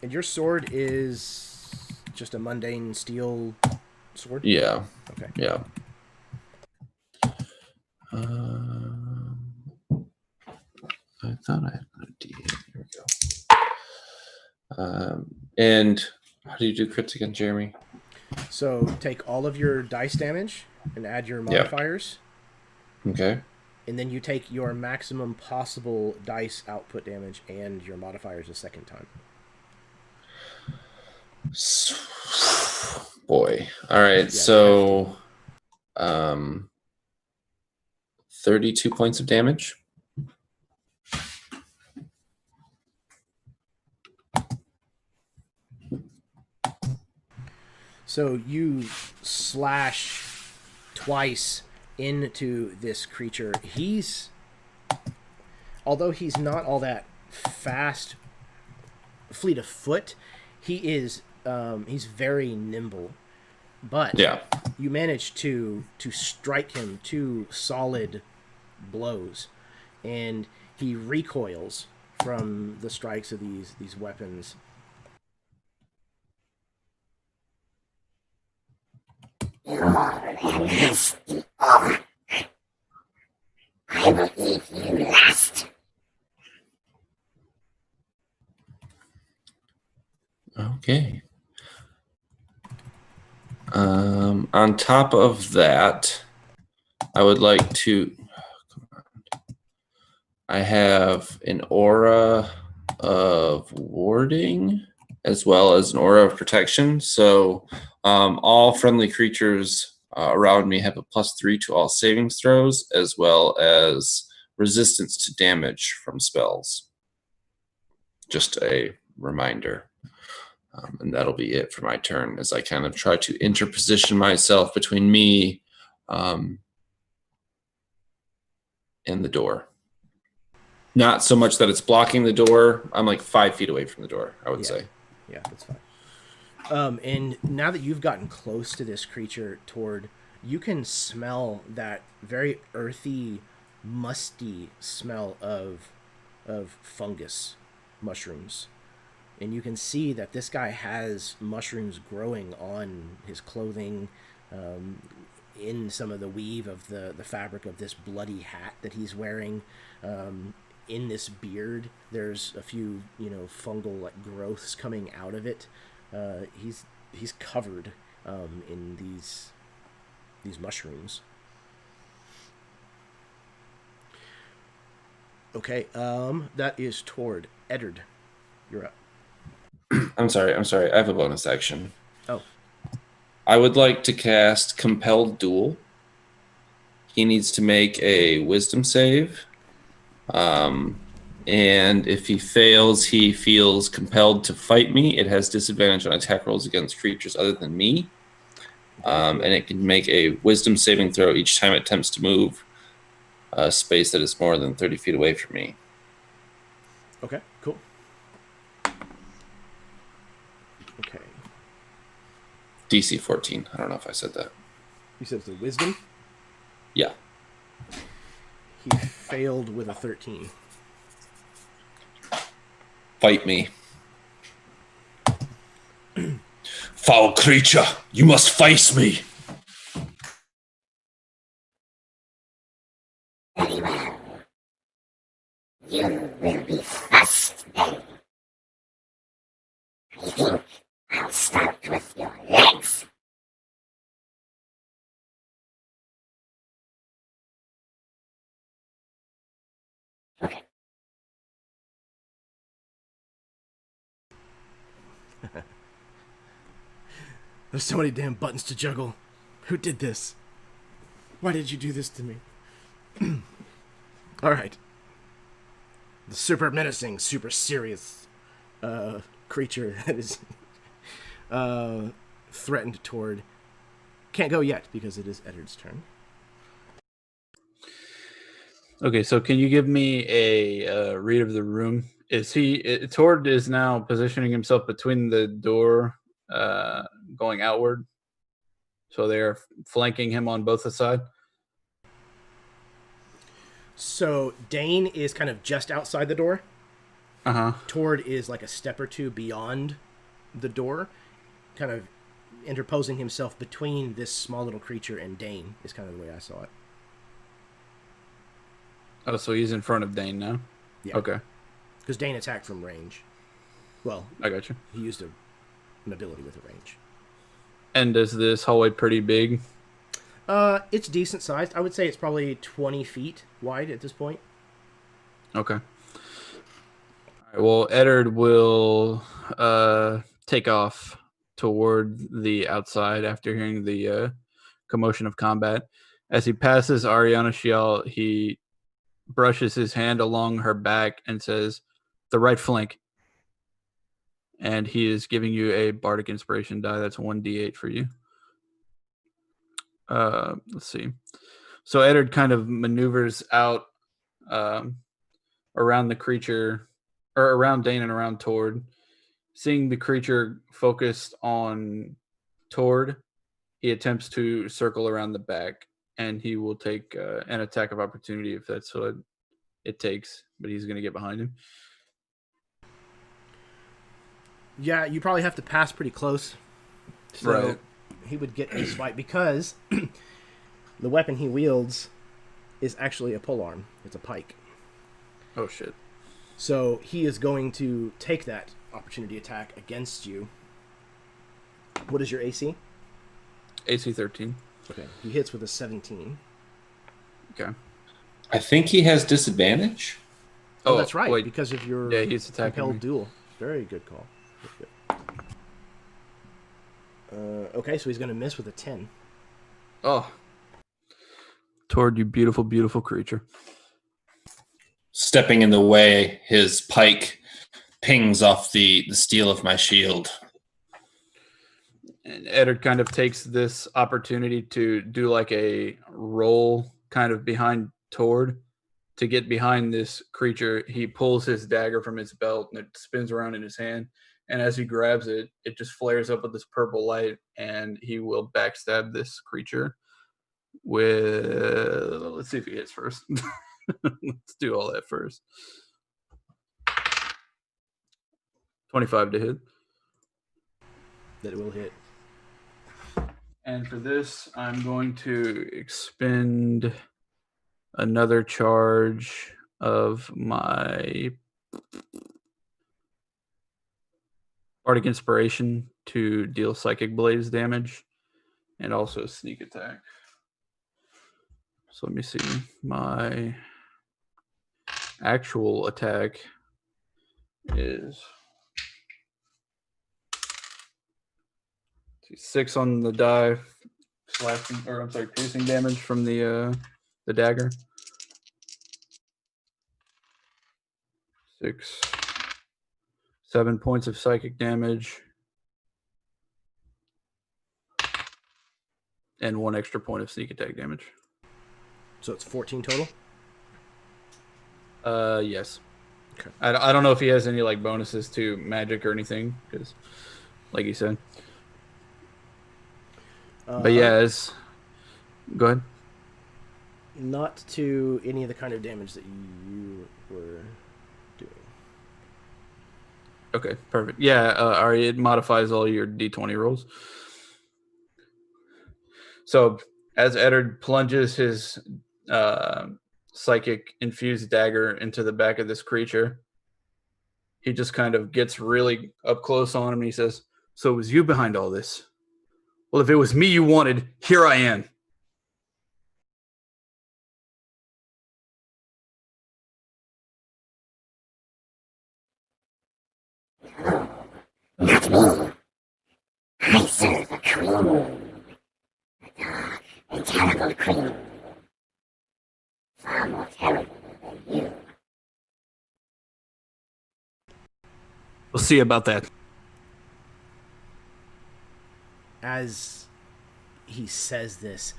And your sword is just a mundane steel sword? Yeah. Okay. Yeah. I thought I had a D8. Here we go. And how do you do crits again, Jeremy? So take all of your dice damage and add your modifiers. Okay. And then you take your maximum possible dice output damage and your modifiers a second time. Boy. All right. Yeah, so 32 points of damage. So you slash twice into this creature. Although he's not all that fleet of foot, he's very nimble. But yeah, you manage to strike him 2 solid blows, and he recoils from the strikes of these weapons. You're a nasty orc. I will eat you last. okay. On top of that, I would like to. Come on. I have an aura of warding as well as an aura of protection. So all friendly creatures around me have a +3 to all savings throws, as well as resistance to damage from spells. Just a reminder. And that'll be it for my turn, as I kind of try to interposition myself between me and the door. Not so much that it's blocking the door. I'm like 5 feet away from the door, I would say. Yeah, that's fine. And now that you've gotten close to this creature, Tord, you can smell that very earthy, musty smell of fungus mushrooms. And you can see that this guy has mushrooms growing on his clothing, in some of the weave of the fabric of this bloody hat that he's wearing. In this beard, there's a few, fungal like growths coming out of it. He's covered in these mushrooms. Okay, that is toward Eddard. You're up. I'm sorry. I have a bonus action. Oh. I would like to cast Compelled Duel. He needs to make a Wisdom save. And if he fails, he feels compelled to fight me. It has disadvantage on attack rolls against creatures other than me. And it can make a Wisdom saving throw each time it attempts to move a space that is more than 30 feet away from me. Okay, cool. Okay. DC 14. I don't know if I said that. You said it's a wisdom? Yeah. He failed with a 13. Fight me. Foul creature, you must face me. Very well. You will be first then. I think I'll start with your legs. Okay. There's so many damn buttons to juggle. Who did this? Why did you do this to me? Alright. The super menacing, super serious creature that is threatened toward... Can't go yet because it is Eddard's turn. Okay, so can you give me a read of the room? Tord is now positioning himself between the door going outward. So they're flanking him on both the side. So Dane is kind of just outside the door. Uh-huh. Tord is like a step or two beyond the door, kind of interposing himself between this small little creature and Dane is kind of the way I saw it. Oh, so he's in front of Dane now? Yeah. Okay. Because Dane attacked from range. Well, I got you. he used an ability with a range. And is this hallway pretty big? It's decent sized. I would say it's probably 20 feet wide at this point. Okay. All right, well, Eddard will take off toward the outside after hearing the commotion of combat. As he passes Ariana Shiel, he brushes his hand along her back and says, "The right flank." And he is giving you a bardic inspiration die. That's 1d8 for you. Let's see. So Eddard kind of maneuvers out around the creature, or around Dane and around Tord. Seeing the creature focused on Tord, he attempts to circle around the back, and he will take an attack of opportunity if that's what it takes, but he's going to get behind him. Yeah, you probably have to pass pretty close. So Right. he would get a swipe because the weapon he wields is actually a polearm. It's a pike. Oh, shit. So he is going to take that opportunity attack against you. What is your AC? AC 13. Okay. He hits with a 17. Okay. I think he has disadvantage. Oh, that's right. Wait. Because of your Yeah, he's attacking compelled me. duel. Very good call. Good. Okay, so he's going to miss with a 10. Oh. Tord, you beautiful, beautiful creature. Stepping in the way, his pike pings off the steel of my shield. And Eddard kind of takes this opportunity to do like a roll kind of behind Tord to get behind this creature. He pulls his dagger from his belt and it spins around in his hand. And as he grabs it, it just flares up with this purple light and he will backstab this creature with, let's see if he hits first. Let's do all that first. 25 to hit. That will hit. And for this, I'm going to expend another charge of my Bardic Inspiration to deal Psychic Blaze damage and also sneak attack. So let me see. My actual attack is 6 on the die, slashing, or I'm sorry, piercing damage from the dagger. 6, 7 points of psychic damage, and 1 extra point of sneak attack damage. So it's 14 total? Yes. Okay. I don't know if he has any like bonuses to magic or anything, because, like you said. But yeah, it's... Go ahead. Not to any of the kind of damage that you were doing. Okay, perfect. Yeah, Ari, it modifies all your d20 rolls. So as Eddard plunges his psychic infused dagger into the back of this creature, he just kind of gets really up close on him and he says, "So it was you behind all this? Well, if it was me you wanted, here I am." Not me. I serve a queen. A terrible queen. Far more terrible than you. We'll see about that. As he says this,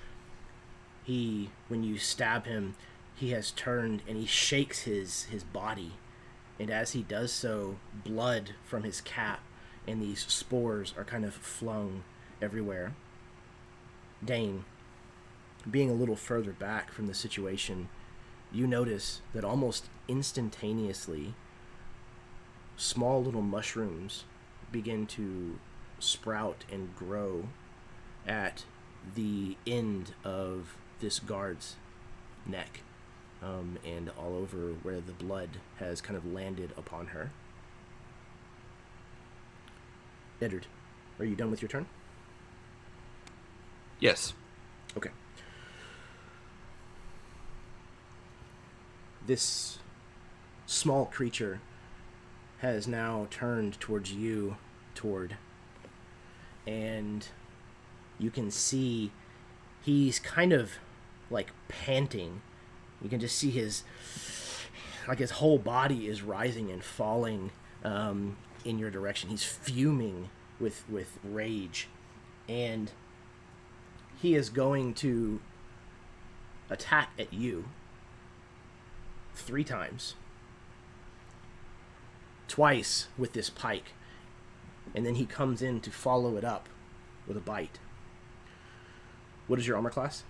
when you stab him, he has turned and he shakes his body. And as he does so, blood from his cap and these spores are kind of flung everywhere. Dane, being a little further back from the situation, you notice that almost instantaneously, small little mushrooms begin to sprout and grow at the end of this guard's neck, and all over where the blood has kind of landed upon her. Eddard, are you done with your turn? Yes. Okay. This small creature has now turned towards you, Tord, and you can see he's kind of like panting. You can just see his whole body is rising and falling in your direction. He's fuming with rage, and he is going to attack at you 3 times. Twice with this pike, and then he comes in to follow it up with a bite. What is your armor class?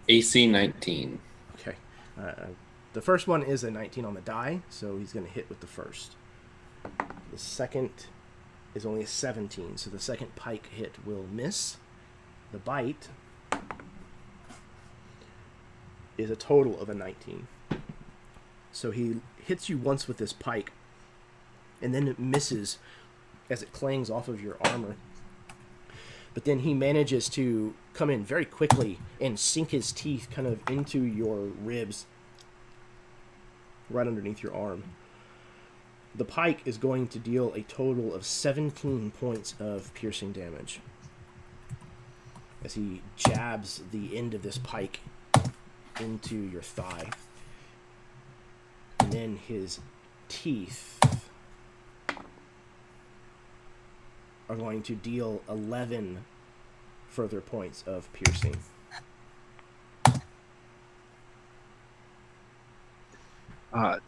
AC 19. Okay. The first one is a 19 on the die, so he's going to hit with the first. The second is only a 17, so the second pike hit will miss. The bite is a total of a 19. So he hits you once with this pike, and then it misses as it clangs off of your armor. But then he manages to come in very quickly and sink his teeth kind of into your ribs, right underneath your arm. The pike is going to deal a total of 17 points of piercing damage as he jabs the end of this pike into your thigh. And then his teeth are going to deal 11 further points of piercing.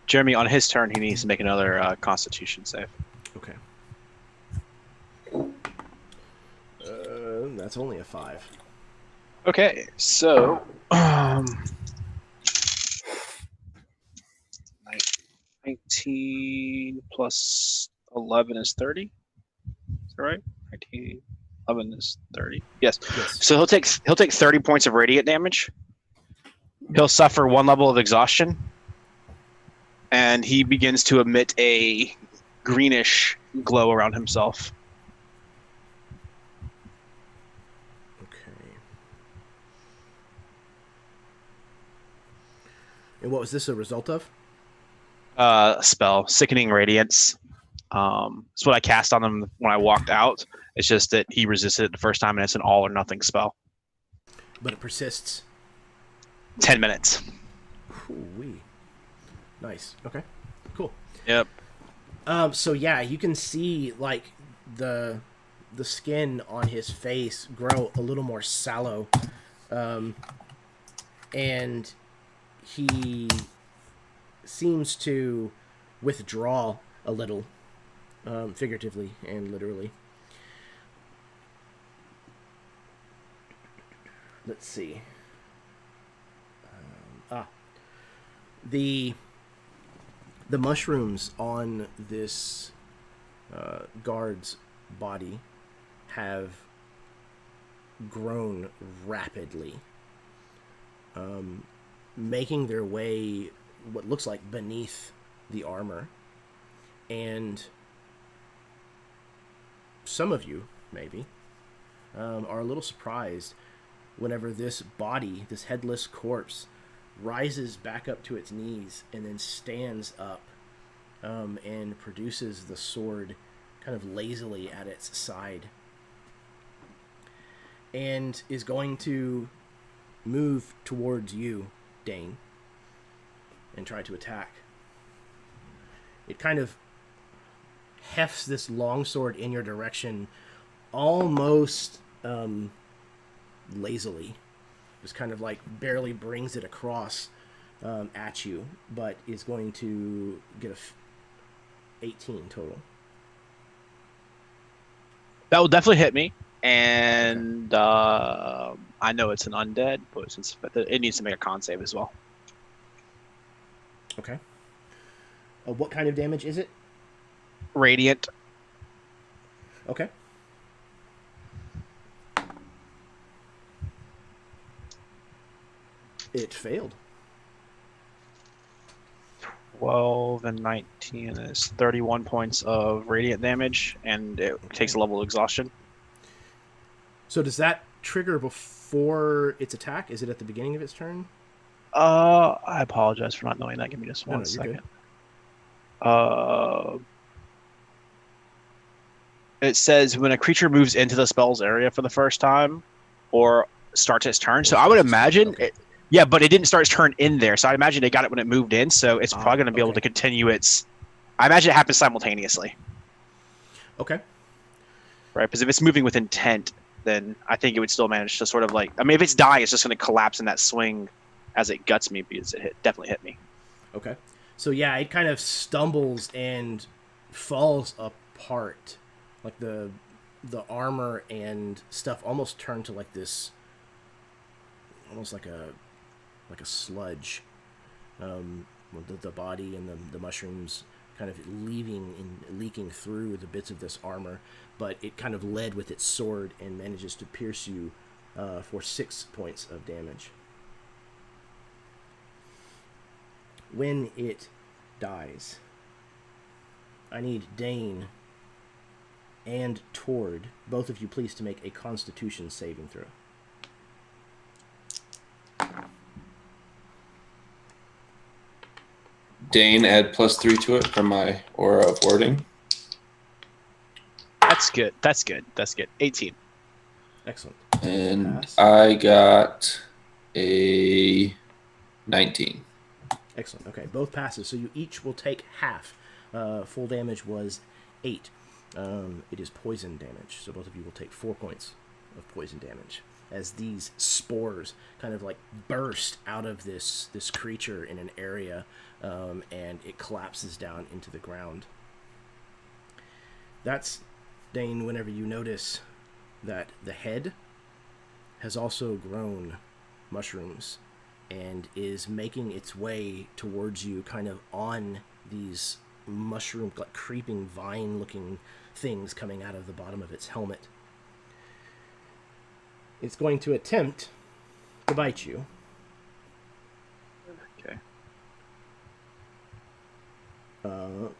Jeremy, on his turn, he needs to make another Constitution save. Okay. That's only a 5. Okay, so 19 plus 11 is 30. Is that right? 19, 11 is 30. Yes. So he'll take 30 points of radiant damage. He'll suffer 1 level of exhaustion, and he begins to emit a greenish glow around himself. And what was this a result of? Spell, Sickening Radiance. It's what I cast on him when I walked out. It's just that he resisted it the first time, and it's an all or nothing spell. But it persists. 10 minutes. Ooh-wee. Nice. Okay. Cool. Yep. So yeah, you can see like the skin on his face grow a little more sallow, and he seems to withdraw a little, figuratively and literally. Let's see. The mushrooms on this guard's body have grown rapidly, making their way what looks like beneath the armor. And some of you, maybe, are a little surprised whenever this body, this headless corpse, rises back up to its knees and then stands up and produces the sword kind of lazily at its side, and is going to move towards you, Dane, and try to attack. It kind of hefts this longsword in your direction almost lazily. Just kind of like barely brings it across at you, but is going to get a 18 total. That will definitely hit me, and I know it's an undead, but since it needs to make a con save as well. Okay. What kind of damage is it? Radiant. Okay. It failed. 12 and 19 is 31 points of radiant damage, and it takes a level of exhaustion. So does that trigger before its attack? Is it at the beginning of its turn? I apologize for not knowing that. Give me just one second. It says when a creature moves into the spell's area for the first time or starts its turn. So I would imagine okay. Yeah, but it didn't start its turn in there, so I imagine it got it when it moved in, so it's probably going to be able to continue its... I imagine it happens simultaneously. Okay. Right, because if it's moving with intent, then I think it would still manage to sort of like... I mean, if it's dying, it's just going to collapse in that swing as it guts me, because it definitely hit me. Okay. So yeah, it kind of stumbles and falls apart. Like the armor and stuff almost turn to like this... almost like a sludge, with the body and the mushrooms kind of leaving and leaking through the bits of this armor, but it kind of led with its sword and manages to pierce you for 6 points of damage. When it dies, I need Dane and Tord, both of you please, to make a Constitution saving throw. Dane, add +3 to it from my aura of warding. That's good. That's good. 18. Excellent. And Pass. I got a 19. Excellent. Okay, both passes. So you each will take half. Full damage was 8. It is poison damage. So both of you will take 4 points of poison damage as these spores kind of like burst out of this creature in an area, and it collapses down into the ground. That's, Dane, whenever you notice that the head has also grown mushrooms and is making its way towards you kind of on these mushroom, like creeping vine-looking things coming out of the bottom of its helmet. It's going to attempt to bite you. Okay.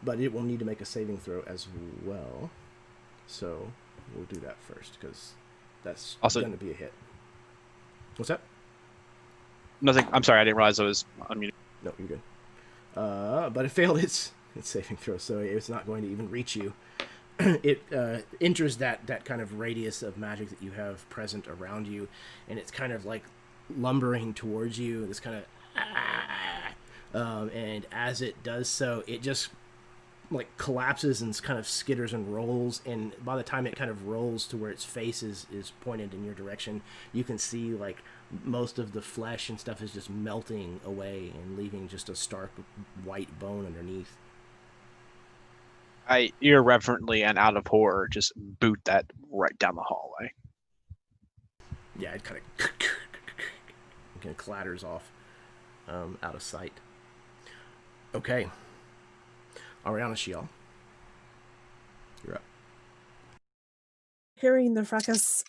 But it will need to make a saving throw as well. So we'll do that first, because that's Also, going to be a hit. What's that? Nothing. I'm sorry, I didn't realize I was unmuted. No, you're good. But it failed its saving throw, so it's not going to even reach you. It enters that kind of radius of magic that you have present around you, and it's kind of like lumbering towards you. This kind of, and as it does so, it just like collapses and kind of skitters and rolls. And by the time it kind of rolls to where its face is pointed in your direction, you can see like most of the flesh and stuff is just melting away and leaving just a stark white bone underneath. I irreverently and out of horror just boot that right down the hallway. Yeah, it kind of clatters off out of sight. Okay. Ariana Shiel, you're up. Hearing the fracas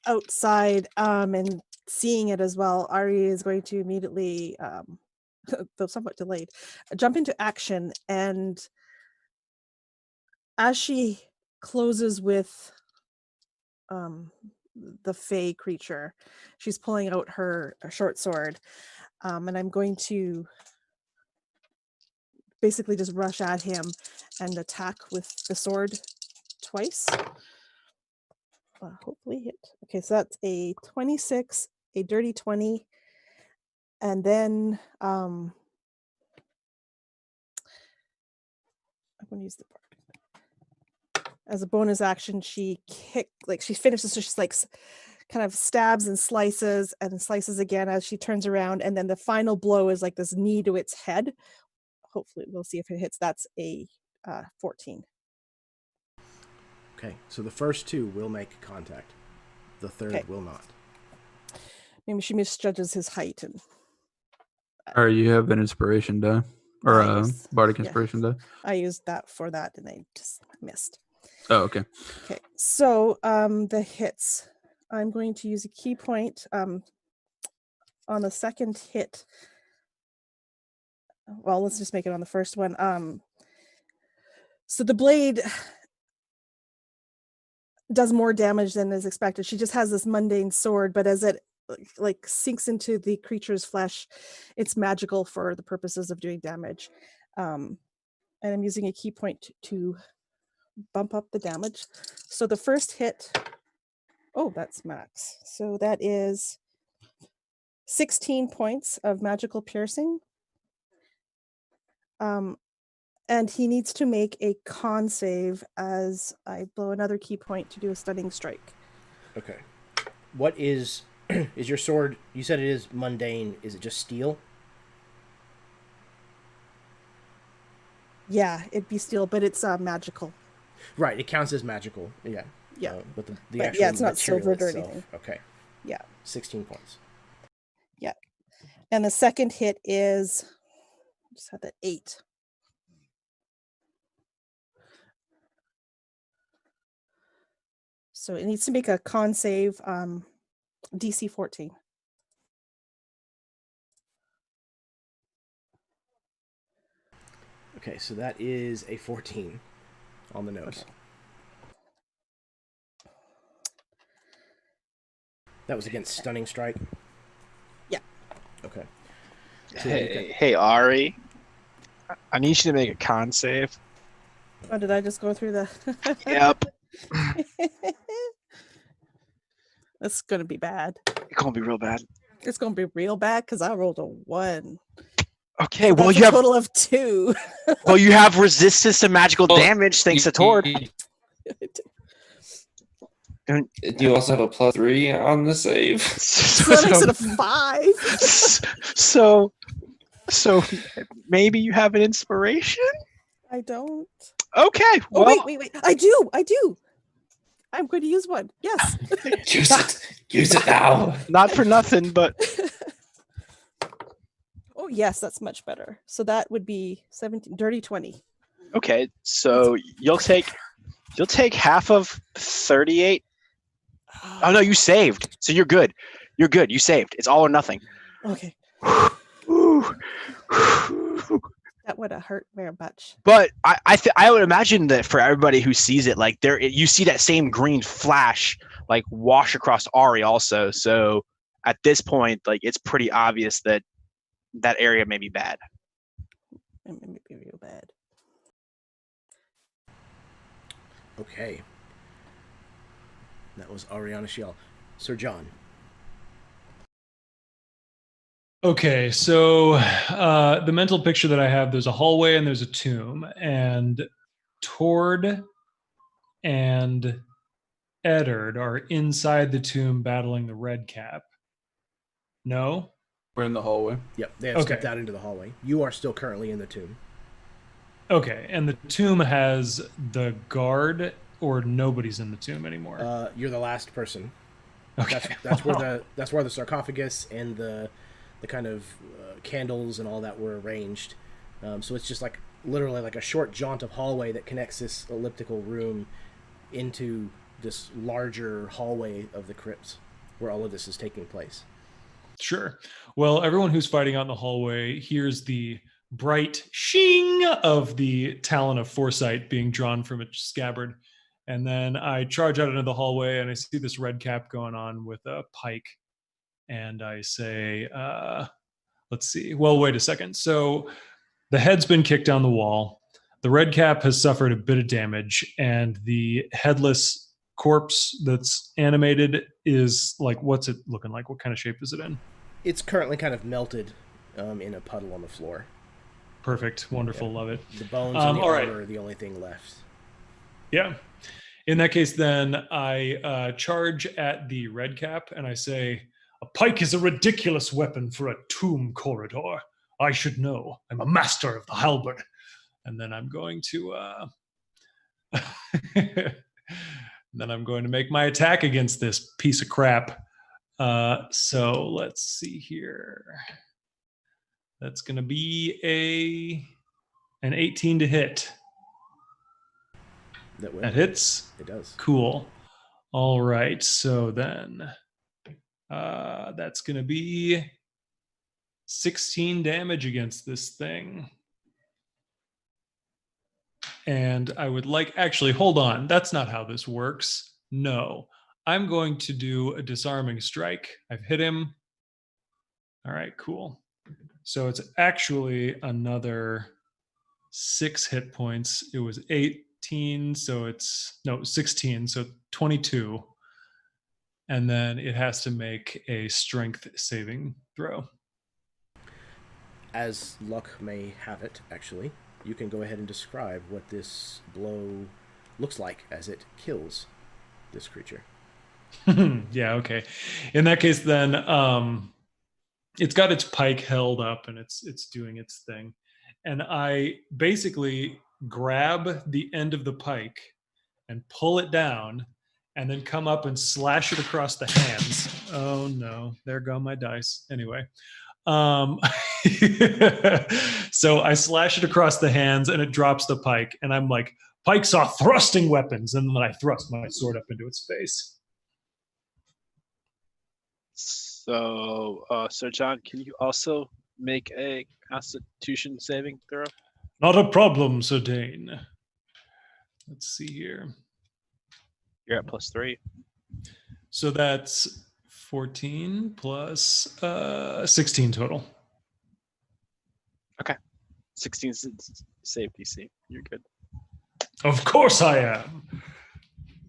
outside and seeing it as well, Ari is going to immediately, though somewhat delayed, jump into action. And as she closes with the fey creature, she's pulling out her short sword, and I'm going to basically just rush at him and attack with the sword twice. Hopefully hit. Okay, so that's a 26, a dirty 20, and then I'm going to use the part. As a bonus action, she finishes, so she's like kind of stabs and slices again as she turns around, and then the final blow is like this knee to its head. Hopefully we'll see if it hits. That's a 14. Okay, so the first two will make contact. The third will not. Maybe she misjudges his height. And or you have an inspiration die. Or a bardic inspiration die. I used that for that and I just missed. Oh, okay. Okay, so the hits. I'm going to use a key point on the second hit. Well, let's just make it on the first one. So the blade does more damage than is expected. She just has this mundane sword, but as it like sinks into the creature's flesh, it's magical for the purposes of doing damage. And I'm using a key point to bump up the damage. So the first hit, that's max. So that is 16 points of magical piercing. And he needs to make a con save as I blow another key point to do a stunning strike. Okay. What is your sword? You said it is mundane. Is it just steel? Yeah, it'd be steel, but it's magical. Right, it counts as magical. Yeah. Yeah. But the actual it's not silvered or itself, anything. Okay. Yeah. 16 points. Yeah. And the second hit is, I just had that 8. So it needs to make a con save, DC 14. Okay, so that is a 14 on the nose. Okay. That was against stunning strike? Yeah. Okay. So hey, Ari. I need you to make a con save. Oh, did I just go through the... Yep. That's going to be bad. It's going to be real bad. It's going to be real bad because I rolled a 1. Okay, so well, you have a total of 2. Well, you have resistance to magical damage thanks to Tord. Do you also have a +3 on the save? So that makes it a 5. So maybe you have an inspiration? I don't. Okay. Well, oh, wait. I do. I'm going to use one. Yes. Use it now. Not for nothing, but... Oh, yes, that's much better. So that would be 17, dirty 20. Okay, so you'll take half of 38. Oh no, you saved. So you're good. You're good. You saved. It's all or nothing. Okay. That would have hurt very much. But I would imagine that for everybody who sees it, like you see that same green flash like wash across Ari also. So at this point, like it's pretty obvious that area may be bad. It made me feel bad. Okay. That was Ariana Shiel. Sir John. Okay, so the mental picture that I have, there's a hallway and there's a tomb, and Tord and Eddard are inside the tomb battling the red cap. No? We're in the hallway. Yep, they have stepped out into the hallway. You are still currently in the tomb. Okay, and the tomb has the guard, or nobody's in the tomb anymore? You're the last person. Okay. That's where the sarcophagus and the kind of candles and all that were arranged. So it's just like literally like a short jaunt of hallway that connects this elliptical room into this larger hallway of the crypts where all of this is taking place. Sure. Well, everyone who's fighting out in the hallway hears the bright shing of the talon of foresight being drawn from its scabbard. And then I charge out into the hallway and I see this red cap going on with a pike. And I say, let's see. Well, wait a second. So the head's been kicked down the wall. The red cap has suffered a bit of damage. And the headless corpse that's animated is like, what's it looking like? What kind of shape is it in? It's currently kind of melted in a puddle on the floor. Perfect. Wonderful. Yeah. Love it. The bones and the all armor right. are the only thing left. Yeah. In that case, then I charge at the red cap and I say, a pike is a ridiculous weapon for a tomb corridor. I should know. I'm a master of the halberd. And then I'm going to make my attack against this piece of crap. So let's see here. That's going to be an 18 to hit. That hits? It does. Cool. All right. So then that's going to be 16 damage against this thing. And I would like, actually, hold on. That's not how this works. No. I'm going to do a disarming strike. I've hit him. All right, cool. So it's actually another 6 hit points. It was 18, so it's, no, 16, so 22. And then it has to make a strength saving throw. As luck may have it, actually, you can go ahead and describe what this blow looks like as it kills this creature. Yeah, okay. In that case, then it's got its pike held up and it's doing its thing. And I basically grab the end of the pike and pull it down and then come up and slash it across the hands. Oh no, there go my dice. Anyway. So I slash it across the hands and it drops the pike. And I'm like, pikes are thrusting weapons. And then I thrust my sword up into its face. So, Sir John, can you also make a Constitution saving throw? Not a problem, Sir Dane. Let's see here. You're at +3. So that's 14 plus 16 total. Okay. 16 save DC. You're good. Of course I am.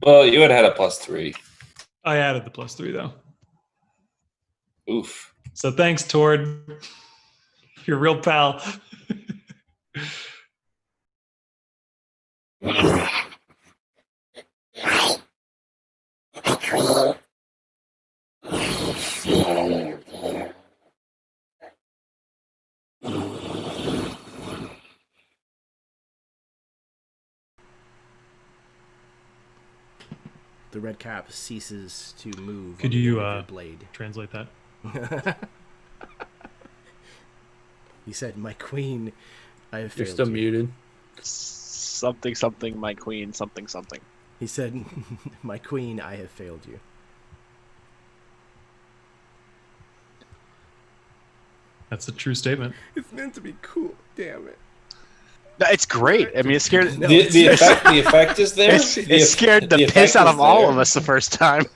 Well, you would have had a +3. I added the +3 though. Oof. So thanks, Tord. You're a real pal. The red cap ceases to move. Could on the you end of your blade? translate that? He said, "My queen, I have You're failed still you." muted. Something, something, my queen, something, something. He said, "My queen, I have failed you." That's a true statement. It's meant to be cool. Damn it. No, it's great. I mean, it scared No, The effect is there. it scared the piss out of all of us the first time.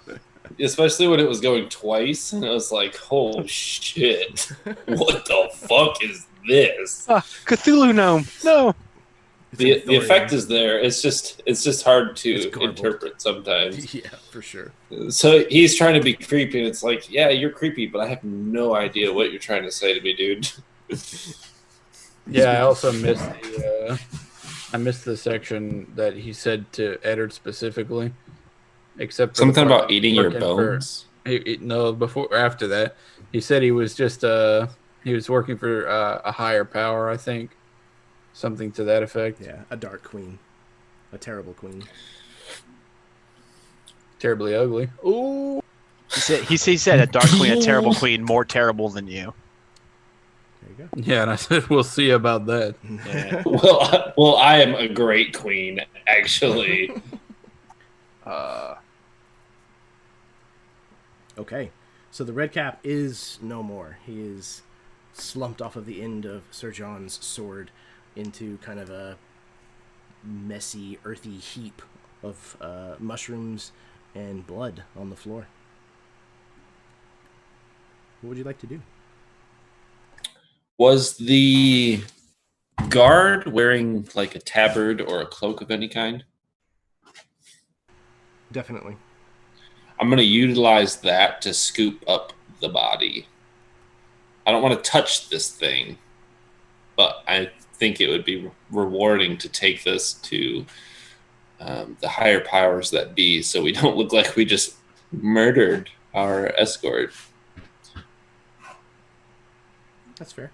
Especially when it was going twice, and I was like, "Oh shit! What the fuck is this. Cthulhu gnome. No. It's The Arthurian. effect is there. It's just hard It's to garbled. interpret sometimes. Yeah, for sure. So he's trying to be creepy, and it's like, yeah, you're creepy, but I have no idea what you're trying to say to me, dude. Yeah, I also missed the section that he said to Eddard specifically, except for the Something part about eating your working for- bones. No, before or after that, he said he was just he was working for a higher power, I think, something to that effect. Yeah, a dark queen, a terrible queen. Terribly ugly. Ooh. He said a dark queen, a terrible queen, more terrible than you. There you go. Yeah, and I said we'll see about that. Yeah. Well, I am a great queen, actually. Okay, so the red cap is no more. He is slumped off of the end of Sir John's sword into kind of a messy, earthy heap of mushrooms and blood on the floor. What would you like to do? Was the guard wearing like a tabard or a cloak of any kind? Definitely. I'm going to utilize that to scoop up the body. I don't want to touch this thing, but I think it would be rewarding to take this to the higher powers that be, so we don't look like we just murdered our escort. That's fair.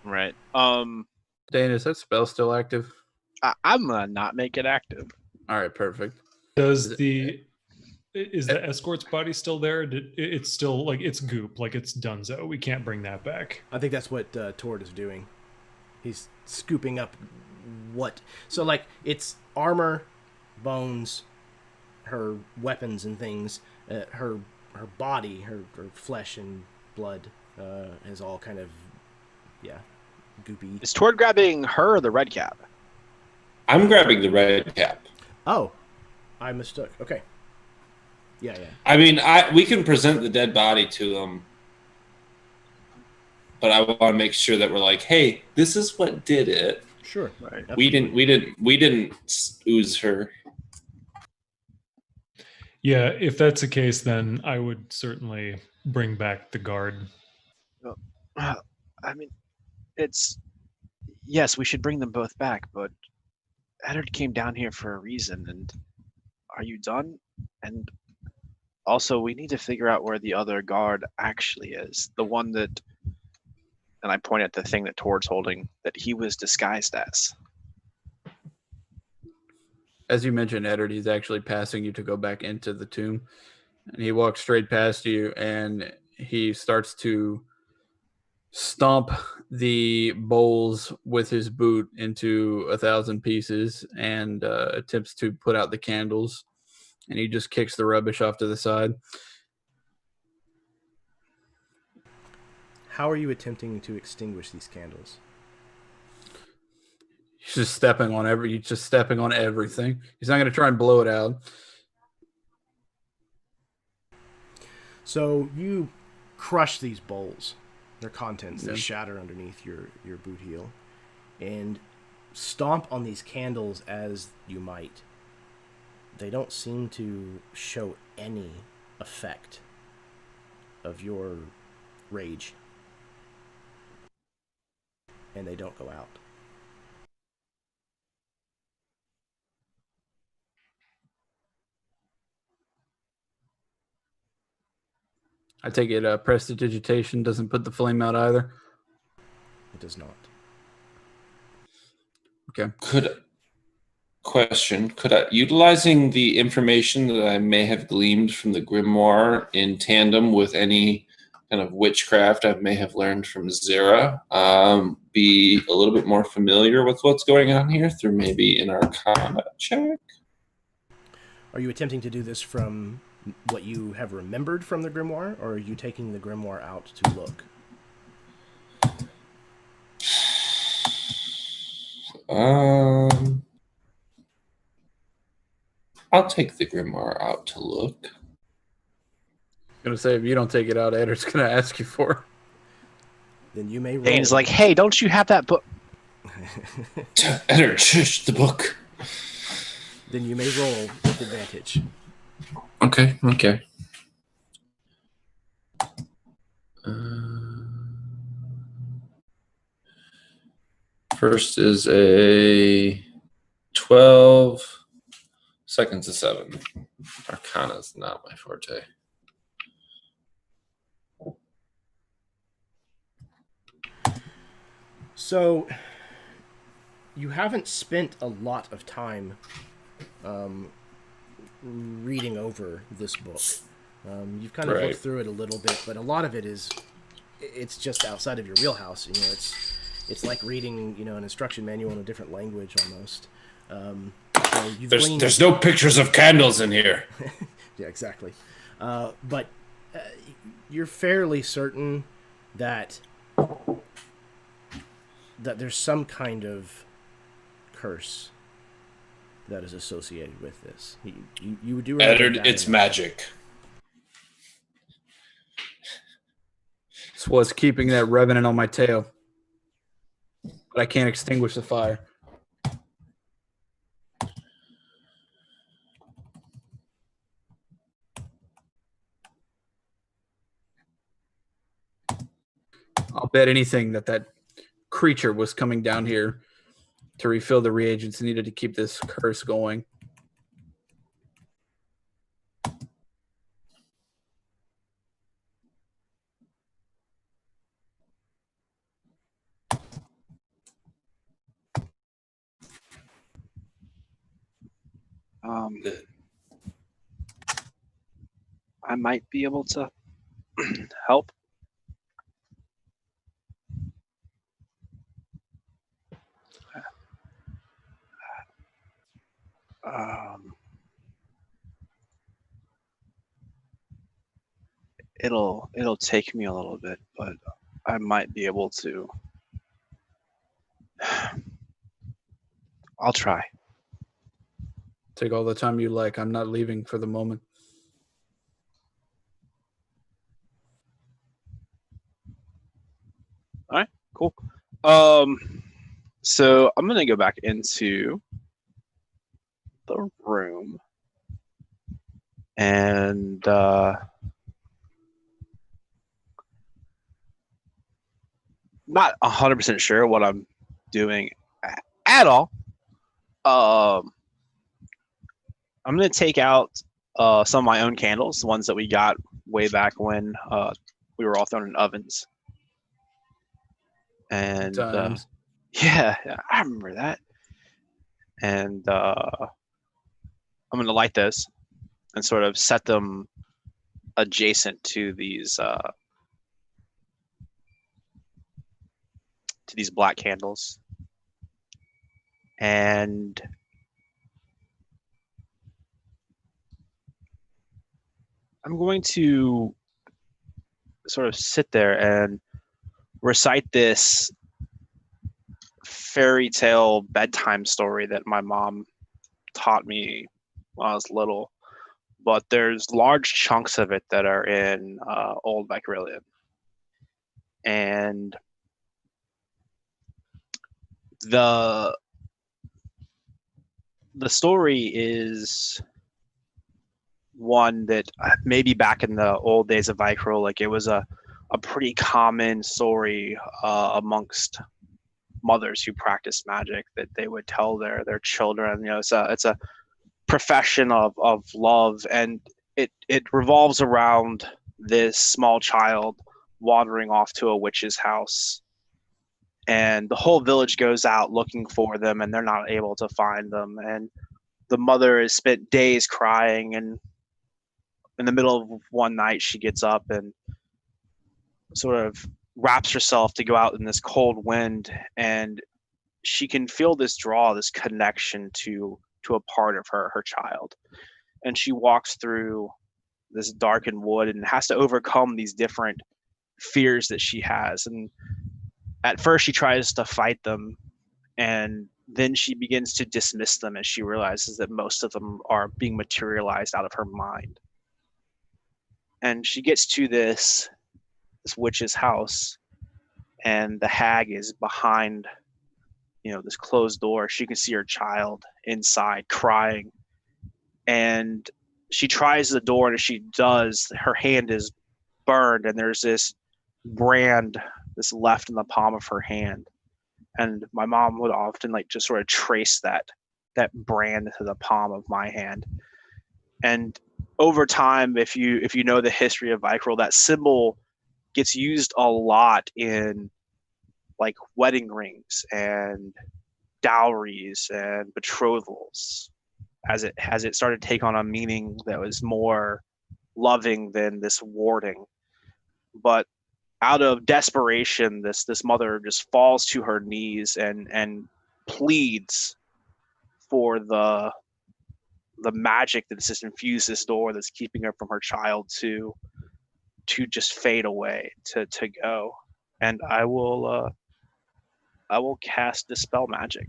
Right. Dan, is that spell still active? I'm gonna not make it active. All right, perfect. Is the escort's body still there? It's still like it's goop, like it's donezo. We can't bring that back. I think that's what Tord is doing. He's scooping up what... So, like, it's armor, bones, her weapons and things, her body, her flesh and blood is all kind of, goopy. Is Tord grabbing her or the red cap? I'm grabbing the red cap. Oh, I mistook. Okay. Yeah. I mean, we can present the dead body to them, but I want to make sure that we're like, hey, this is what did it. Sure. Right. We didn't ooze her. Yeah, if that's the case, then I would certainly bring back the guard. I mean, yes, we should bring them both back, but Eddard came down here for a reason, and are you done? And also, we need to figure out where the other guard actually is. The one that, and I point at the thing that Tord's holding, that he was disguised as. As you mentioned, Eddard, he's actually passing you to go back into the tomb. And he walks straight past you, and he starts to stomp the bowls with his boot into 1,000 pieces and attempts to put out the candles. And he just kicks the rubbish off to the side. How are you attempting to extinguish these candles? He's just stepping on everything. He's not going to try and blow it out. So you crush these bowls, their contents, Yeah. they shatter underneath your boot heel, and stomp on these candles as you might. They don't seem to show any effect of your rage. And they don't go out. I take it prestidigitation doesn't put the flame out either. It does not. Okay. Could I, utilizing the information that I may have gleaned from the grimoire in tandem with any kind of witchcraft I may have learned from Zera, be a little bit more familiar with what's going on here through maybe an Arcana check? Are you attempting to do this from what you have remembered from the grimoire, or are you taking the grimoire out to look? I'll take the grimoire out to look. I'm going to say, if you don't take it out, Eddard's going to ask you for it. Then you may roll. Dane's like, hey, don't you have that book? Eddard, shush the book. Then you may roll with advantage. Okay. First is a 12. Second's a 7. Arcana is not my forte. So, you haven't spent a lot of time reading over this book. You've kind of looked through it a little bit, but a lot of it it's just outside of your wheelhouse. You know, it's like reading, you know, an instruction manual in a different language almost. So there's no pictures of candles in here. Yeah, exactly. But you're fairly certain that there's some kind of curse that is associated with this. You do Eddard, it's magic. It's what's keeping that revenant on my tail. But I can't extinguish the fire. I'll bet anything that creature was coming down here to refill the reagents needed to keep this curse going. I might be able to help. It'll take me a little bit, but I might be able to. I'll try. Take all the time you like. I'm not leaving for the moment. All right, cool. So I'm gonna go back into the room and not 100% sure what I'm doing at all. I'm gonna take out some of my own candles, the ones that we got way back when we were all thrown in ovens. And yeah, I remember that. And I'm gonna light this and sort of set them adjacent to these black candles. And I'm going to sort of sit there and recite this fairy tale bedtime story that my mom taught me when I was little. But there's large chunks of it that are in Old Vykaril. And the story is one that maybe back in the old days of Vykaril, like it was a pretty common story amongst mothers who practice magic, that they would tell their children. You know, it's a profession of love, and it revolves around this small child wandering off to a witch's house, and the whole village goes out looking for them, and they're not able to find them, and the mother has spent days crying, and in the middle of one night she gets up and sort of wraps herself to go out in this cold wind, and she can feel this draw, this connection to a part of her child. And she walks through this darkened wood and has to overcome these different fears that she has. And at first she tries to fight them, and then she begins to dismiss them as she realizes that most of them are being materialized out of her mind. And she gets to this witch's house, and the hag is behind, this closed door. She can see her child inside crying, and she tries the door, and as she does, her hand is burned, and there's this brand that's left in the palm of her hand. And my mom would often just sort of trace that brand to the palm of my hand. And over time, if you know the history of Vykaril, that symbol gets used a lot in wedding rings and dowries and betrothals, as it started to take on a meaning that was more loving than this warding. But out of desperation, this mother just falls to her knees and pleads for the magic that's just infused this door, that's keeping her from her child to just fade away, to go. And I will cast Dispel Magic.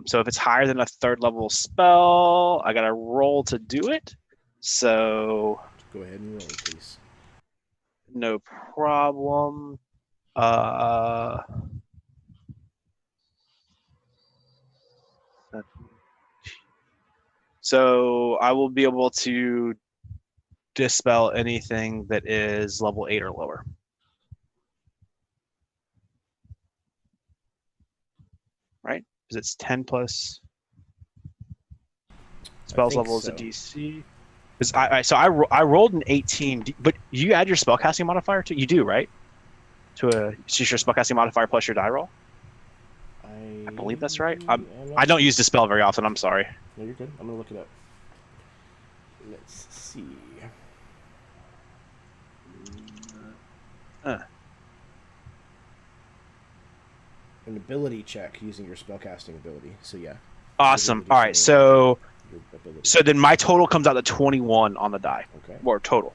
So if it's higher than a 3rd level spell, I gotta roll to do it. So Go ahead and roll, please. no problem. So I will be able to dispel anything that is level 8 or lower. Right? Because it's 10 plus spells level is a DC. I rolled an 18, but you add your spellcasting modifier to? You do, right? It's just your spellcasting modifier plus your die roll? I believe that's right. I don't use Dispel very often, I'm sorry. No, you're good. I'm going to look it up. Let's see. An ability check using your spellcasting ability. So yeah. Awesome. All right. So then my total comes out to 21 on the die. Okay. Or total.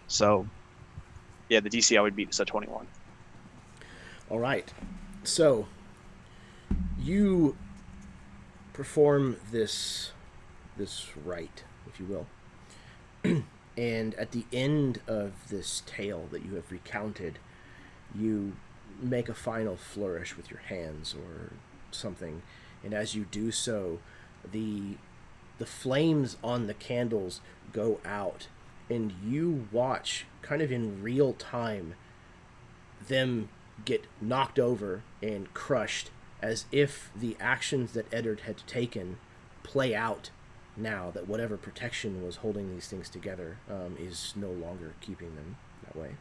So yeah, the DC I would beat is at 21. All right. So you perform this rite, if you will. And at the end of this tale that you have recounted, you make a final flourish with your hands or something, and as you do so, the flames on the candles go out, and you watch kind of in real time them get knocked over and crushed, as if the actions that Eddard had taken play out now, that whatever protection was holding these things together is no longer keeping them that way.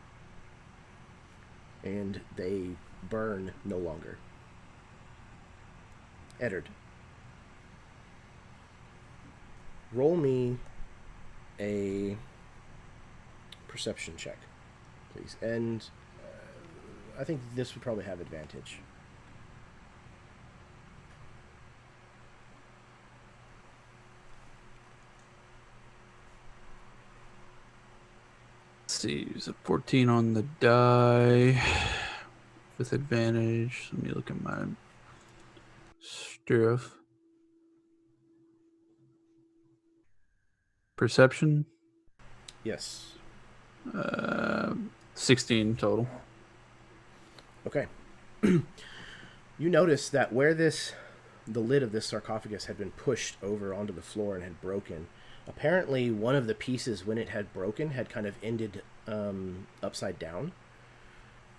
And they burn no longer. Eddard, roll me a perception check, please. And I think this would probably have advantage. Let's see, use a 14 on the die with advantage. Let me look at my stuff. Perception? Yes. 16 total. Okay. You notice that where the lid of this sarcophagus had been pushed over onto the floor and had broken, apparently one of the pieces, when it had broken, had kind of ended upside down.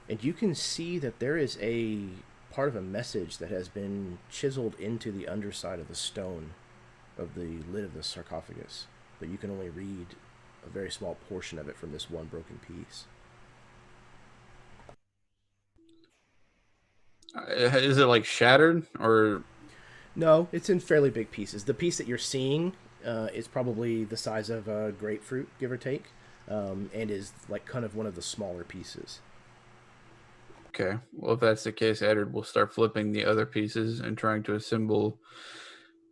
And you can see that there is a part of a message that has been chiseled into the underside of the stone of the lid of the sarcophagus, but you can only read a very small portion of it from this one broken piece. Is it like shattered or? No, it's in fairly big pieces. The piece that you're seeing is probably the size of a grapefruit, give or take, and is like kind of one of the smaller pieces. Okay, well, if that's the case, Eddard will start flipping the other pieces and trying to assemble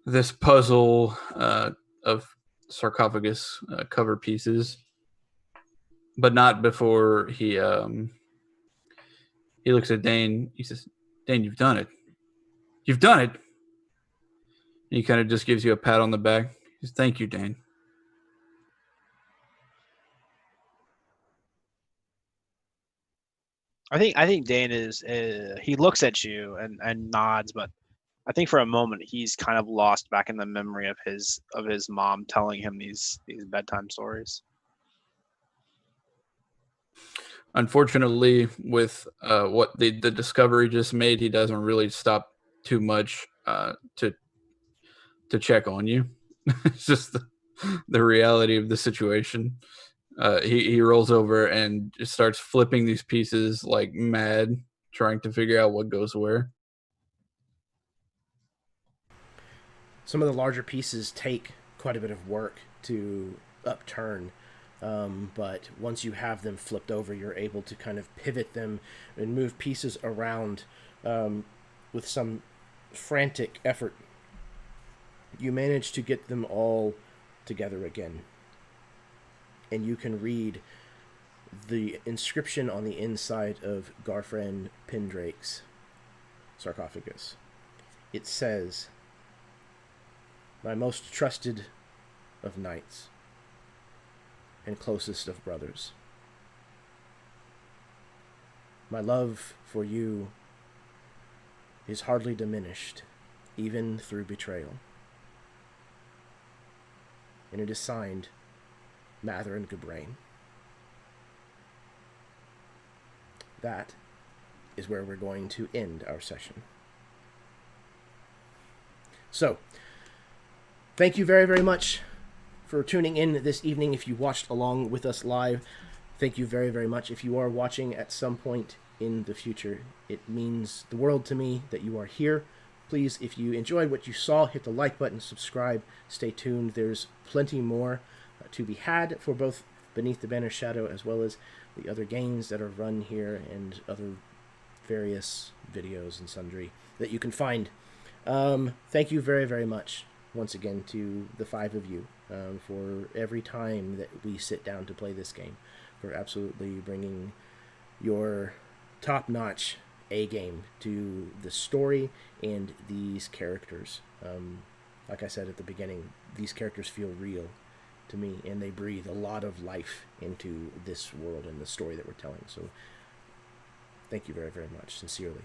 this puzzle of sarcophagus cover pieces, but not before he looks at Dane. He says, "Dane, you've done it. You've done it." And he kind of just gives you a pat on the back. He says, "Thank you, Dane." I think Dane is he looks at you and nods, but I think for a moment he's kind of lost back in the memory of his mom telling him these bedtime stories. Unfortunately, with what the discovery just made, he doesn't really stop too much to check on you. It's just the reality of the situation. He rolls over and just starts flipping these pieces like mad, trying to figure out what goes where. Some of the larger pieces take quite a bit of work to upturn, but once you have them flipped over, you're able to kind of pivot them and move pieces around with some frantic effort. You manage to get them all together again, and you can read the inscription on the inside of Garfren Pendrake's sarcophagus. It says, "My most trusted of knights and closest of brothers, my love for you is hardly diminished, even through betrayal." And it is signed Mathuran Gabrain. That is where we're going to end our session. So, thank you very, very much for tuning in this evening. If you watched along with us live, thank you very, very much. If you are watching at some point in the future, it means the world to me that you are here. Please, if you enjoyed what you saw, hit the like button, subscribe, stay tuned. There's plenty more to be had for both Beneath the Banner's Shadow as well as the other games that are run here and other various videos and sundry that you can find. Thank you very, very much once again to the 5 of you for every time that we sit down to play this game, for absolutely bringing your top-notch A-game to the story and these characters. Like I said at the beginning, these characters feel real to me, and they breathe a lot of life into this world and the story that we're telling. So thank you very, very much, sincerely.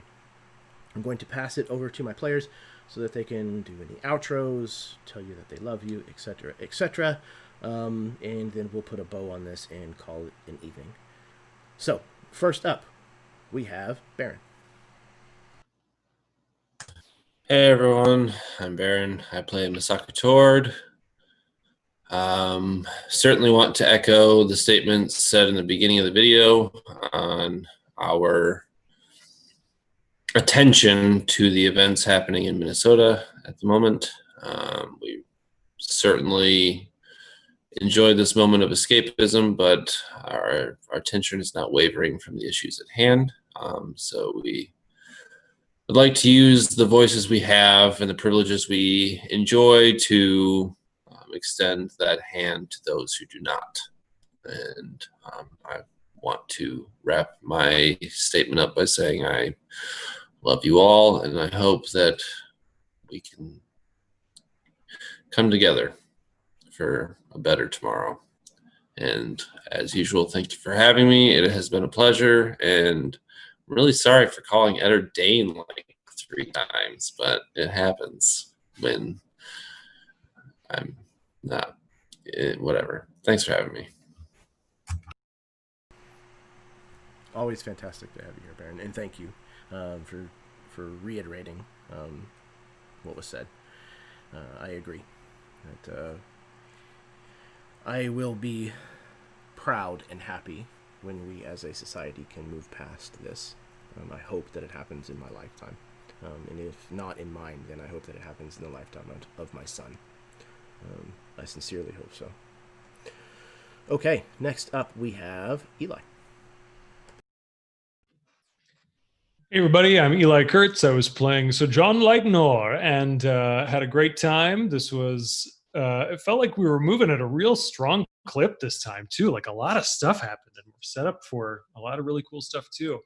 I'm going to pass it over to my players so that they can do any outros, tell you that they love you, etc., etc. And then we'll put a bow on this and call it an evening. So, first up, we have Baron. Hey everyone, I'm Baron. I play Masaka Tord. Certainly want to echo the statements said in the beginning of the video on our attention to the events happening in Minnesota at the moment. We certainly enjoyed this moment of escapism, but our attention is not wavering from the issues at hand. So we would like to use the voices we have and the privileges we enjoy to extend that hand to those who do not. And I want to wrap my statement up by saying I love you all, and I hope that we can come together for a better tomorrow. And as usual, thank you for having me. It has been a pleasure, and I'm really sorry for calling Eddard Dane like 3 times, but it happens when I'm not. Whatever. Thanks for having me. Always fantastic to have you here, Baron, and thank you for reiterating what was said. I agree that I will be proud and happy when we as a society can move past this. I hope that it happens in my lifetime. And if not in mine, then I hope that it happens in the lifetime of my son. I sincerely hope so. Okay, next up we have Eli. Hey everybody, I'm Eli Kurtz. I was playing Sir John Lytenor and had a great time. This was, it felt like we were moving at a real strong clip this time too. Like a lot of stuff happened and we're set up for a lot of really cool stuff too.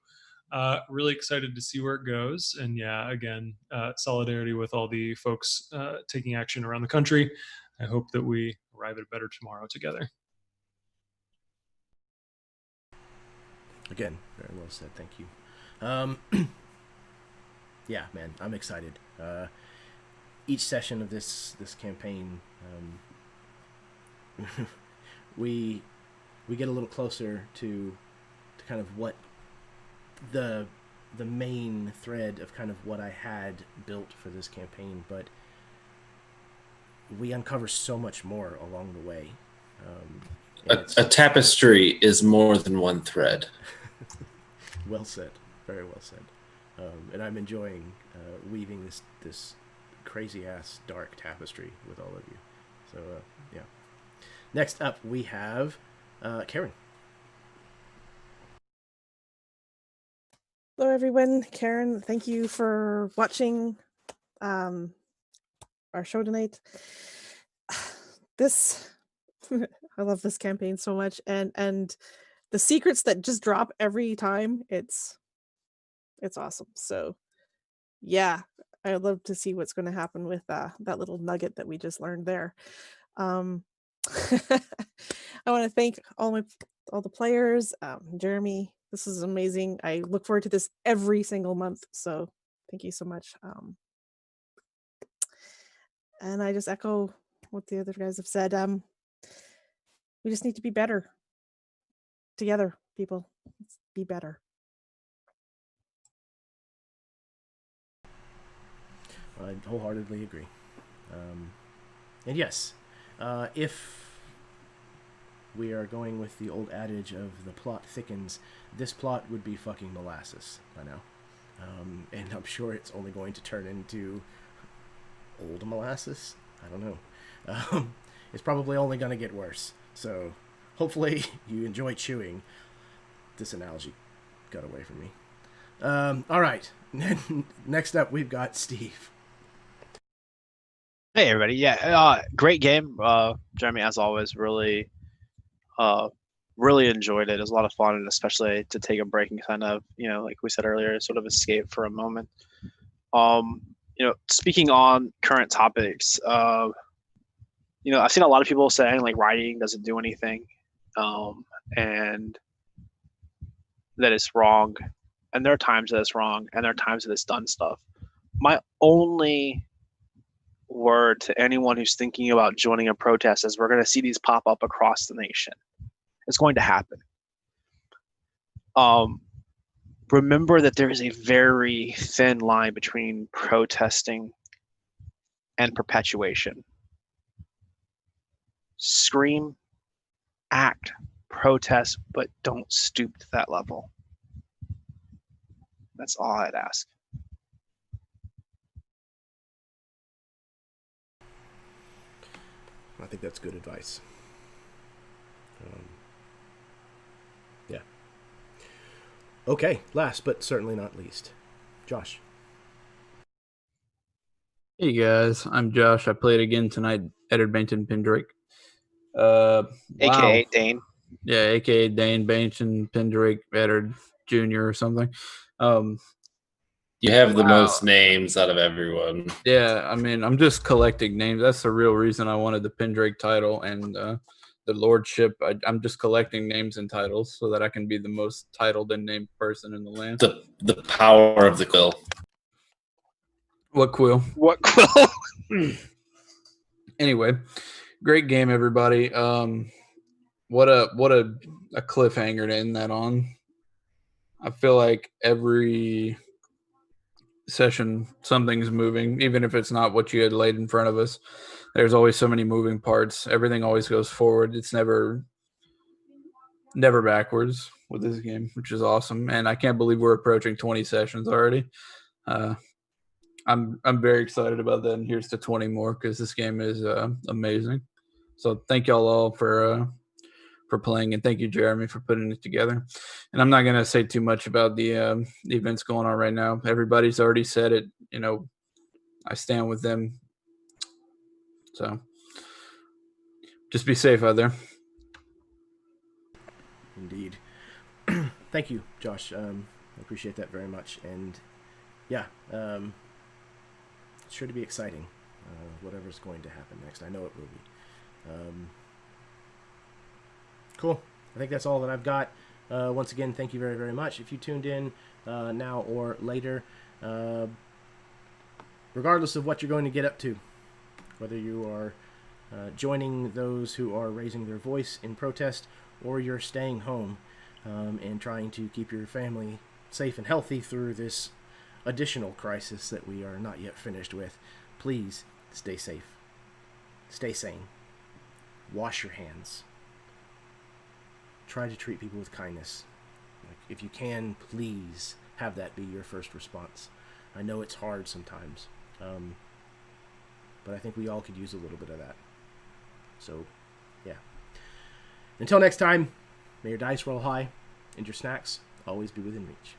Really excited to see where it goes. And yeah, again, solidarity with all the folks taking action around the country. I hope that we arrive at a better tomorrow together. Again, very well said. Thank you. Yeah, man, I'm excited. Each session of this campaign, we get a little closer to kind of what the main thread of kind of what I had built for this campaign, but we uncover so much more along the way. A tapestry is more than one thread. Well said. Very well said. And I'm enjoying weaving this crazy ass dark tapestry with all of you. So yeah. Next up we have Karen. Hello, everyone. Karen, thank you for watching our show tonight. I love this campaign so much, and the secrets that just drop every time, it's awesome. So yeah, I'd love to see what's going to happen with that little nugget that we just learned there. I want to thank all the players. Jeremy, this is amazing. I look forward to this every single month. So thank you so much. And I just echo what the other guys have said. We just need to be better together, people. Let's be better. I wholeheartedly agree. And yes, if we are going with the old adage of the plot thickens, this plot would be fucking molasses by now. And I'm sure it's only going to turn into old molasses. I don't know. It's probably only going to get worse. So hopefully you enjoy chewing. This analogy got away from me. All right. Next up, we've got Steve. Hey everybody, yeah, great game. Jeremy, as always, really enjoyed it. It was a lot of fun, and especially to take a break and kind of, like we said earlier, sort of escape for a moment. Speaking on current topics, I've seen a lot of people saying like writing doesn't do anything, and that it's wrong. And there are times that it's wrong, and there are times that it's done stuff. My only word to anyone who's thinking about joining a protest is we're going to see these pop up across the nation. It's going to happen. Remember that there is a very thin line between protesting and perpetuation. Scream, act, protest, but don't stoop to that level. That's all I'd ask. I think that's good advice. Yeah. Okay, last but certainly not least, Josh. Hey guys, I'm Josh. I played again tonight, Eddard Bainton Pendrake. AKA Dane. Yeah, AKA Dane Bainton Pendrake Eddard Jr. or something. You have the most names out of everyone. Yeah, I mean, I'm just collecting names. That's the real reason I wanted the Pendrake title and the lordship. I'm just collecting names and titles so that I can be the most titled and named person in the land. The power of the quill. What quill? What quill? Anyway, great game, everybody. What a cliffhanger to end that on. I feel like every session something's moving, even if it's not what you had laid in front of us. There's always so many moving parts. Everything always goes forward. It's never backwards with this game, which is awesome. And I can't believe we're approaching 20 sessions already. I'm very excited about that, and here's to 20 more because this game is amazing. So thank y'all all for playing, and thank you, Jeremy, for putting it together. And I'm not going to say too much about the events going on right now. Everybody's already said it. I stand with them. So just be safe out there. Indeed. Thank you, Josh. I appreciate that very much. And yeah, it's sure to be exciting, whatever's going to happen next. I know it will be. Cool. I think that's all that I've got. once again, thank you very, very much. If you tuned in now or later, regardless of what you're going to get up to, whether you are joining those who are raising their voice in protest, or you're staying home and trying to keep your family safe and healthy through this additional crisis that we are not yet finished with, please stay safe. Stay sane. Wash your hands. Try to treat people with kindness. If you can, please have that be your first response. I know it's hard sometimes, but I think we all could use a little bit of that. So, yeah. Until next time, may your dice roll high and your snacks always be within reach.